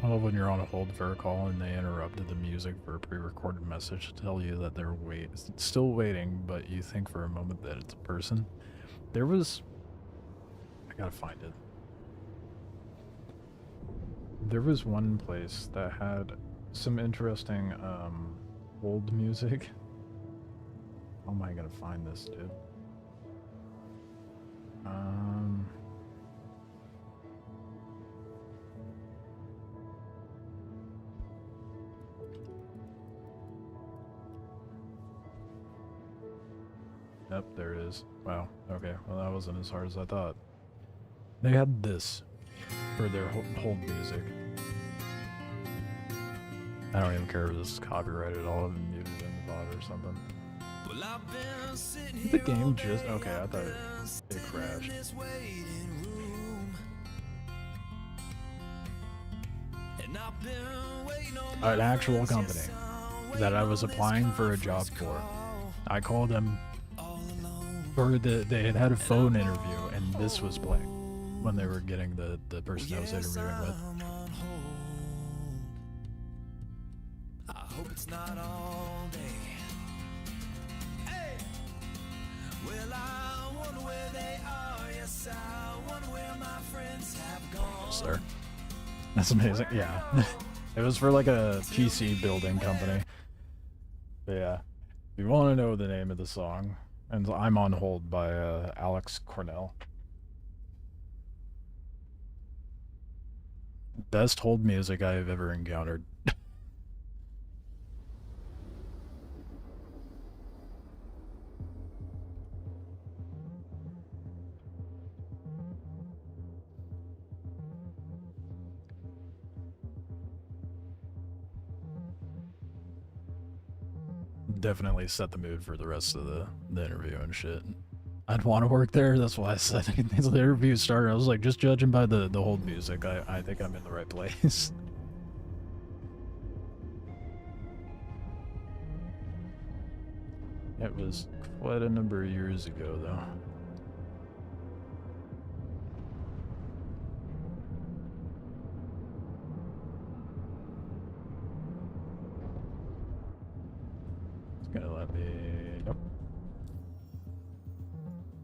I love when you're on a hold for a call and they interrupted the music for a pre-recorded message to tell you that they're still waiting, but you think for a moment that it's a person. There was... I gotta find it. There was one place that had some interesting hold music. How am I gonna find this, dude? Yep, there it is. Wow. Okay, well that wasn't as hard as I thought. They had this for their hold music. I don't even care if this is copyrighted. I'll have it muted in the bot or something. The game just okay. I thought it crashed. An actual company that I was applying for a job for. I called them for they had a phone interview, and this was playing when they were getting the person I was interviewing with. I hope it's not all day. Hey! Well, I wonder where they are. Yes, I wonder where my friends have gone. There. That's amazing. Yeah. It was for like a PC building company. But yeah. If you want to know the name of the song, and I'm on hold by Alex Cornell. Best hold music I've ever encountered. Definitely set the mood for the rest of the interview and shit. I'd want to work there. That's why I said the interview started. I was like, just judging by the hold music, I think I'm in the right place. It was quite a number of years ago, though. It's gonna let me... Nope.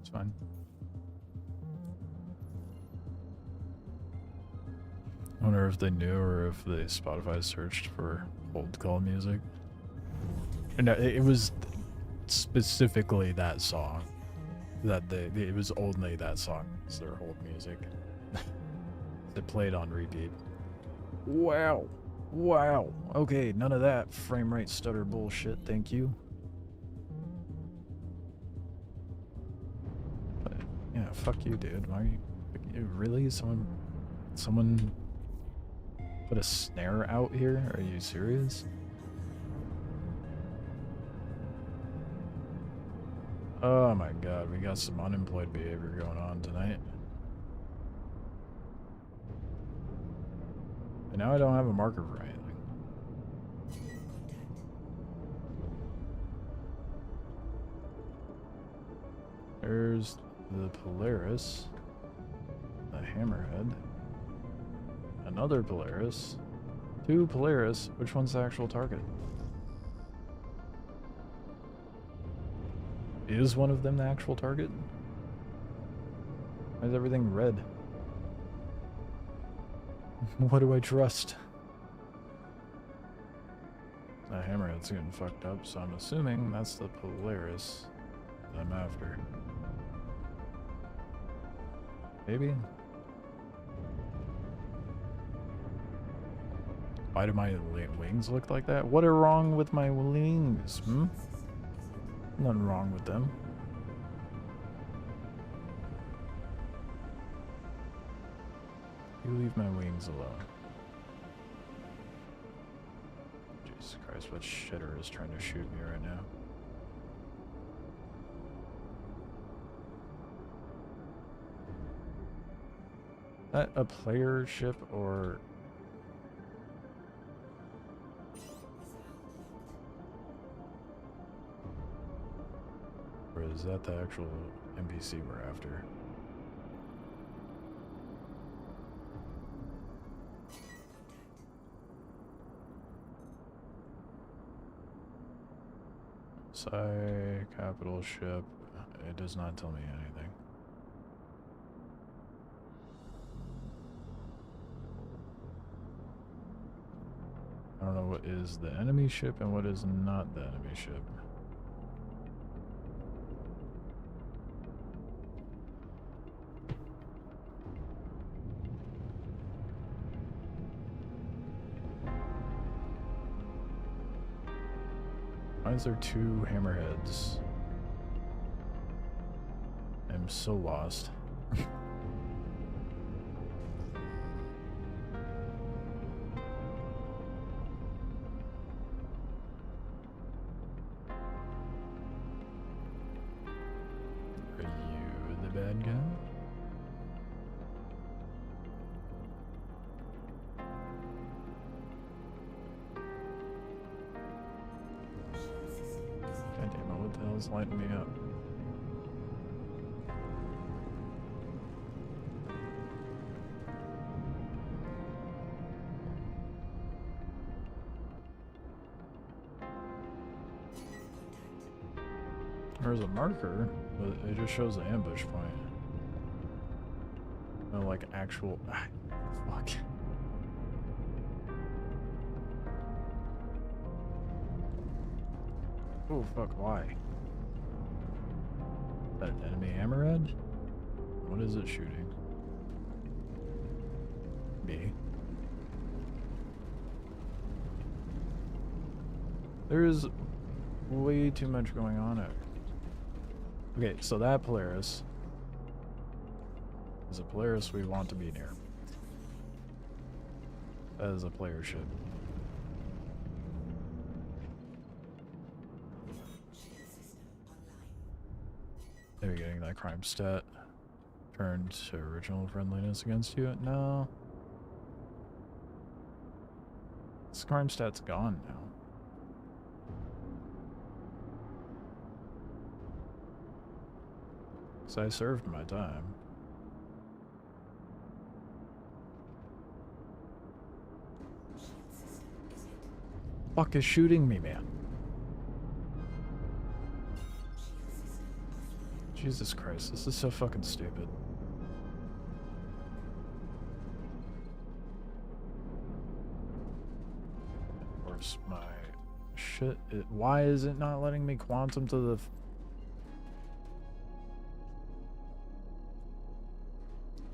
It's fine. I wonder if they knew or if they Spotify searched for old call music. No, it was specifically that song. It was only that song. It's their hold music. It played on repeat. Wow. Wow. Okay, none of that frame rate stutter bullshit, thank you. But, yeah, fuck you, dude. Why are you... Really? Someone put a snare out here? Are you serious? Oh my god, we got some unemployed behavior going on tonight. And now I don't have a marker for anything. There's the Polaris. The Hammerhead. Another Polaris. Two Polaris. Which one's the actual target? Is one of them the actual target? Why is everything red? What do I trust? The Hammerhead's getting fucked up, so I'm assuming that's the Polaris that I'm after. Maybe? Why do my wings look like that? What are wrong with my wings, hmm? Nothing wrong with them. You leave my wings alone. Jesus Christ, what shitter is trying to shoot me right now? That a player ship or... Or is that the actual NPC we're after? Psi, capital ship. It does not tell me anything. I don't know what is the enemy ship and what is not the enemy ship. Why is there two hammerheads? I'm so lost. hell's lighting me up? There's a marker, but it just shows the ambush point. No, like actual. Fuck. Oh fuck! Why? That enemy hammerhead? What is it shooting? Me. There's way too much going on out here. Okay, so that Polaris is a Polaris we want to be near. That is a player ship. Are you getting that crime stat turned to original friendliness against you? No. This crime stat's gone now. So I served my time. Fuck is shooting me, man? Jesus Christ, this is so fucking stupid. Of course, my shit. Why is it not letting me quantum to the?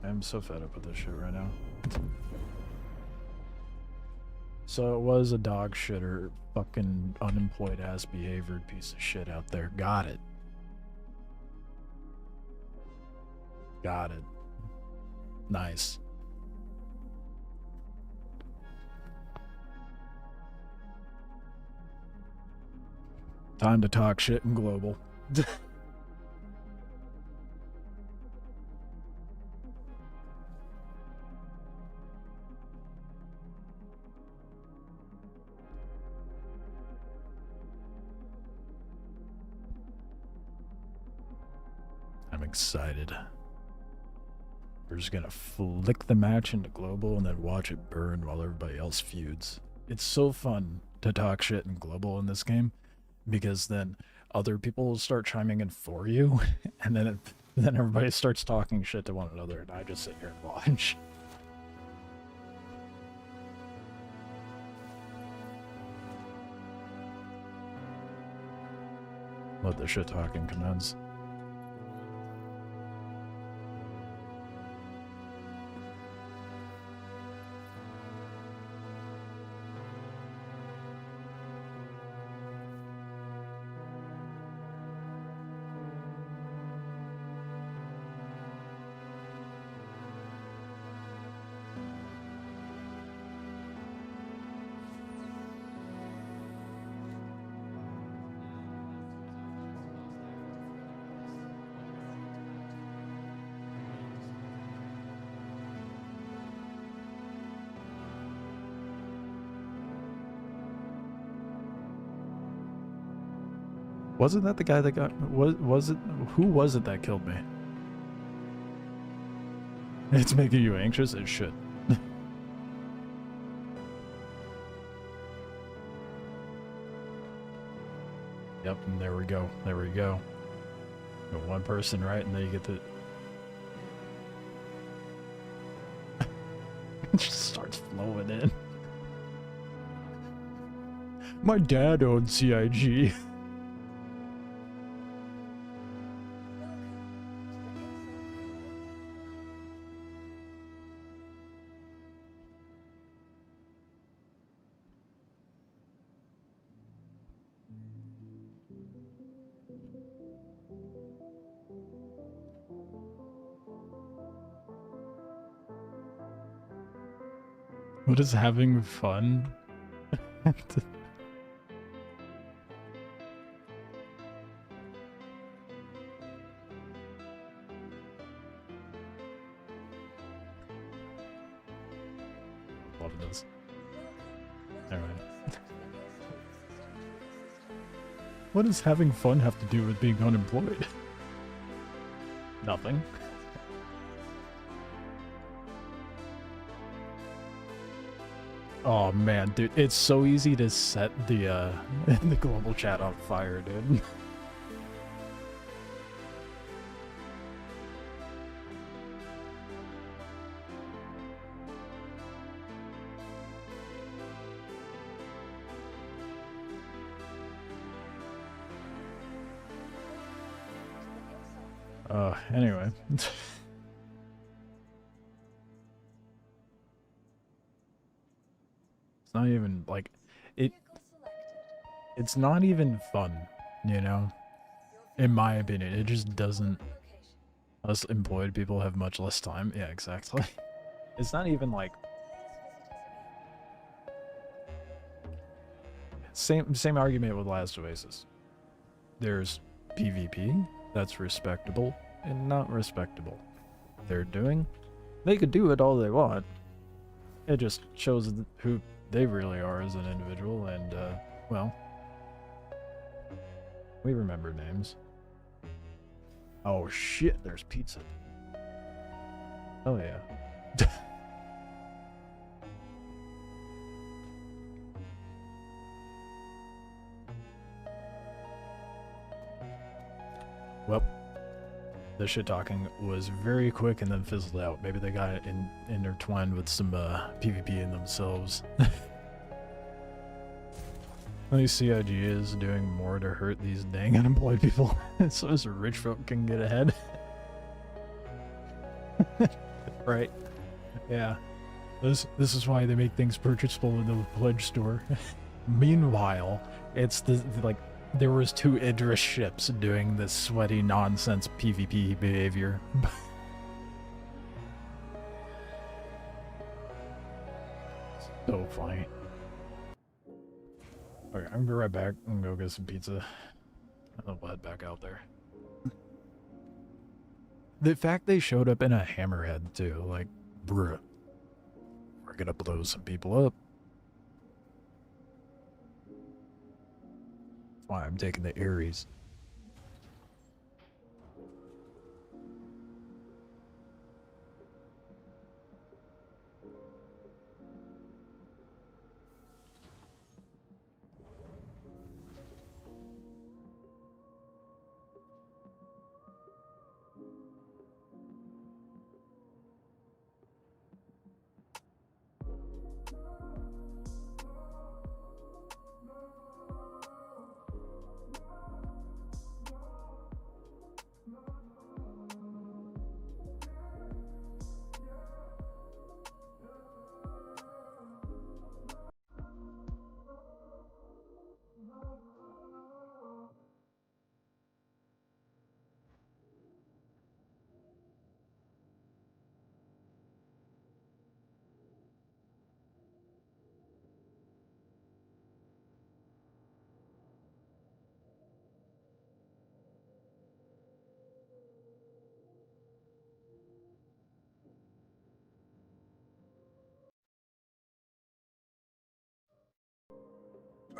I'm so fed up with this shit right now. So it was a dog shitter, fucking unemployed ass behaviored piece of shit out there. Got it. Got it. Nice. Time to talk shit in global. I'm excited. We're just gonna flick the match into global and then watch it burn while everybody else feuds. It's so fun to talk shit in global in this game because then other people will start chiming in for you and then then everybody starts talking shit to one another and I just sit here and watch. Let the shit talking commence. Wasn't that the guy that got... Was it... Who was it that killed me? It's making you anxious? It should. Yep, and there we go. There we go. Got one person right, and then you get the... It just starts flowing in. My dad owned CIG. What is having fun? Love this. Alright. What does having fun have to do with being unemployed? Nothing. Oh man, dude, it's so easy to set the the global chat on fire, dude. Anyway. It's not even, like, it's not even fun, you know? In my opinion, it just doesn't... Us employed people have much less time. Yeah, exactly. It's not even, like... Same argument with Last Oasis. There's PvP, that's respectable, and not respectable. They could do it all they want. It just shows who they really are as an individual, and, well, we remember names. Oh shit, there's pizza. Oh yeah. Well, the shit talking was very quick and then fizzled out. Maybe they got it intertwined with some PvP in themselves. At least CIG is doing more to hurt these dang unemployed people, so as rich folk can get ahead. Right? Yeah. This is why they make things purchasable in the pledge store. Meanwhile, it's like there was 2 Idris ships doing this sweaty nonsense PvP behavior. So funny. Okay, I'm gonna be right back and go get some pizza. And then we'll head back out there. The fact they showed up in a hammerhead too, like, bruh. We're gonna blow some people up. That's why I'm taking the Aries.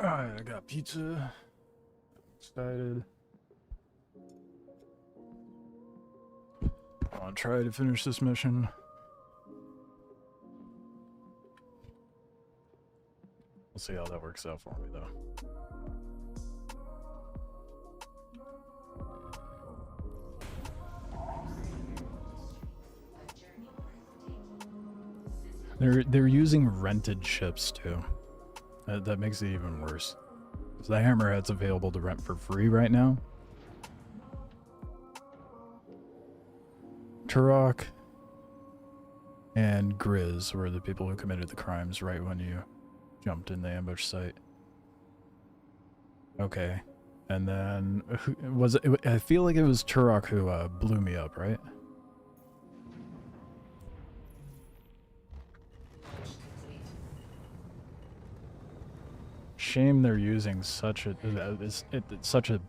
Alright, I got pizza. Excited. I'll try to finish this mission. We'll see how that works out for me, though. They're using rented ships too. That makes it even worse. Because the Hammerhead's available to rent for free right now. Turok and Grizz were the people who committed the crimes right when you jumped in the ambush site. Okay. And then, was it, I feel like it was Turok who blew me up, right? Shame they're using such a it's such a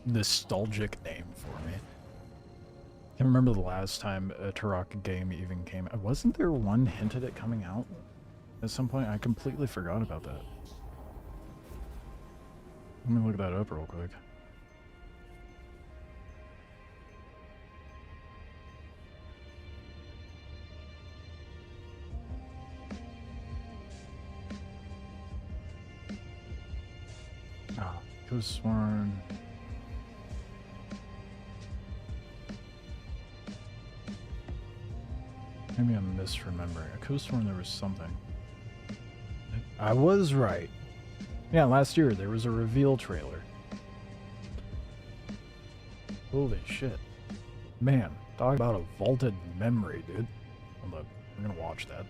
nostalgic name for me. I can't remember the last time a Turok game even came. Wasn't there one hint at it coming out at some point? I completely forgot about that. Let me look that up real quick. Ah, Ghost Sworn. Maybe I'm misremembering. I could have sworn there was something. I was right. Yeah, last year there was a reveal trailer. Holy shit. Man, talk about a vaulted memory, dude. Hold up, I'm gonna watch that.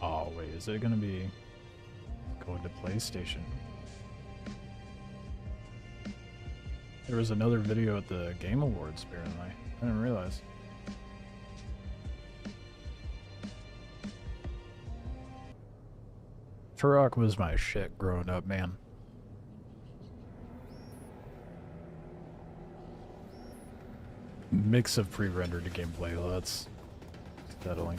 Oh, wait, is it gonna be going to PlayStation? There was another video at the Game Awards, apparently. I didn't realize. Turok was my shit growing up, man. Mix of pre-rendered gameplay, well, that's settling.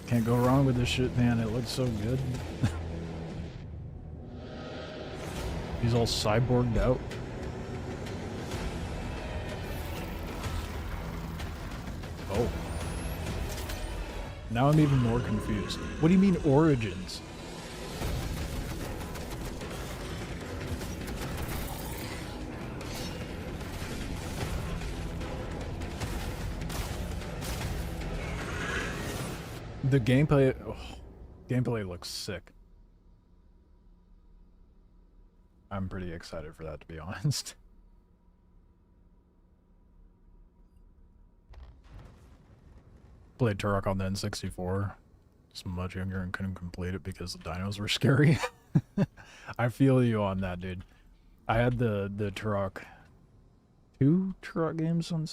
Can't go wrong with this shit, man. It looks so good. He's all cyborged out. Oh. Now I'm even more confused. What do you mean Origins? The gameplay, gameplay looks sick. I'm pretty excited for that, to be honest. Played Turok on the N64. Just much younger and couldn't complete it because the dinos were scary. I feel you on that, dude. I had the Turok, 2 Turok games on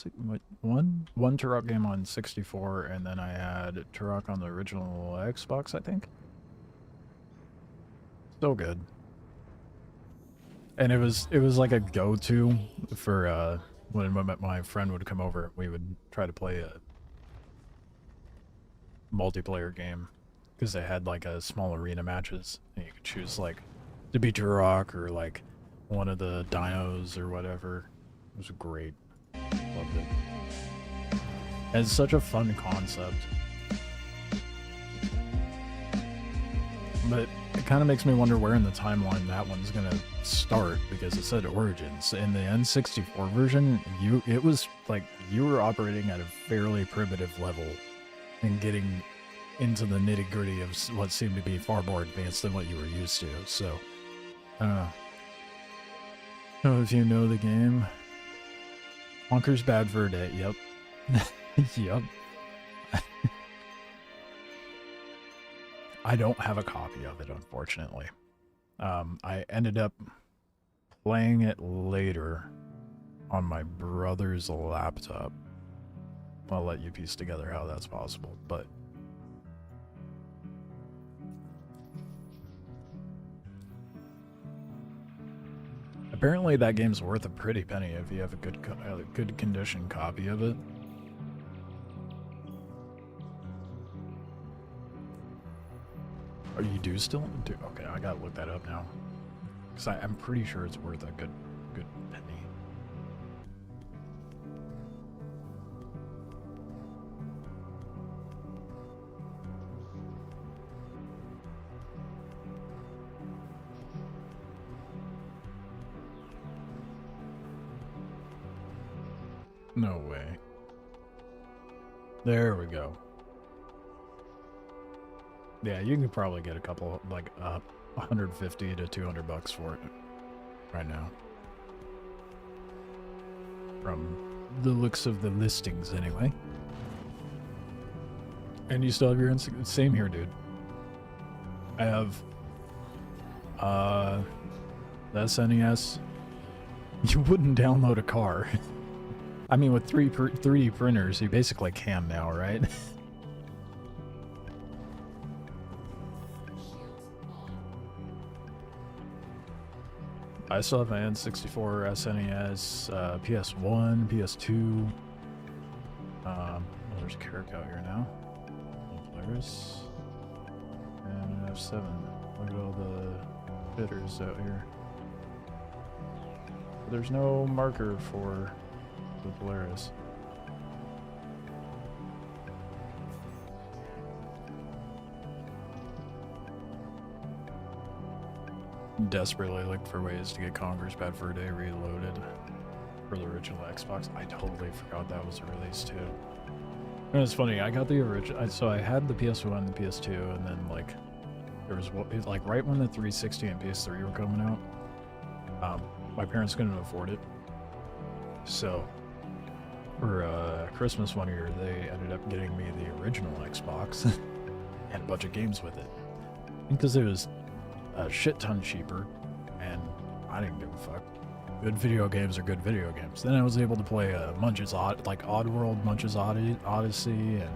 one Turok game on 64, and then I had Turok on the original Xbox, I think. So good. And it was like a go-to for when my friend would come over. We would try to play a multiplayer game because they had like a small arena matches, and you could choose like to be Turok or like one of the dinos or whatever. It was great. Loved it. And it's such a fun concept. But it kind of makes me wonder where in the timeline that one's gonna start, because it said Origins. In the N64 version, it was like you were operating at a fairly primitive level and getting into the nitty-gritty of what seemed to be far more advanced than what you were used to. So, I don't know. I don't know if you know the game. Honker's bad for a day. Yep. Yep. I don't have a copy of it, unfortunately. I ended up playing it later on my brother's laptop. I'll let you piece together how that's possible, but apparently that game's worth a pretty penny if you have a good condition copy of it. Are you do still? Okay, I gotta look that up now, because I'm pretty sure it's worth a good penny. No way. There we go. Yeah, you can probably get a couple, like, 150 to 200 bucks for it right now. From the looks of the listings, anyway. And you still have your same here, dude. I have the SNES. You wouldn't download a car. I mean, with 3D printers, you basically can now, right? I still have my N64, SNES, PS1, PS2. There's a Carrick out here now. Players. And F7. Look at all the bidders out here. But there's no marker for the Polaris. Desperately looked for ways to get Conker's Bad Fur Day reloaded for the original Xbox. I totally forgot that was a release too. And it's funny, I got the original, so I had the PS1 and the PS2, and then like there was like right when the 360 and PS3 were coming out, my parents couldn't afford it. So for Christmas one year, they ended up getting me the original Xbox and a bunch of games with it because it was a shit ton cheaper, and I didn't give a fuck. Good video games are good video games. Then I was able to play Munch's Oddworld, Munch's Odyssey, and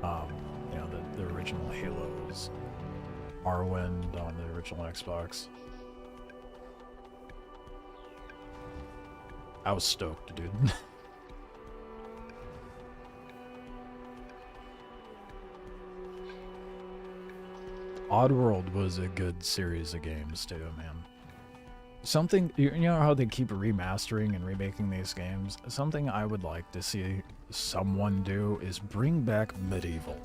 you know, the original Halos, Morrowind on the original Xbox. I was stoked, dude. Oddworld was a good series of games too, man. Something, you know how they keep remastering and remaking these games? Something I would like to see someone do is bring back Medieval.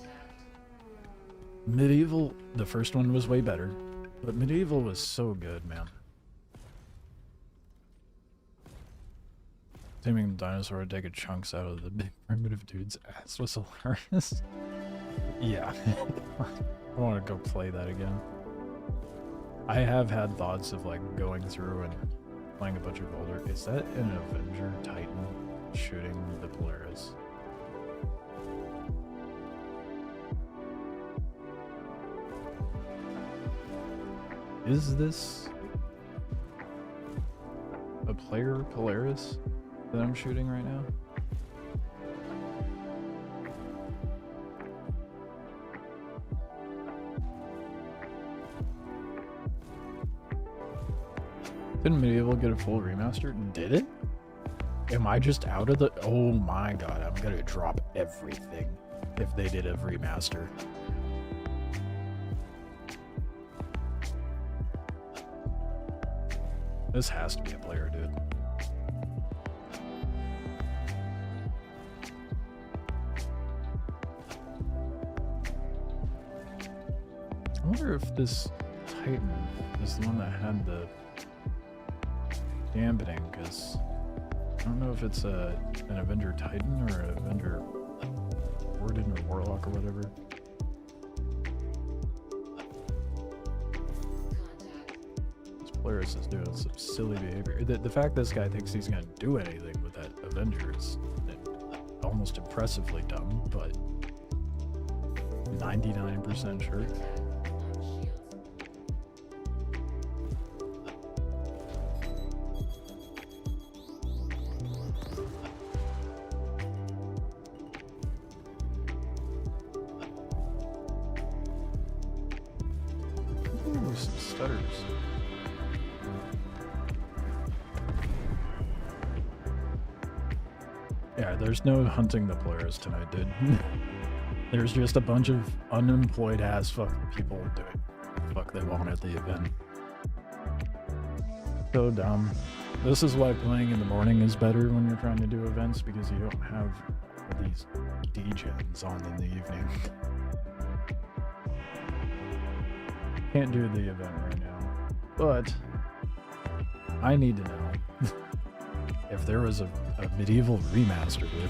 Medieval, the first one was way better, but Medieval was so good, man. Taming the dinosaur taking chunks out of the big primitive dude's ass was hilarious. Yeah. I want to go play that again. I have had thoughts of like going through and playing a bunch of older. Is that an Avenger Titan shooting the Polaris? Is this a player Polaris that I'm shooting right now? Didn't Medieval get a full remaster? Did it? Am I just out of the... Oh my god, I'm gonna drop everything if they did a remaster. This has to be a player, dude. I wonder if this Titan is the one that had the dampening, because I don't know if it's an Avenger Titan or an Avenger Warden or Warlock or whatever. This Polaris is doing some silly behavior. The fact this guy thinks he's gonna do anything with that Avenger is almost impressively dumb, but 99% sure. Yeah, there's no hunting the Polaris tonight, dude. There's just a bunch of unemployed ass fucking people doing what the fuck they want at the event. So dumb. This is why playing in the morning is better when you're trying to do events, because you don't have all these DJs on in the evening. Can't do the event right now, but I need to know if there was a Medieval remaster, dude.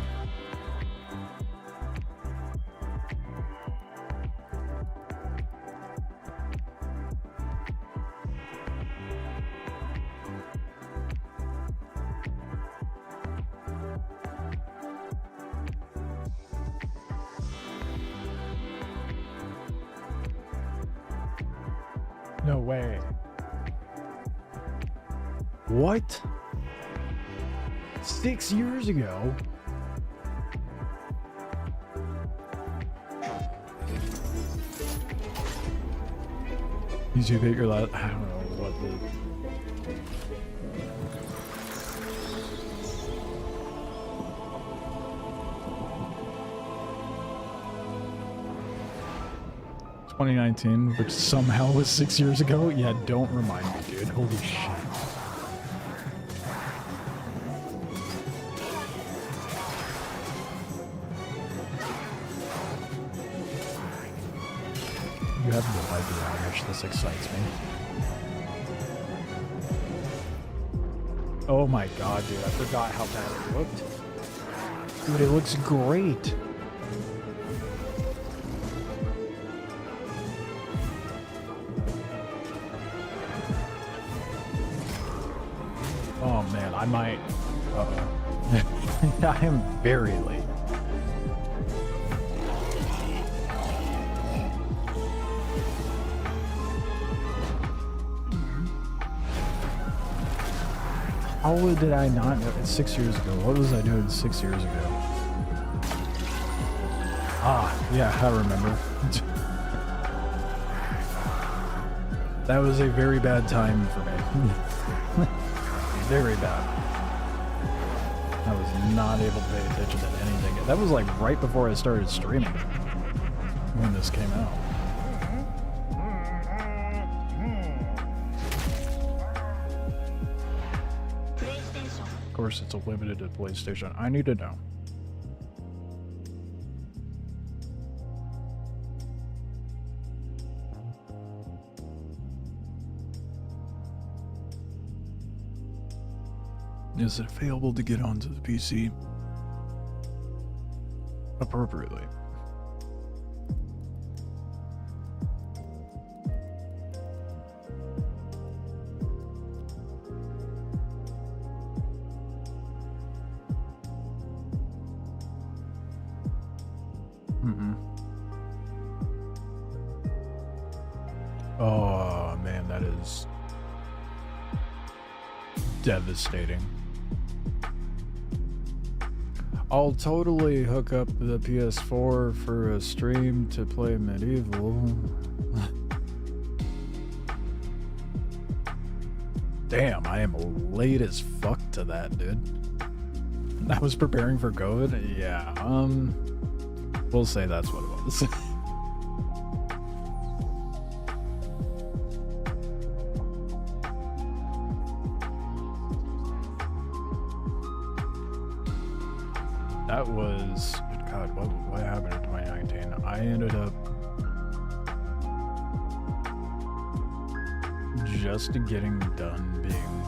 No way. What? 6 years ago? You see that your last, I don't know what the... ...2019, which somehow was 6 years ago? Yeah, don't remind me, dude. Holy shit. You have no idea how much this excites me. Oh my god, dude, I forgot how bad it looked. Dude, it looks great. Oh man, I might... Uh-oh. I am very late. How did I not know? It's 6 years ago. What was I doing 6 years ago? Ah, yeah, I remember. That was a very bad time for me. Very bad. I was not able to pay attention to anything. That was like right before I started streaming when this came out. Of course, it's a limited to PlayStation. I need to know. Is it available to get onto the PC appropriately? Oh man, that is devastating. I'll totally hook up the PS4 for a stream to play Medieval. Damn, I am late as fuck to that, dude. I was preparing for COVID. Yeah, we'll say that's what it was. That was, God, what happened in 2019? I ended up just getting done being,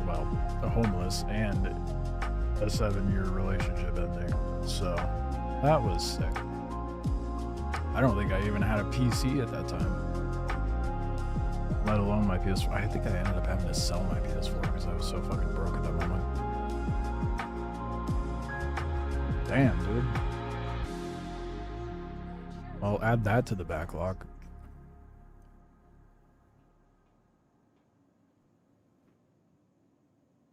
well, homeless and a 7-year relationship ending. So that was sick. I don't think I even had a PC at that time, let alone my PS4. I think I ended up having to sell my PS4 because I was so fucking broke at that moment. Damn, dude. I'll add that to the backlog.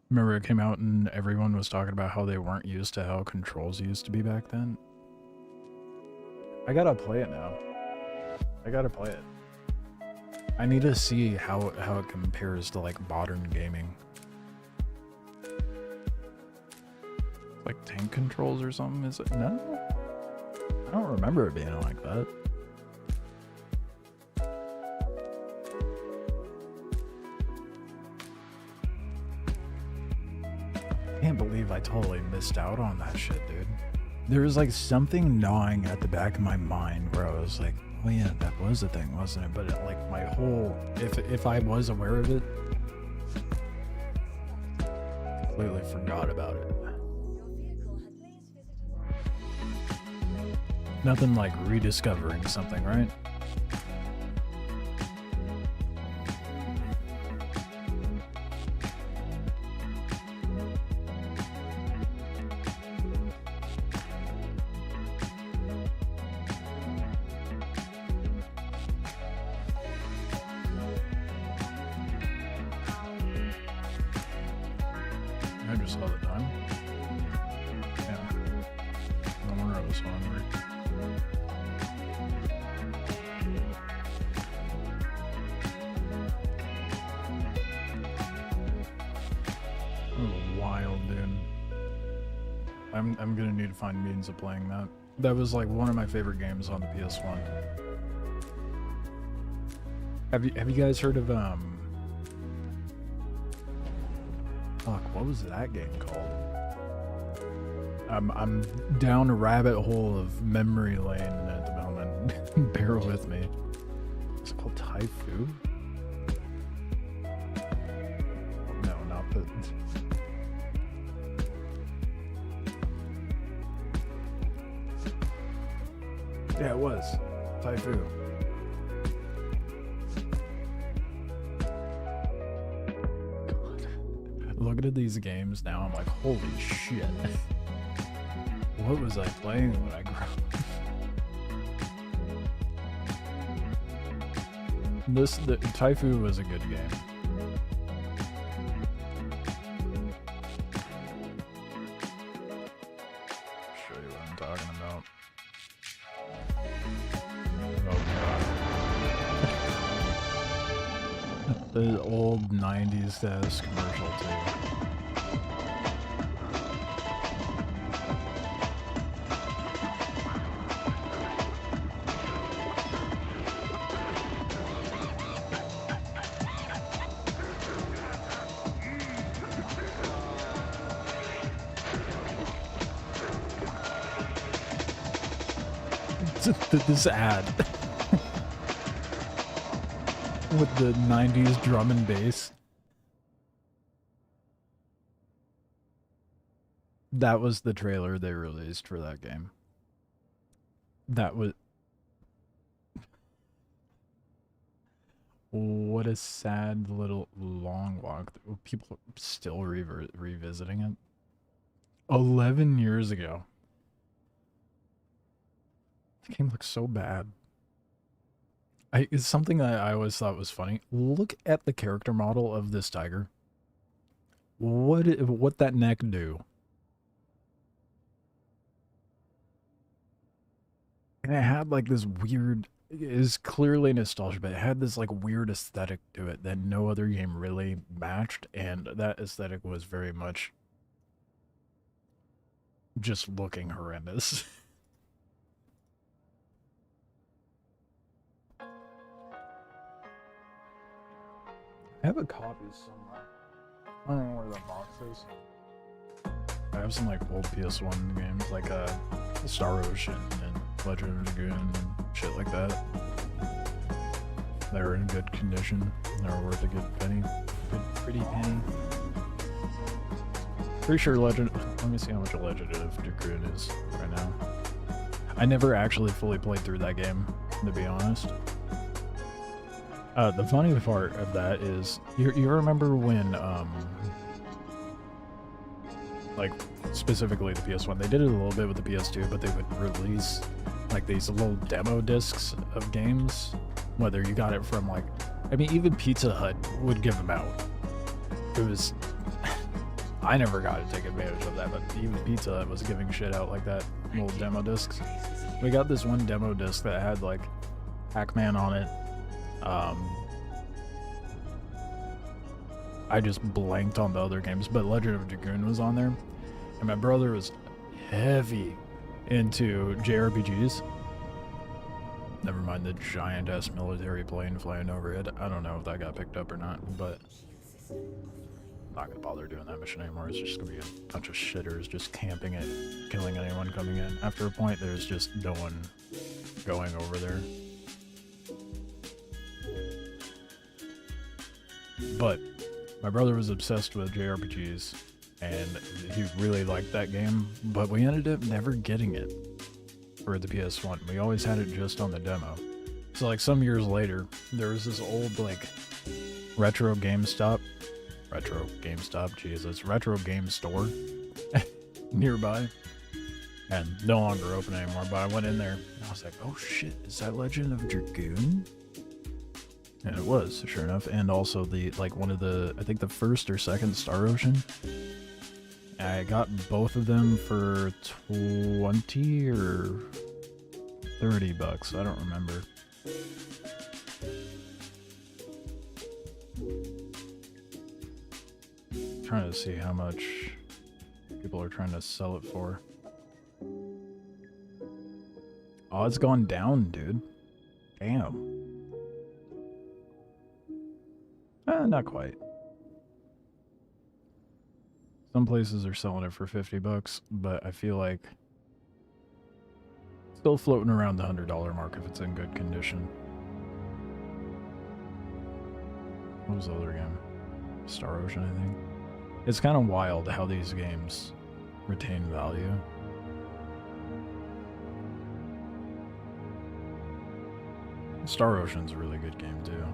Remember it came out and everyone was talking about how they weren't used to how controls used to be back then? I gotta play it now. I gotta play it. I need to see how it compares to like modern gaming. Like tank controls or something? Is it? No? I don't remember it being like that. I can't believe I totally missed out on that shit, dude. There was like something gnawing at the back of my mind where I was like, oh yeah, that was a thing, wasn't it? But like my whole, if I was aware of it, completely forgot about it. Nothing like rediscovering something, right? I just saw the time. Yeah. No wonder I was hungry. Oh, wild, dude. I'm gonna need to find means of playing that. That was like one of my favorite games on the PS1. Have you guys heard of fuck, what was that game called? I'm down a rabbit hole of memory lane at the moment. Bear with me. Is it called Typhoon? No, not the. Yeah, it was Typhoon. Looking at these games now, I'm like, holy shit. What was I playing when I grew up? The Typhoon was a good game. Show you what I'm talking about. Oh god. The old 90s status commercial too. This ad with the 90s drum and bass. That was the trailer they released for that game. That was... What a sad little long walk. People are still revisiting it. 11 years ago. The game looks so bad. It's something that I always thought was funny. Look at the character model of this tiger. What that neck do? And it had like this weird, it is clearly nostalgia, but it had this like weird aesthetic to it that no other game really matched, and that aesthetic was very much just looking horrendous. I have a copy somewhere. I don't know where that box is. I have some like old PS1 games like Star Ocean and Legend of Dragoon and shit like that. They're in good condition. They're worth a good penny. Good pretty penny. Pretty sure Legend... Let me see how much a Legend of Dragoon is right now. I never actually fully played through that game, to be honest. The funny part of that is, you remember when, like, specifically the PS1, they did it a little bit with the PS2, but they would release, like, these little demo discs of games, whether you got it from, like, I mean, even Pizza Hut would give them out. It was, I never got to take advantage of that, but even Pizza Hut was giving shit out like that, little demo discs. We got this one demo disc that had, like, Pac-Man on it. I just blanked on the other games, but Legend of Dragoon was on there, and my brother was heavy into JRPGs. Never mind the giant-ass military plane flying overhead. I don't know if that got picked up or not, but I'm not gonna bother doing that mission anymore. It's just gonna be a bunch of shitters just camping it, killing anyone coming in. After a point, there's just no one going over there. But my brother was obsessed with JRPGs, and he really liked that game, but we ended up never getting it for the PS1. We always had it just on the demo. So like some years later, there was this old like retro game store nearby, and no longer open anymore, but I went in there and I was like, oh shit, is that Legend of Dragoon? And it was, sure enough, and also the, like, one of the, I think the first or second Star Ocean. I got both of them for 20 or 30 bucks. I don't remember. Trying to see how much people are trying to sell it for. Oh, it's gone down, dude. Damn. Not quite. Some places are selling it for 50 bucks, but I feel like still floating around the $100 mark if it's in good condition. What was the other game? Star Ocean, I think. It's kind of wild how these games retain value. Star Ocean's a really good game too.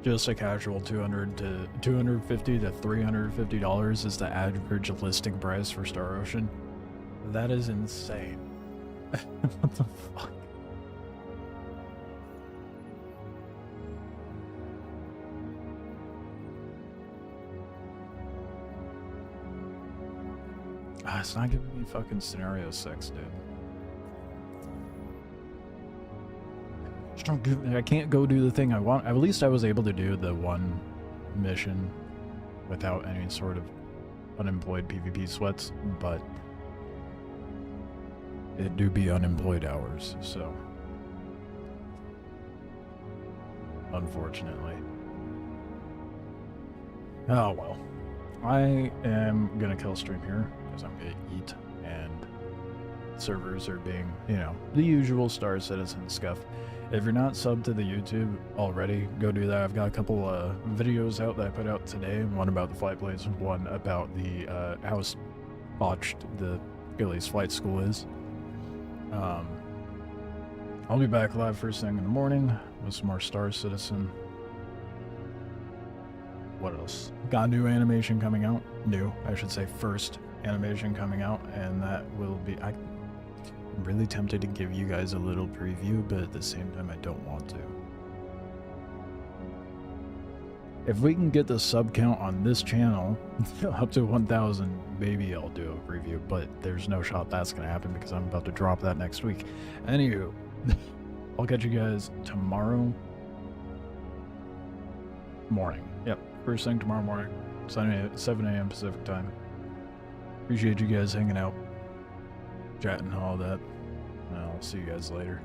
Just a casual $250 to $350 is the average listing price for Star Ocean. That is insane. What the fuck? It's not giving me fucking scenario 6, dude. I can't go do the thing I want. At least I was able to do the one mission without any sort of unemployed PvP sweats, but it do be unemployed hours, so unfortunately. Oh well. I am gonna kill stream here because I'm gonna eat and servers are being, you know, the usual Star Citizen stuff. If you're not subbed to the YouTube already, go do that. I've got a couple videos out that I put out today. One about the flight planes, one about the how botched the Gillies flight school is. I'll be back live first thing in the morning with some more Star Citizen. What else? Got a new animation coming out. New, I should say, first animation coming out, and that will be... I'm really tempted to give you guys a little preview, but at the same time I don't want to. If we can get the sub count on this channel up to 1,000, maybe I'll do a preview, but there's no shot that's going to happen because I'm about to drop that next week. Anywho, I'll catch you guys tomorrow morning. Yep, first thing tomorrow morning, 7 a.m. Pacific time. Appreciate you guys hanging out, chatting, all that. I'll see you guys later.